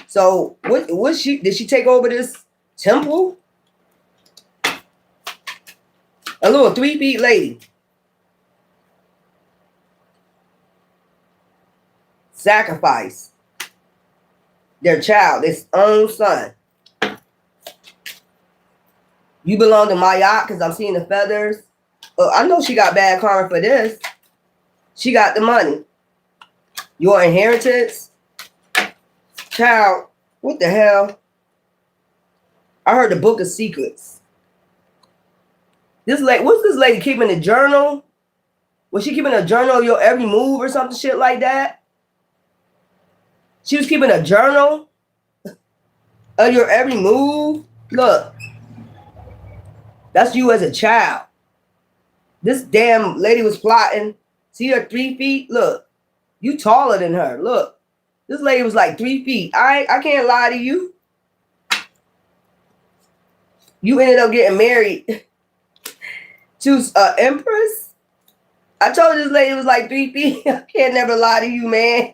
So what did she take over this temple? A little 3 feet lady. Sacrifice their child, their own son. You belong to Mayat because I'm seeing the feathers. I know she got bad karma for this. She got the money. Your inheritance. Child, what the hell? I heard the Book of Secrets. This lady, what's this lady keeping a journal? Was she keeping a journal of your every move or something shit like that? She was keeping a journal of your every move. Look, that's you as a child. This damn lady was plotting. See her 3 feet? Look, you taller than her. Look, this lady was like 3 feet. I can't lie to you. You ended up getting married to an empress. I told you this lady was like 3 feet. I can't never lie to you, man.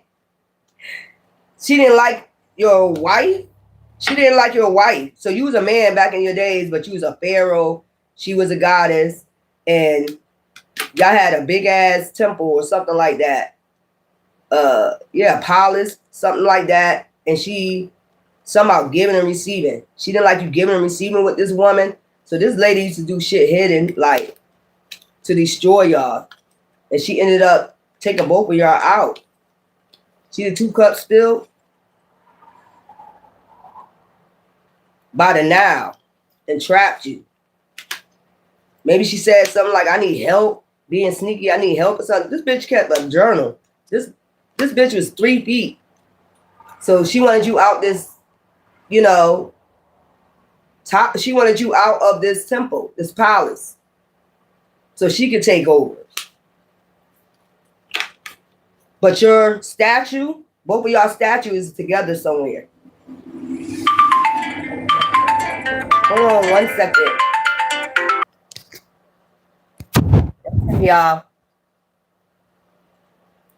She didn't like your wife. She didn't like your wife. So you was a man back in your days, but you was a pharaoh. She was a goddess. And y'all had a big ass temple or something like that. Yeah, palace, something like that. And she somehow giving and receiving. She didn't like you giving and receiving with this woman. So this lady used to do shit hidden, like to destroy y'all. And she ended up taking both of y'all out. See the 2 cups spilled? By the Nile and trapped you. Maybe she said something like, I need help, being sneaky, I need help or something. This bitch kept a journal. This bitch was 3 feet. So she wanted you out this, you know, she wanted you out of this temple, this palace. So she could take over. But your statue, both of y'all statues together somewhere. Hold on 1 second. Y'all.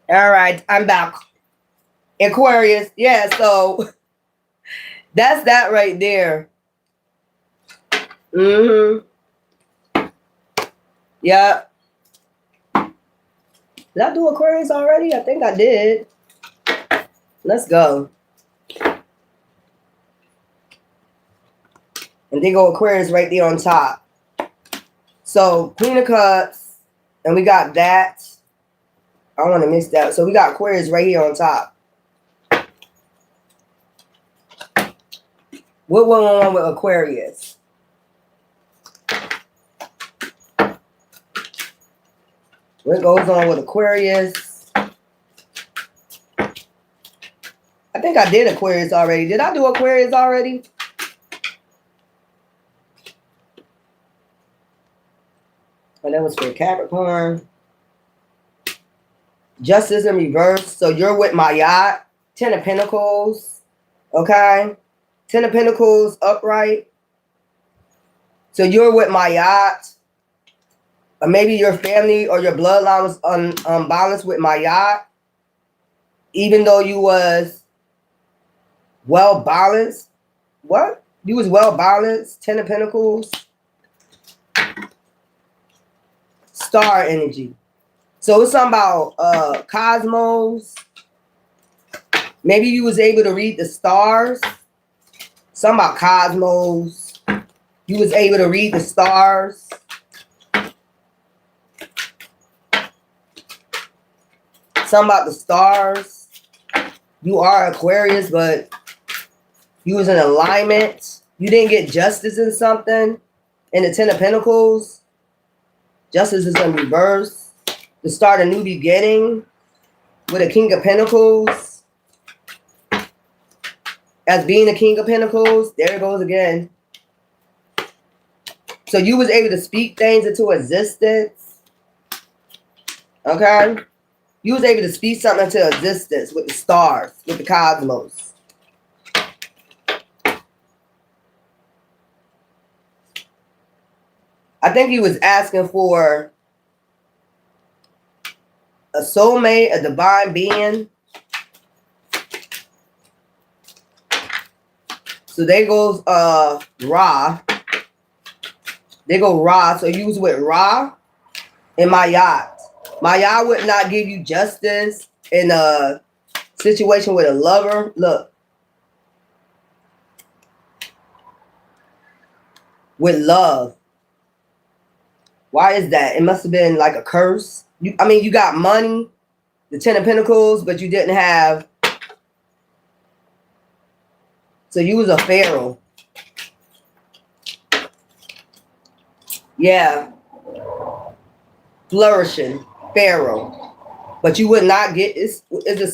All right, I'm back. Aquarius. Yeah, so that's that right there. Mm-hmm. Yeah. Did I do Aquarius already? I think I did. Let's go. And they go Aquarius right there on top. So Queen of Cups, and we got that. I don't want to miss that. So we got Aquarius right here on top. What went on with Aquarius? What goes on with Aquarius? I think I did Aquarius already. Did I do Aquarius already? Oh, that was for Capricorn. Justice in reverse. So you're with Mayat. 10 of Pentacles. Okay. 10 of Pentacles upright. So you're with Mayat. Or maybe your family or your bloodline was unbalanced with Mayat. Even though you was well balanced. What? You was well balanced. 10 of Pentacles. Star energy. So it's something about cosmos. Maybe you was able to read the stars. Something about cosmos. You was able to read the stars. Something about the stars. You are Aquarius, but you was in alignment. You didn't get justice in something. In the Ten of Pentacles. Justice is in reverse. To start a new beginning. With a King of Pentacles. As being a King of Pentacles. There it goes again. So you was able to speak things into existence. Okay? You was able to speak something into existence with the stars, with the cosmos. I think he was asking for a soulmate, a divine being. So there goes Ra. They go Ra. So you was with Ra and Mayat. Mayat would not give you justice in a situation with a lover. Look. With love. Why is that? It must have been like a curse. You got money, the Ten of Pentacles, but you didn't have. So you was a pharaoh. Yeah. Flourishing pharaoh. But you would not get, it's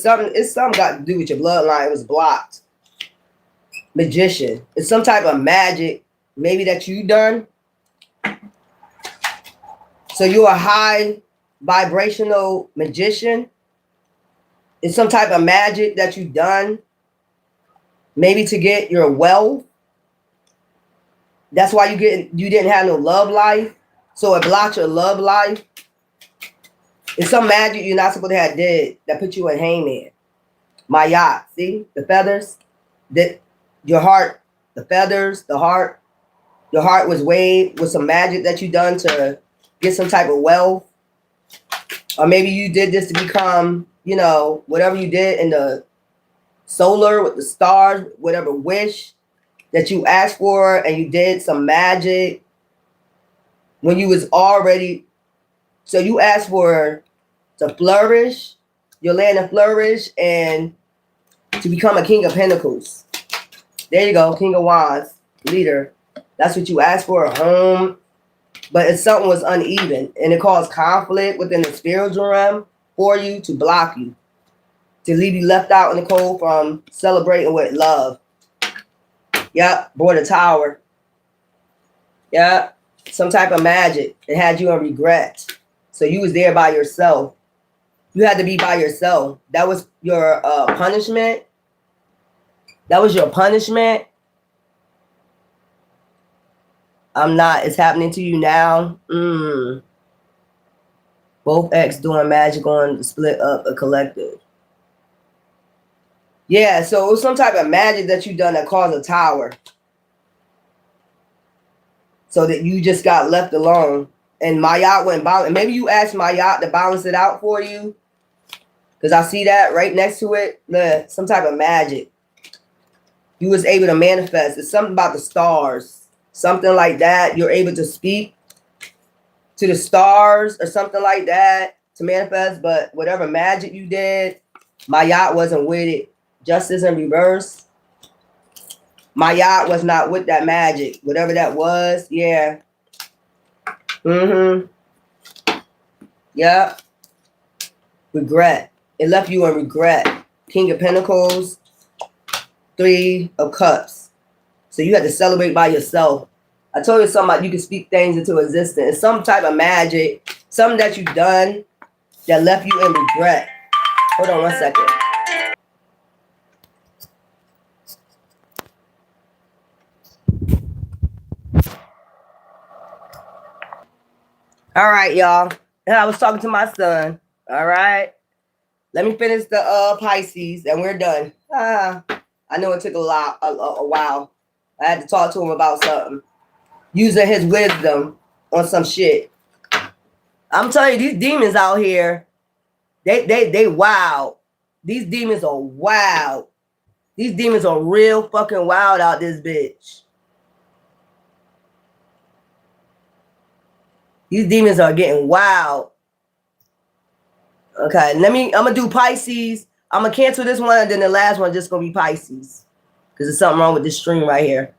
something got to do with your bloodline. It was blocked. Magician. It's some type of magic, maybe that you done. So you're a high vibrational magician. It's some type of magic that you done. Maybe to get your wealth. That's why you didn't have no love life. So it blocked your love life. It's some magic you're not supposed to have did that put you in hangman. Mayat, see the feathers, that your heart, the feathers, the heart, your heart was waved with some magic that you done to get some type of wealth, or maybe you did this to become, whatever you did in the solar with the stars, whatever wish that you asked for, and you did some magic when you was already. So you asked for to flourish, your land to flourish, and to become a King of Pentacles. There you go, King of Wands, leader. That's what you asked for, a home. But if something was uneven, and it caused conflict within the spiritual realm for you, to block you, to leave you left out in the cold from celebrating with love. Yep, bought a tower. Yep, some type of magic. It had you in regret. So you was there by yourself. You had to be by yourself. That was your punishment. That was your punishment. I'm not. It's happening to you now. Both ex doing magic on the split up a collective. Yeah, so it was some type of magic that you done that caused a tower. So that you just got left alone. And Mayat went balance. Maybe you asked Mayat to balance it out for you. Because I see that right next to it. Look, some type of magic. You was able to manifest. It's something about the stars. Something like that. You're able to speak to the stars or something like that to manifest. But whatever magic you did, Mayat wasn't with it. Justice in reverse. Mayat was not with that magic. Whatever that was. Yeah. Yep. Regret. It left you in regret. King of Pentacles. 3 of Cups. So you had to celebrate by yourself. I told you something about you can speak things into existence. It's some type of magic. Something that you've done that left you in regret. Hold on 1 second. All right, y'all. And I was talking to my son. All right. Let me finish the Pisces and we're done. I know it took a while. I had to talk to him about something. Using his wisdom on some shit. I'm telling you, these demons out here, they wild. These demons are wild. These demons are real fucking wild out this bitch. These demons are getting wild. Okay, I'm gonna do Pisces. I'm gonna cancel this one, and then the last one just gonna be Pisces. Because there's something wrong with this stream right here.